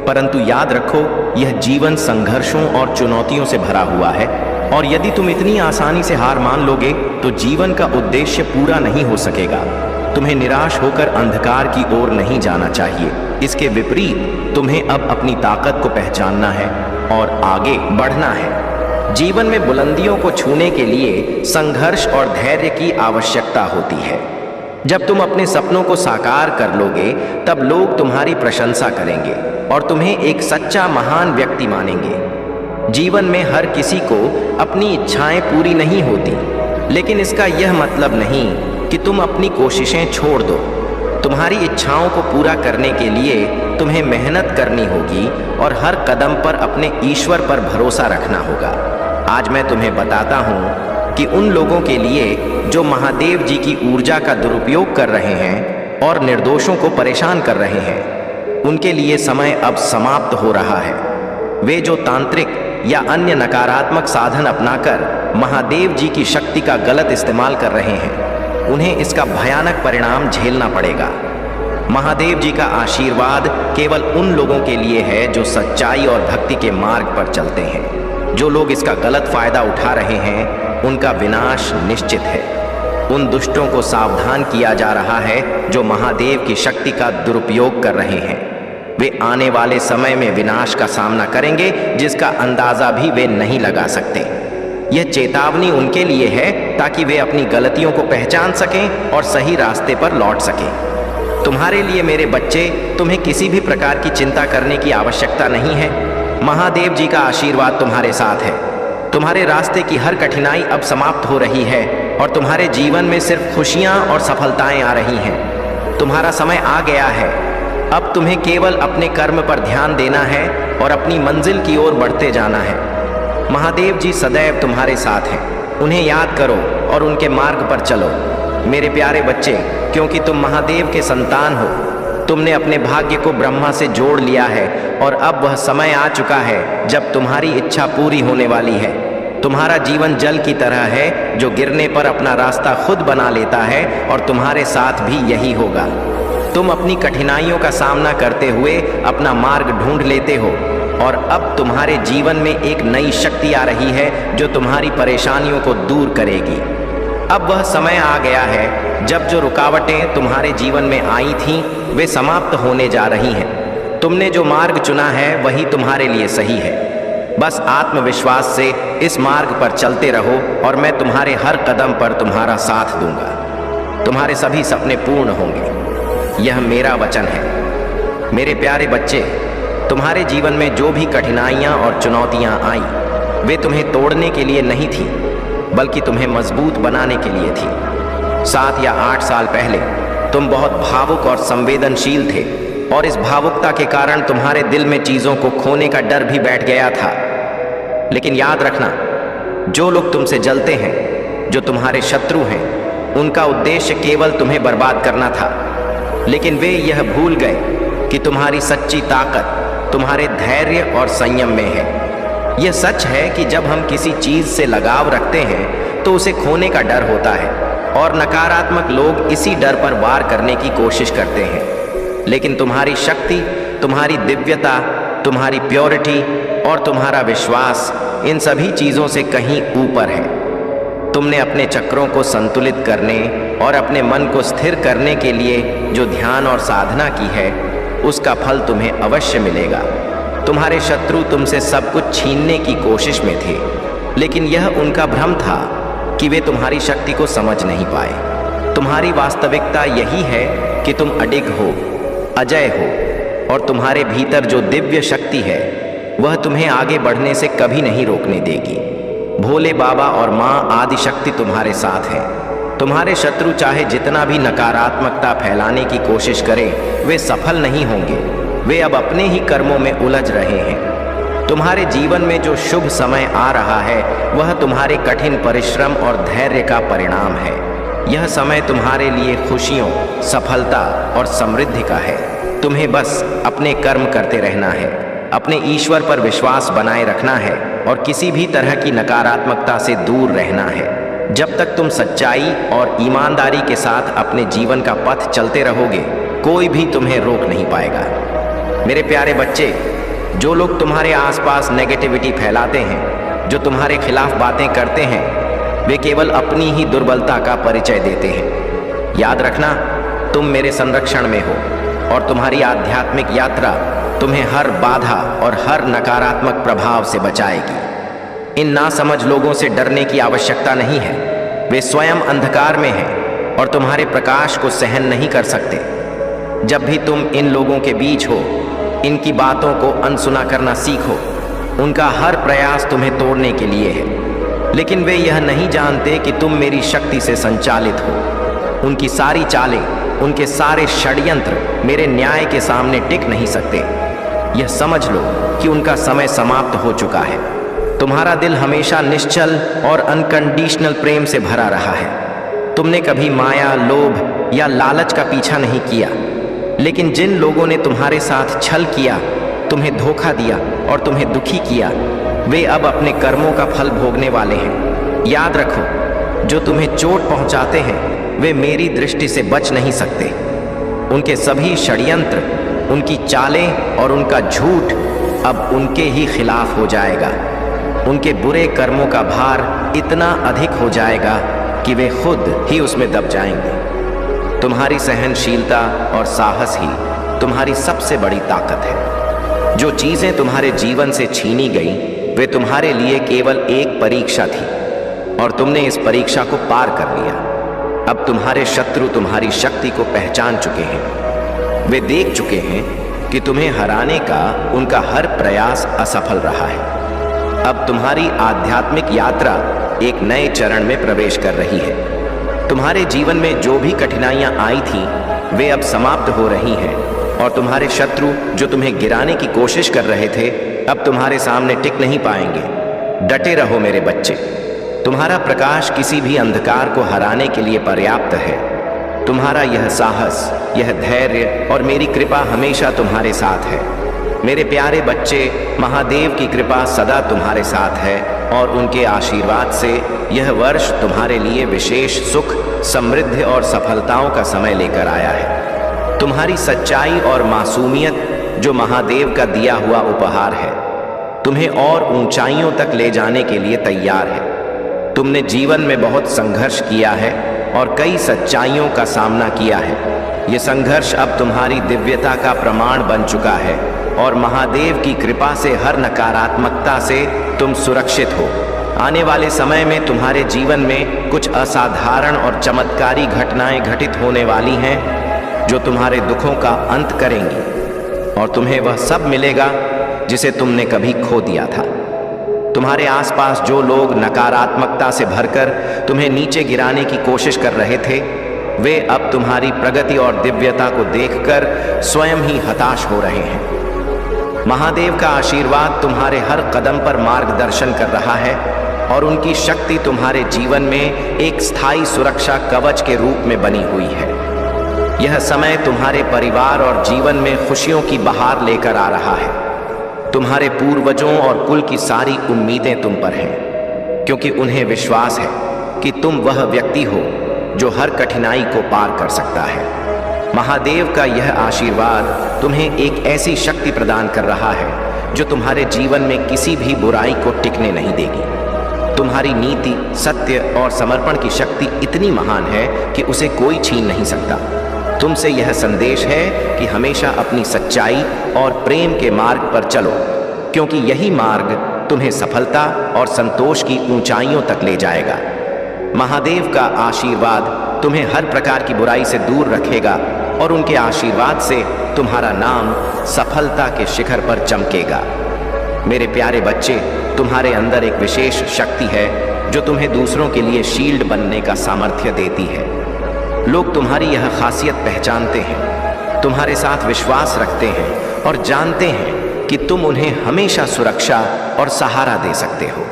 परंतु याद रखो, यह जीवन संघर्षों और चुनौतियों से भरा हुआ है और यदि तुम इतनी आसानी से हार मान लोगे तो जीवन का उद्देश्य पूरा नहीं हो सकेगा। तुम्हें निराश होकर अंधकार की ओर नहीं जाना चाहिए। इसके विपरीत तुम्हें अब अपनी ताकत को पहचानना है और आगे बढ़ना है। जीवन में बुलंदियों को छूने के लिए संघर्ष और धैर्य की आवश्यकता होती है। जब तुम अपने सपनों को साकार कर लोगे तब लोग तुम्हारी प्रशंसा करेंगे और तुम्हें एक सच्चा महान व्यक्ति मानेंगे। जीवन में हर किसी को अपनी इच्छाएं पूरी नहीं होती, लेकिन इसका यह मतलब नहीं कि तुम अपनी कोशिशें छोड़ दो। तुम्हारी इच्छाओं को पूरा करने के लिए तुम्हें मेहनत करनी होगी और हर कदम पर अपने ईश्वर पर भरोसा रखना होगा। आज मैं तुम्हें बताता हूँ कि उन लोगों के लिए जो महादेव जी की ऊर्जा का दुरुपयोग कर रहे हैं और निर्दोषों को परेशान कर रहे हैं, उनके लिए समय अब समाप्त हो रहा है। वे जो तांत्रिक या अन्य नकारात्मक साधन अपनाकर महादेव जी की शक्ति का गलत इस्तेमाल कर रहे हैं, उन्हें इसका भयानक परिणाम झेलना पड़ेगा। महादेव जी का आशीर्वाद केवल उन लोगों के लिए है जो सच्चाई और भक्ति के मार्ग पर चलते हैं। जो लोग इसका गलत फायदा उठा रहे हैं, उनका विनाश निश्चित है। उन दुष्टों को सावधान किया जा रहा है जो महादेव की शक्ति का दुरुपयोग कर रहे हैं। वे आने वाले समय में विनाश का सामना करेंगे जिसका अंदाजा भी वे नहीं लगा सकते। यह चेतावनी उनके लिए है ताकि वे अपनी गलतियों को पहचान सकें और सही रास्ते पर लौट सकें। तुम्हारे लिए मेरे बच्चे, तुम्हें किसी भी प्रकार की चिंता करने की आवश्यकता नहीं है। महादेव जी का आशीर्वाद तुम्हारे साथ है। तुम्हारे रास्ते की हर कठिनाई अब समाप्त हो रही है और तुम्हारे जीवन में सिर्फ खुशियां और सफलताएं आ रही हैं। तुम्हारा समय आ गया है। अब तुम्हें केवल अपने कर्म पर ध्यान देना है और अपनी मंजिल की ओर बढ़ते जाना है। महादेव जी सदैव तुम्हारे साथ हैं। उन्हें याद करो और उनके मार्ग पर चलो। मेरे प्यारे बच्चे, क्योंकि तुम महादेव के संतान हो, तुमने अपने भाग्य को ब्रह्मा से जोड़ लिया है और अब वह समय आ चुका है जब तुम्हारी इच्छा पूरी होने वाली है। तुम्हारा जीवन जल की तरह है जो गिरने पर अपना रास्ता खुद बना लेता है और तुम्हारे साथ भी यही होगा। तुम अपनी कठिनाइयों का सामना करते हुए अपना मार्ग ढूंढ लेते हो और अब तुम्हारे जीवन में एक नई शक्ति आ रही है जो तुम्हारी परेशानियों को दूर करेगी। अब वह समय आ गया है जब जो रुकावटें तुम्हारे जीवन में आई थीं, वे समाप्त होने जा रही हैं। तुमने जो मार्ग चुना है वही तुम्हारे लिए सही है। बस आत्मविश्वास से इस मार्ग पर चलते रहो और मैं तुम्हारे हर कदम पर तुम्हारा साथ दूंगा। तुम्हारे सभी सपने पूर्ण होंगे, यह मेरा वचन है। मेरे प्यारे बच्चे, तुम्हारे जीवन में जो भी कठिनाइयां और चुनौतियां आई, वे तुम्हें तोड़ने के लिए नहीं थी, बल्कि तुम्हें मजबूत बनाने के लिए थी। 7 या 8 साल पहले तुम बहुत भावुक और संवेदनशील थे, और इस भावुकता के कारण तुम्हारे दिल में चीजों को खोने का डर भी बैठ गया था। लेकिन याद रखना, जो लोग तुमसे जलते हैं, जो तुम्हारे शत्रु हैं, उनका उद्देश्य केवल तुम्हें बर्बाद करना था। लेकिन वे यह भूल गए कि तुम्हारी सच्ची ताकत तुम्हारे धैर्य और संयम में है। यह सच है कि जब हम किसी चीज से लगाव रखते हैं तो उसे खोने का डर होता है, और नकारात्मक लोग इसी डर पर वार करने की कोशिश करते हैं। लेकिन तुम्हारी शक्ति, तुम्हारी दिव्यता, तुम्हारी प्योरिटी और तुम्हारा विश्वास इन सभी चीजों से कहीं ऊपर है। तुमने अपने चक्रों को संतुलित करने और अपने मन को स्थिर करने के लिए जो ध्यान और साधना की है, उसका फल तुम्हें अवश्य मिलेगा। तुम्हारे शत्रु तुमसे सब कुछ छीनने की कोशिश में थे, लेकिन यह उनका भ्रम था कि वे तुम्हारी शक्ति को समझ नहीं पाए। तुम्हारी वास्तविकता यही है कि तुम अडिग हो, अजय हो, और तुम्हारे भीतर जो दिव्य शक्ति है वह तुम्हें आगे बढ़ने से कभी नहीं रोकने देगी। भोले बाबा और माँ आदि शक्ति तुम्हारे साथ है। तुम्हारे शत्रु चाहे जितना भी नकारात्मकता फैलाने की कोशिश करें, वे सफल नहीं होंगे। वे अब अपने ही कर्मों में उलझ रहे हैं। तुम्हारे जीवन में जो शुभ समय आ रहा है, वह तुम्हारे कठिन परिश्रम और धैर्य का परिणाम है। यह समय तुम्हारे लिए खुशियों, सफलता और समृद्धि का है। तुम्हें बस अपने कर्म करते रहना है, अपने ईश्वर पर विश्वास बनाए रखना है, और किसी भी तरह की नकारात्मकता से दूर रहना है। जब तक तुम सच्चाई और ईमानदारी के साथ अपने जीवन का पथ चलते रहोगे, कोई भी तुम्हें रोक नहीं पाएगा। मेरे प्यारे बच्चे, जो लोग तुम्हारे आसपास नेगेटिविटी फैलाते हैं, जो तुम्हारे खिलाफ बातें करते हैं, वे केवल अपनी ही दुर्बलता का परिचय देते हैं। याद रखना, तुम मेरे संरक्षण में हो, और तुम्हारी आध्यात्मिक यात्रा तुम्हें हर बाधा और हर नकारात्मक प्रभाव से बचाएगी। इन नासमझ लोगों से डरने की आवश्यकता नहीं है। वे स्वयं अंधकार में हैं और तुम्हारे प्रकाश को सहन नहीं कर सकते। जब भी तुम इन लोगों के बीच हो, इनकी बातों को अनसुना करना सीखो। उनका हर प्रयास तुम्हें तोड़ने के लिए है, लेकिन वे यह नहीं जानते कि तुम मेरी शक्ति से संचालित हो। उनकी सारी चालें, उनके सारे षड्यंत्र मेरे न्याय के सामने टिक नहीं सकते। यह समझ लो कि उनका समय समाप्त हो चुका है। तुम्हारा दिल हमेशा निश्चल और अनकंडीशनल प्रेम से भरा रहा है। तुमने कभी माया, लोभ या लालच का पीछा नहीं किया। लेकिन जिन लोगों ने तुम्हारे साथ छल किया, तुम्हें धोखा दिया और तुम्हें दुखी किया, वे अब अपने कर्मों का फल भोगने वाले हैं। याद रखो, जो तुम्हें चोट पहुंचाते हैं, वे मेरी दृष्टि से बच नहीं सकते। उनके सभी षड्यंत्र, उनकी चालें और उनका झूठ अब उनके ही खिलाफ हो जाएगा। उनके बुरे कर्मों का भार इतना अधिक हो जाएगा कि वे खुद ही उसमें दब जाएंगे। तुम्हारी सहनशीलता और साहस ही तुम्हारी सबसे बड़ी ताकत है। जो चीजें तुम्हारे जीवन से छीनी गई, वे तुम्हारे लिए केवल एक परीक्षा थी, और तुमने इस परीक्षा को पार कर लिया। अब तुम्हारे शत्रु तुम्हारी शक्ति को पहचान चुके हैं। वे देख चुके हैं कि तुम्हें हराने का उनका हर प्रयास असफल रहा है। अब तुम्हारी आध्यात्मिक यात्रा एक नए चरण में प्रवेश कर रही है। तुम्हारे जीवन में जो भी कठिनाइयां आई थीं, वे अब समाप्त हो रही हैं, और तुम्हारे शत्रु जो तुम्हें गिराने की कोशिश कर रहे थे, अब तुम्हारे सामने टिक नहीं पाएंगे। डटे रहो मेरे बच्चे। तुम्हारा प्रकाश किसी भी अंधकार को हराने के लिए पर्याप्त है। तुम्हारा यह साहस, यह धैर्य और मेरी कृपा हमेशा तुम्हारे साथ है। मेरे प्यारे बच्चे, महादेव की कृपा सदा तुम्हारे साथ है, और उनके आशीर्वाद से यह वर्ष तुम्हारे लिए विशेष सुख, समृद्धि और सफलताओं का समय लेकर आया है। तुम्हारी सच्चाई और मासूमियत जो महादेव का दिया हुआ उपहार है, तुम्हें और ऊंचाइयों तक ले जाने के लिए तैयार है। तुमने जीवन में बहुत संघर्ष किया है और कई सच्चाइयों का सामना किया है। ये संघर्ष अब तुम्हारी दिव्यता का प्रमाण बन चुका है, और महादेव की कृपा से हर नकारात्मकता से तुम सुरक्षित हो। आने वाले समय में तुम्हारे जीवन में कुछ असाधारण और चमत्कारी घटनाएं घटित होने वाली हैं, जो तुम्हारे दुखों का अंत करेंगी। और तुम्हें वह सब मिलेगा जिसे तुमने कभी खो दिया था। तुम्हारे आसपास जो लोग नकारात्मकता से भरकर तुम्हें नीचे गिराने की कोशिश कर रहे थे, वे अब तुम्हारी प्रगति और दिव्यता को देखकर स्वयं ही हताश हो रहे हैं। महादेव का आशीर्वाद तुम्हारे हर कदम पर मार्गदर्शन कर रहा है और उनकी शक्ति तुम्हारे जीवन में एक स्थायी सुरक्षा कवच के रूप में बनी हुई है। यह समय तुम्हारे परिवार और जीवन में खुशियों की बहार लेकर आ रहा है। तुम्हारे पूर्वजों और कुल की सारी उम्मीदें तुम पर हैं, क्योंकि उन्हें विश्वास है कि तुम वह व्यक्ति हो जो हर कठिनाई को पार कर सकता है। महादेव का यह आशीर्वाद तुम्हें एक ऐसी शक्ति प्रदान कर रहा है जो तुम्हारे जीवन में किसी भी बुराई को टिकने नहीं देगी। तुम्हारी नीति, सत्य और समर्पण की शक्ति इतनी महान है कि उसे कोई छीन नहीं सकता। तुमसे यह संदेश है कि हमेशा अपनी सच्चाई और प्रेम के मार्ग पर चलो, क्योंकि यही मार्ग तुम्हें सफलता और संतोष की ऊंचाइयों तक ले जाएगा। महादेव का आशीर्वाद तुम्हें हर प्रकार की बुराई से दूर रखेगा और उनके आशीर्वाद से तुम्हारा नाम सफलता के शिखर पर चमकेगा। मेरे प्यारे बच्चे, तुम्हारे अंदर एक विशेष शक्ति है जो तुम्हें दूसरों के लिए शील्ड बनने का सामर्थ्य देती है। लोग तुम्हारी यह खासियत पहचानते हैं, तुम्हारे साथ विश्वास रखते हैं और जानते हैं कि तुम उन्हें हमेशा सुरक्षा और सहारा दे सकते हो।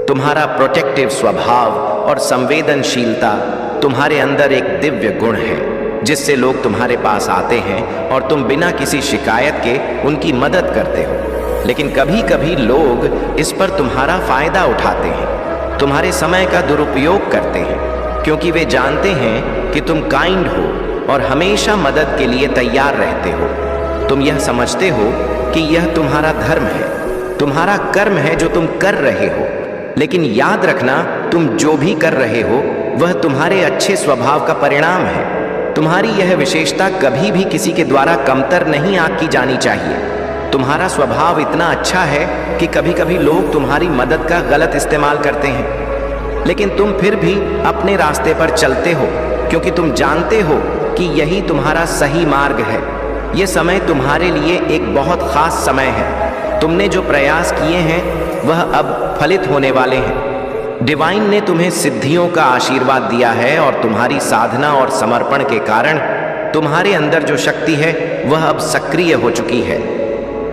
तुम्हारा प्रोटेक्टिव स्वभाव और संवेदनशीलता तुम्हारे अंदर एक दिव्य गुण है, जिससे लोग तुम्हारे पास आते हैं और तुम बिना किसी शिकायत के उनकी मदद करते हो। लेकिन कभी कभी लोग इस पर तुम्हारा फायदा उठाते हैं, तुम्हारे समय का दुरुपयोग करते हैं, क्योंकि वे जानते हैं कि तुम काइंड हो और हमेशा मदद के लिए तैयार रहते हो। तुम यह समझते हो कि यह तुम्हारा धर्म है, तुम्हारा कर्म है जो तुम कर रहे हो। लेकिन याद रखना, तुम जो भी कर रहे हो वह तुम्हारे अच्छे स्वभाव का परिणाम है। तुम्हारी यह विशेषता कभी भी किसी के द्वारा कमतर नहीं आंकी जानी चाहिए। तुम्हारा स्वभाव इतना अच्छा है कि कभी कभी लोग तुम्हारी मदद का गलत इस्तेमाल करते हैं, लेकिन तुम फिर भी अपने रास्ते पर चलते हो, क्योंकि तुम जानते हो कि यही तुम्हारा सही मार्ग है। यह समय तुम्हारे लिए एक बहुत खास समय है। तुमने जो प्रयास किए हैं वह अब फलित होने वाले हैं। डिवाइन ने तुम्हें सिद्धियों का आशीर्वाद दिया है और तुम्हारी साधना और समर्पण के कारण तुम्हारे अंदर जो शक्ति है वह अब सक्रिय हो चुकी है।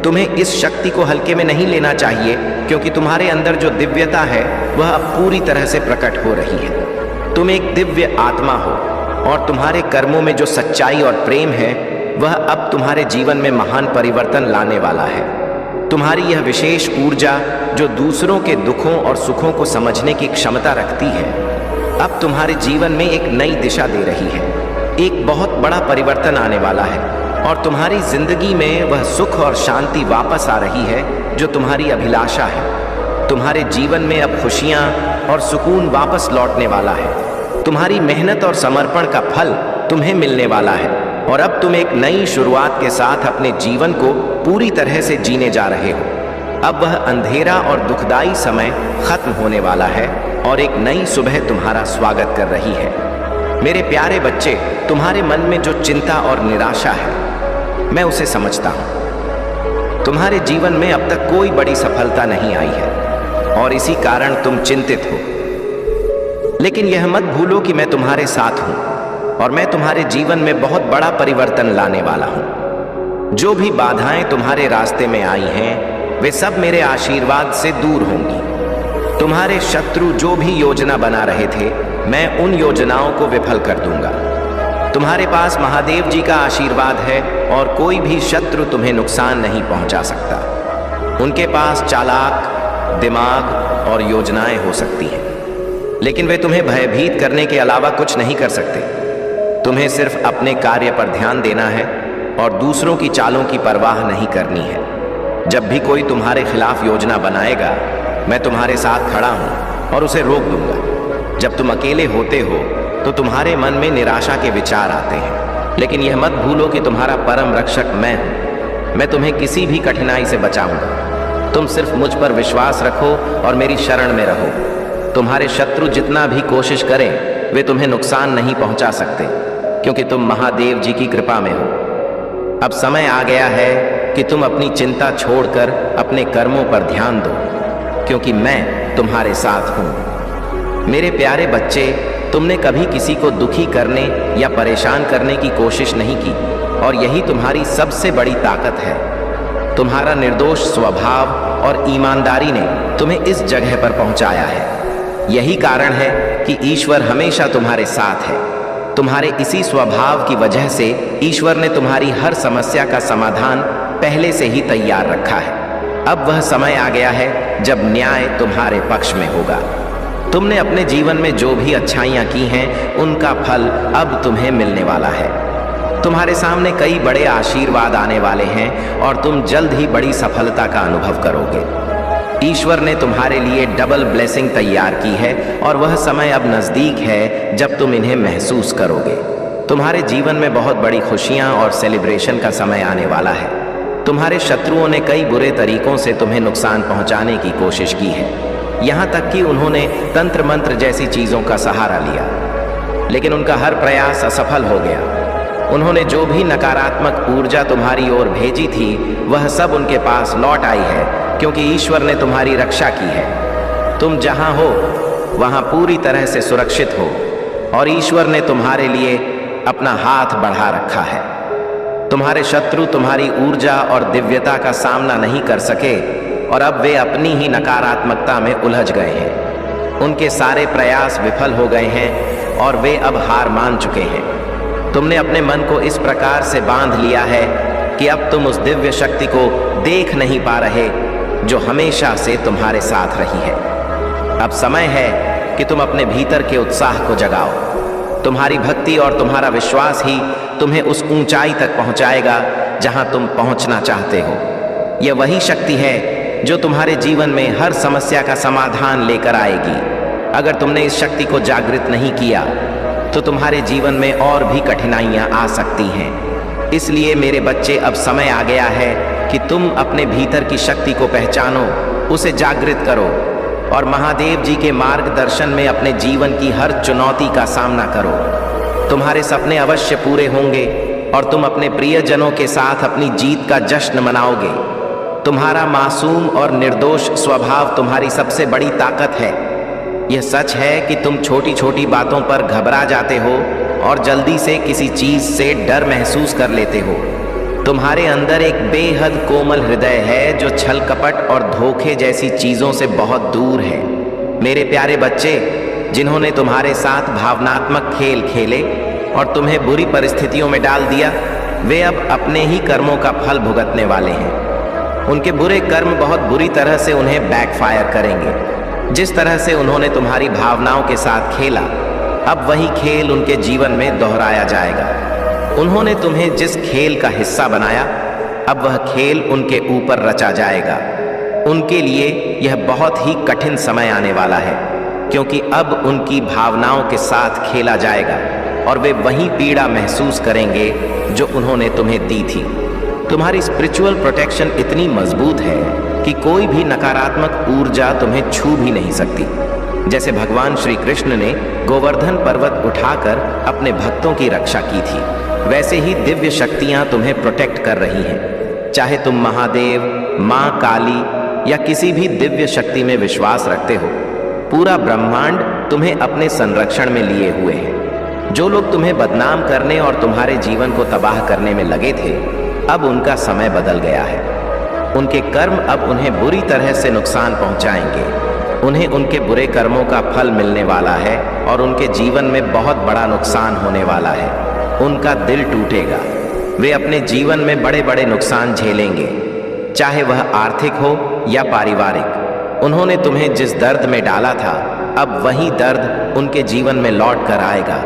तुम्हें इस शक्ति को हल्के में नहीं लेना चाहिए, क्योंकि तुम्हारे अंदर जो दिव्यता है वह अब पूरी तरह से प्रकट हो रही है। तुम एक दिव्य आत्मा हो और तुम्हारे कर्मों में जो सच्चाई और प्रेम है वह अब तुम्हारे जीवन में महान परिवर्तन लाने वाला है। तुम्हारी यह विशेष ऊर्जा जो दूसरों के दुखों और सुखों को समझने की क्षमता रखती है, अब तुम्हारे जीवन में एक नई दिशा दे रही है। एक बहुत बड़ा परिवर्तन आने वाला है और तुम्हारी जिंदगी में वह सुख और शांति वापस आ रही है जो तुम्हारी अभिलाषा है। तुम्हारे जीवन में अब खुशियां और सुकून वापस लौटने वाला है। तुम्हारी मेहनत और समर्पण का फल तुम्हें मिलने वाला है और अब तुम एक नई शुरुआत के साथ अपने जीवन को पूरी तरह से जीने जा रहे हो। अब वह अंधेरा और दुखदाई समय खत्म होने वाला है और एक नई सुबह तुम्हारा स्वागत कर रही है। मेरे प्यारे बच्चे, तुम्हारे मन में जो चिंता और निराशा है, मैं उसे समझता हूँ। तुम्हारे जीवन में अब तक कोई बड़ी सफलता नहीं आई है और इसी कारण तुम चिंतित हो। लेकिन यह मत भूलो कि मैं तुम्हारे साथ हूँ और मैं तुम्हारे जीवन में बहुत बड़ा परिवर्तन लाने वाला हूँ। जो भी बाधाएं तुम्हारे रास्ते में आई हैं, वे सब मेरे आशीर्वाद से दूर होंगी। तुम्हारे शत्रु जो भी योजना बना रहे थे, मैं उन योजनाओं को विफल कर दूंगा। तुम्हारे पास महादेव जी का आशीर्वाद है और कोई भी शत्रु तुम्हें नुकसान नहीं पहुंचा सकता। उनके पास चालाक दिमाग और योजनाएं हो सकती हैं, लेकिन वे तुम्हें भयभीत करने के अलावा कुछ नहीं कर सकते। तुम्हें सिर्फ अपने कार्य पर ध्यान देना है और दूसरों की चालों की परवाह नहीं करनी है। जब भी कोई तुम्हारे खिलाफ योजना बनाएगा, मैं तुम्हारे साथ खड़ा हूं और उसे रोक दूंगा। जब तुम अकेले होते हो तो तुम्हारे मन में निराशा के विचार आते हैं, लेकिन यह मत भूलो कि तुम्हारा परम रक्षक मैं हूं। मैं तुम्हें किसी भी कठिनाई से बचाऊंगा। तुम सिर्फ मुझ पर विश्वास रखो और मेरी शरण में रहो। तुम्हारे शत्रु जितना भी कोशिश करें, वे तुम्हें नुकसान नहीं पहुंचा सकते, क्योंकि तुम महादेव जी की कृपा में हो। अब समय आ गया है कि तुम अपनी चिंता छोड़कर अपने कर्मों पर ध्यान दो, क्योंकि मैं तुम्हारे साथ हूं। मेरे प्यारे बच्चे, तुमने कभी किसी को दुखी करने या परेशान करने की कोशिश नहीं की, और यही तुम्हारी सबसे बड़ी ताकत है। तुम्हारा निर्दोष स्वभाव और ईमानदारी ने तुम्हें इस जगह पर पहुंचाया है। यही कारण है कि ईश्वर हमेशा तुम्हारे साथ है। तुम्हारे इसी स्वभाव की वजह से ईश्वर ने तुम्हारी हर समस्या का समाधान पहले से ही तैयार रखा है। अब वह समय आ गया है जब न्याय तुम्हारे पक्ष में होगा। तुमने अपने जीवन में जो भी अच्छाइयाँ की हैं, उनका फल अब तुम्हें मिलने वाला है। तुम्हारे सामने कई बड़े आशीर्वाद आने वाले हैं और तुम जल्द ही बड़ी सफलता का अनुभव करोगे। ईश्वर ने तुम्हारे लिए डबल ब्लेसिंग तैयार की है और वह समय अब नज़दीक है जब तुम इन्हें महसूस करोगे। तुम्हारे जीवन में बहुत बड़ी खुशियाँ और सेलिब्रेशन का समय आने वाला है। तुम्हारे शत्रुओं ने कई बुरे तरीकों से तुम्हें नुकसान पहुंचाने की कोशिश की है, यहाँ तक कि उन्होंने तंत्र मंत्र जैसी चीज़ों का सहारा लिया, लेकिन उनका हर प्रयास असफल हो गया। उन्होंने जो भी नकारात्मक ऊर्जा तुम्हारी ओर भेजी थी, वह सब उनके पास लौट आई है, क्योंकि ईश्वर ने तुम्हारी रक्षा की है। तुम जहाँ हो वहाँ पूरी तरह से सुरक्षित हो, और ईश्वर ने तुम्हारे लिए अपना हाथ बढ़ा रखा है। तुम्हारे शत्रु तुम्हारी ऊर्जा और दिव्यता का सामना नहीं कर सके, और अब वे अपनी ही नकारात्मकता में उलझ गए हैं। उनके सारे प्रयास विफल हो गए हैं और वे अब हार मान चुके हैं। तुमने अपने मन को इस प्रकार से बांध लिया है कि अब तुम उस दिव्य शक्ति को देख नहीं पा रहे जो हमेशा से तुम्हारे साथ रही है। अब समय है कि तुम अपने भीतर के उत्साह को जगाओ। तुम्हारी भक्ति और तुम्हारा विश्वास ही तुम्हें उस ऊंचाई तक पहुंचाएगा जहां तुम पहुंचना चाहते हो। यह वही शक्ति है जो तुम्हारे जीवन में हर समस्या का समाधान लेकर आएगी। अगर तुमने इस शक्ति को जागृत नहीं किया तो तुम्हारे जीवन में और भी कठिनाइयां आ सकती हैं। इसलिए मेरे बच्चे, अब समय आ गया है कि तुम अपने भीतर की शक्ति को पहचानो, उसे जागृत करो और महादेव जी के मार्गदर्शन में अपने जीवन की हर चुनौती का सामना करो। तुम्हारे सपने अवश्य पूरे होंगे और तुम अपने प्रियजनों के साथ अपनी जीत का जश्न मनाओगे। तुम्हारा मासूम और निर्दोष स्वभाव तुम्हारी सबसे बड़ी ताकत है। यह सच है कि तुम छोटी छोटी बातों पर घबरा जाते हो और जल्दी से किसी चीज से डर महसूस कर लेते हो। तुम्हारे अंदर एक बेहद कोमल हृदय है जो छल कपट और धोखे जैसी चीजों से बहुत दूर है। मेरे प्यारे बच्चे, जिन्होंने तुम्हारे साथ भावनात्मक खेल खेले और तुम्हें बुरी परिस्थितियों में डाल दिया, वे अब अपने ही कर्मों का फल भुगतने वाले हैं। उनके बुरे कर्म बहुत बुरी तरह से उन्हें बैकफायर करेंगे। जिस तरह से उन्होंने तुम्हारी भावनाओं के साथ खेला, अब वही खेल उनके जीवन में दोहराया जाएगा। उन्होंने तुम्हें जिस खेल का हिस्सा बनाया, अब वह खेल उनके ऊपर रचा जाएगा। उनके लिए यह बहुत ही कठिन समय आने वाला है, क्योंकि अब उनकी भावनाओं के साथ खेला जाएगा और वे वही पीड़ा महसूस करेंगे जो उन्होंने तुम्हें दी थी। तुम्हारी स्पिरिचुअल प्रोटेक्शन इतनी मजबूत है कि कोई भी नकारात्मक ऊर्जा तुम्हें छू भी नहीं सकती। जैसे भगवान श्री कृष्ण ने गोवर्धन पर्वत उठाकर अपने भक्तों की रक्षा की थी, वैसे ही दिव्य शक्तियां तुम्हें प्रोटेक्ट कर रही हैं। चाहे तुम महादेव, माँ काली या किसी भी दिव्य शक्ति में विश्वास रखते हो, पूरा ब्रह्मांड तुम्हें अपने संरक्षण में लिए हुए है। जो लोग तुम्हें बदनाम करने और तुम्हारे जीवन को तबाह करने में लगे थे, अब उनका समय बदल गया है। उनके कर्म अब उन्हें बुरी तरह से नुकसान पहुंचाएंगे। उन्हें उनके बुरे कर्मों का फल मिलने वाला है और उनके जीवन में बहुत बड़ा नुकसान होने वाला है। उनका दिल टूटेगा। वे अपने जीवन में बड़े बड़े नुकसान झेलेंगे, चाहे वह आर्थिक हो या पारिवारिक। उन्होंने तुम्हें जिस दर्द में डाला था, अब वही दर्द उनके जीवन में लौट कर आएगा।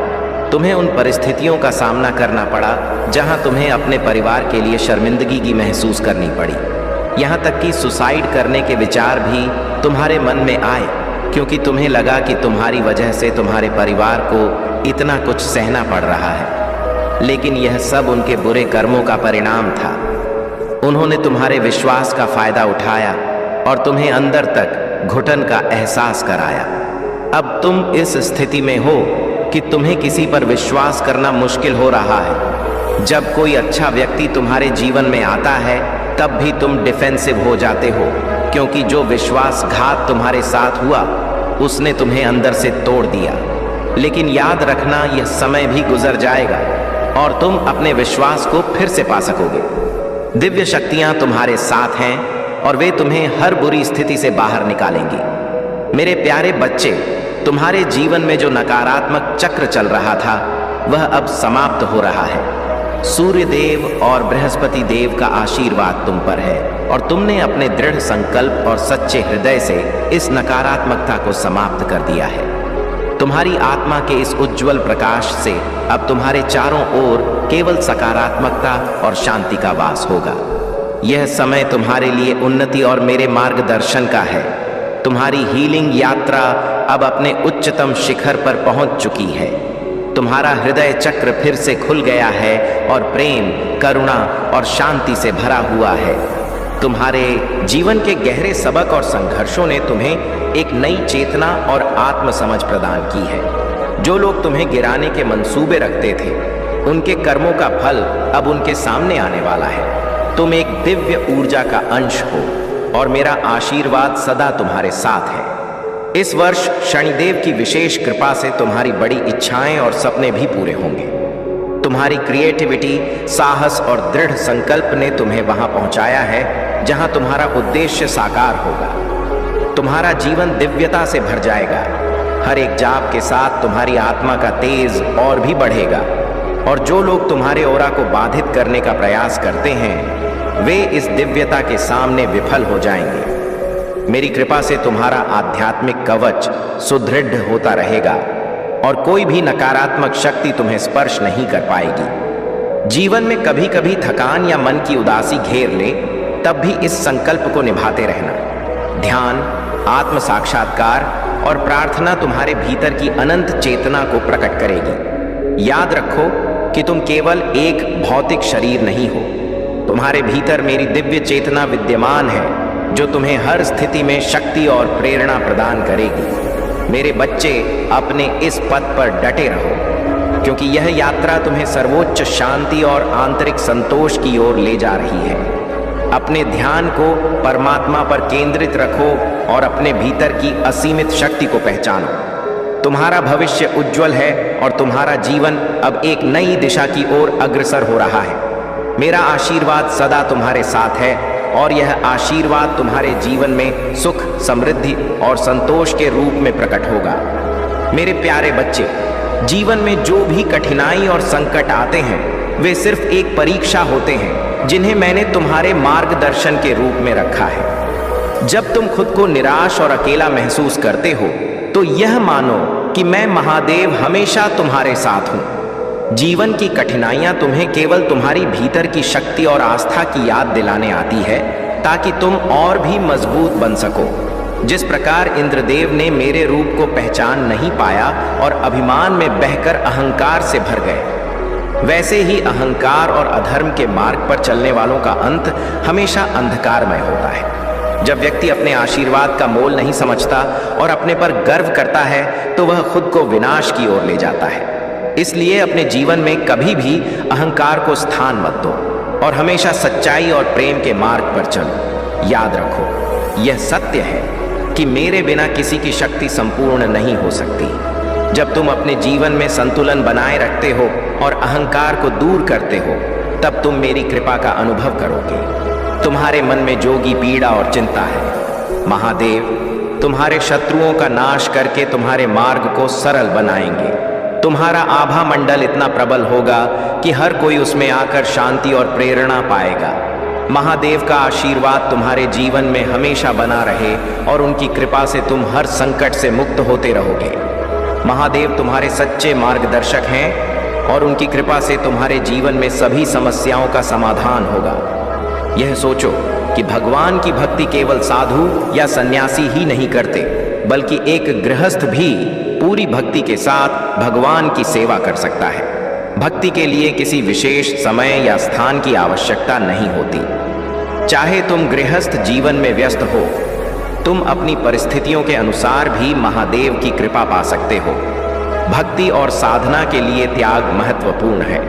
तुम्हें उन परिस्थितियों का सामना करना पड़ा जहां तुम्हें अपने परिवार के लिए शर्मिंदगी की महसूस करनी पड़ी। यहाँ तक कि सुसाइड करने के विचार भी तुम्हारे मन में आए, क्योंकि तुम्हें लगा कि तुम्हारी वजह से तुम्हारे परिवार को इतना कुछ सहना पड़ रहा है। लेकिन यह सब उनके बुरे कर्मों का परिणाम था। उन्होंने तुम्हारे विश्वास का फायदा उठाया और तुम्हें अंदर तक घुटन का एहसास कराया। अब तुम इस स्थिति में हो कि तुम्हें किसी पर विश्वास करना मुश्किल हो रहा है। जब कोई अच्छा व्यक्ति तुम्हारे जीवन में आता है तब भी तुम डिफेंसिव हो जाते हो, क्योंकि जो विश्वासघात तुम्हारे साथ हुआ उसने तुम्हें अंदर से तोड़ दिया। लेकिन याद रखना, यह समय भी गुजर जाएगा और तुम अपने विश्वास को फिर से पा सकोगे। दिव्य शक्तियां तुम्हारे साथ हैं और वे तुम्हें हर बुरी स्थिति से बाहर निकालेंगी। मेरे प्यारे बच्चे, तुम्हारे जीवन में जो नकारात्मक चक्र चल रहा था वह अब समाप्त हो रहा है। सूर्य देव और बृहस्पति देव का आशीर्वाद तुम पर है और तुमने अपने दृढ़ संकल्प और सच्चे हृदय से इस नकारात्मकता को समाप्त कर दिया है। तुम्हारी आत्मा के इस उज्जवल प्रकाश से अब तुम्हारे चारों ओर केवल सकारात्मकता और शांति का वास होगा। यह समय तुम्हारे लिए उन्नति और मेरे मार्गदर्शन का है। तुम्हारी हीलिंग यात्रा अब अपने उच्चतम शिखर पर पहुंच चुकी है। तुम्हारा हृदय चक्र फिर से खुल गया है और प्रेम, करुणा और शांति से भरा हुआ है। तुम्हारे जीवन के गहरे सबक और संघर्षों ने तुम्हें एक नई चेतना और आत्म समझ प्रदान की है। जो लोग तुम्हें गिराने के मंसूबे रखते थे, उनके कर्मों का फल अब उनके सामने आने वाला है। तुम एक दिव्य ऊर्जा का अंश हो और मेरा आशीर्वाद सदा तुम्हारे साथ है। इस वर्ष शनिदेव की विशेष कृपा से तुम्हारी बड़ी इच्छाएं और सपने भी पूरे होंगे। तुम्हारी क्रिएटिविटी, साहस और दृढ़ संकल्प ने तुम्हें वहां पहुंचाया है जहां तुम्हारा उद्देश्य साकार होगा। तुम्हारा जीवन दिव्यता से भर जाएगा। हर एक जाप के साथ तुम्हारी आत्मा का तेज और भी बढ़ेगा और जो लोग तुम्हारे ऑरा को बाधित करने का प्रयास करते हैं वे इस दिव्यता के सामने विफल हो जाएंगे। मेरी कृपा से तुम्हारा आध्यात्मिक कवच सुदृढ़ होता रहेगा और कोई भी नकारात्मक शक्ति तुम्हें स्पर्श नहीं कर पाएगी। जीवन में कभी कभी थकान या मन की उदासी घेर ले, तब भी इस संकल्प को निभाते रहना। ध्यान, आत्म साक्षात्कार और प्रार्थना तुम्हारे भीतर की अनंत चेतना को प्रकट करेगी। याद रखो कि तुम केवल एक भौतिक शरीर नहीं हो। तुम्हारे भीतर मेरी दिव्य चेतना विद्यमान है जो तुम्हें हर स्थिति में शक्ति और प्रेरणा प्रदान करेगी। मेरे बच्चे, अपने इस पथ पर डटे रहो, क्योंकि यह यात्रा तुम्हें सर्वोच्च शांति और आंतरिक संतोष की ओर ले जा रही है। अपने ध्यान को परमात्मा पर केंद्रित रखो और अपने भीतर की असीमित शक्ति को पहचानो। तुम्हारा भविष्य उज्जवल है और तुम्हारा जीवन अब एक नई दिशा की ओर अग्रसर हो रहा है। मेरा आशीर्वाद सदा तुम्हारे साथ है और यह आशीर्वाद तुम्हारे जीवन में सुख, समृद्धि और संतोष के रूप में प्रकट होगा। मेरे प्यारे बच्चे, जीवन में जो भी कठिनाई और संकट आते हैं वे सिर्फ एक परीक्षा होते हैं जिन्हें मैंने तुम्हारे मार्गदर्शन के रूप में रखा है। जब तुम खुद को निराश और अकेला महसूस करते हो तो यह मानो कि मैं महादेव हमेशा तुम्हारे साथ हूँ। जीवन की कठिनाइयां तुम्हें केवल तुम्हारी भीतर की शक्ति और आस्था की याद दिलाने आती है ताकि तुम और भी मजबूत बन सको। जिस प्रकार इंद्रदेव ने मेरे रूप को पहचान नहीं पाया और अभिमान में बहकर अहंकार से भर गए, वैसे ही अहंकार और अधर्म के मार्ग पर चलने वालों का अंत हमेशा अंधकारमय होता है। जब व्यक्ति अपने आशीर्वाद का मोल नहीं समझता और अपने पर गर्व करता है तो वह खुद को विनाश की ओर ले जाता है। इसलिए अपने जीवन में कभी भी अहंकार को स्थान मत दो और हमेशा सच्चाई और प्रेम के मार्ग पर चलो। याद रखो, यह सत्य है कि मेरे बिना किसी की शक्ति संपूर्ण नहीं हो सकती। जब तुम अपने जीवन में संतुलन बनाए रखते हो और अहंकार को दूर करते हो, तब तुम मेरी कृपा का अनुभव करोगे। तुम्हारे मन में जोगी पीड़ा और चिंता है, महादेव तुम्हारे शत्रुओं का नाश करके तुम्हारे मार्ग को सरल बनाएंगे। तुम्हारा आभा मंडल इतना प्रबल होगा कि हर कोई उसमें आकर शांति और प्रेरणा पाएगा। महादेव का आशीर्वाद तुम्हारे जीवन में हमेशा बना रहे और उनकी कृपा से तुम हर संकट से मुक्त होते रहोगे। महादेव तुम्हारे सच्चे मार्गदर्शक हैं और उनकी कृपा से तुम्हारे जीवन में सभी समस्याओं का समाधान होगा। यह सोचो कि भगवान की भक्ति केवल साधु या सन्यासी ही नहीं करते, बल्कि एक गृहस्थ भी पूरी भक्ति के साथ भगवान की सेवा कर सकता है। भक्ति के लिए किसी विशेष समय या स्थान की आवश्यकता नहीं होती। चाहे तुम गृहस्थ जीवन में व्यस्त हो, तुम अपनी परिस्थितियों के अनुसार भी महादेव की कृपा पा सकते हो। भक्ति और साधना के लिए त्याग महत्वपूर्ण है।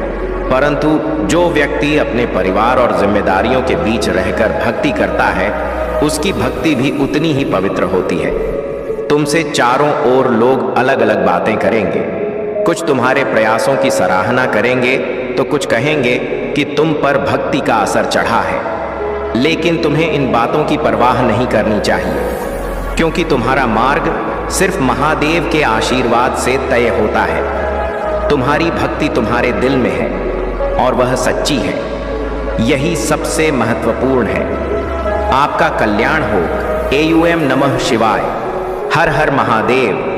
परंतु जो व्यक्ति अपने परिवार और जिम्मेदारियों के बीच रहकर भक्ति करता है, उसकी भक्ति भी उतनी ही पवित्र होती है। तुमसे चारों ओर लोग अलग अलग बातें करेंगे। कुछ तुम्हारे प्रयासों की सराहना करेंगे तो कुछ कहेंगे कि तुम पर भक्ति का असर चढ़ा है। लेकिन तुम्हें इन बातों की परवाह नहीं करनी चाहिए, क्योंकि तुम्हारा मार्ग सिर्फ महादेव के आशीर्वाद से तय होता है। तुम्हारी भक्ति तुम्हारे दिल में है और वह सच्ची है। यही सबसे महत्वपूर्ण है। आपका कल्याण हो। AUM नमः शिवाय। हर हर महादेव।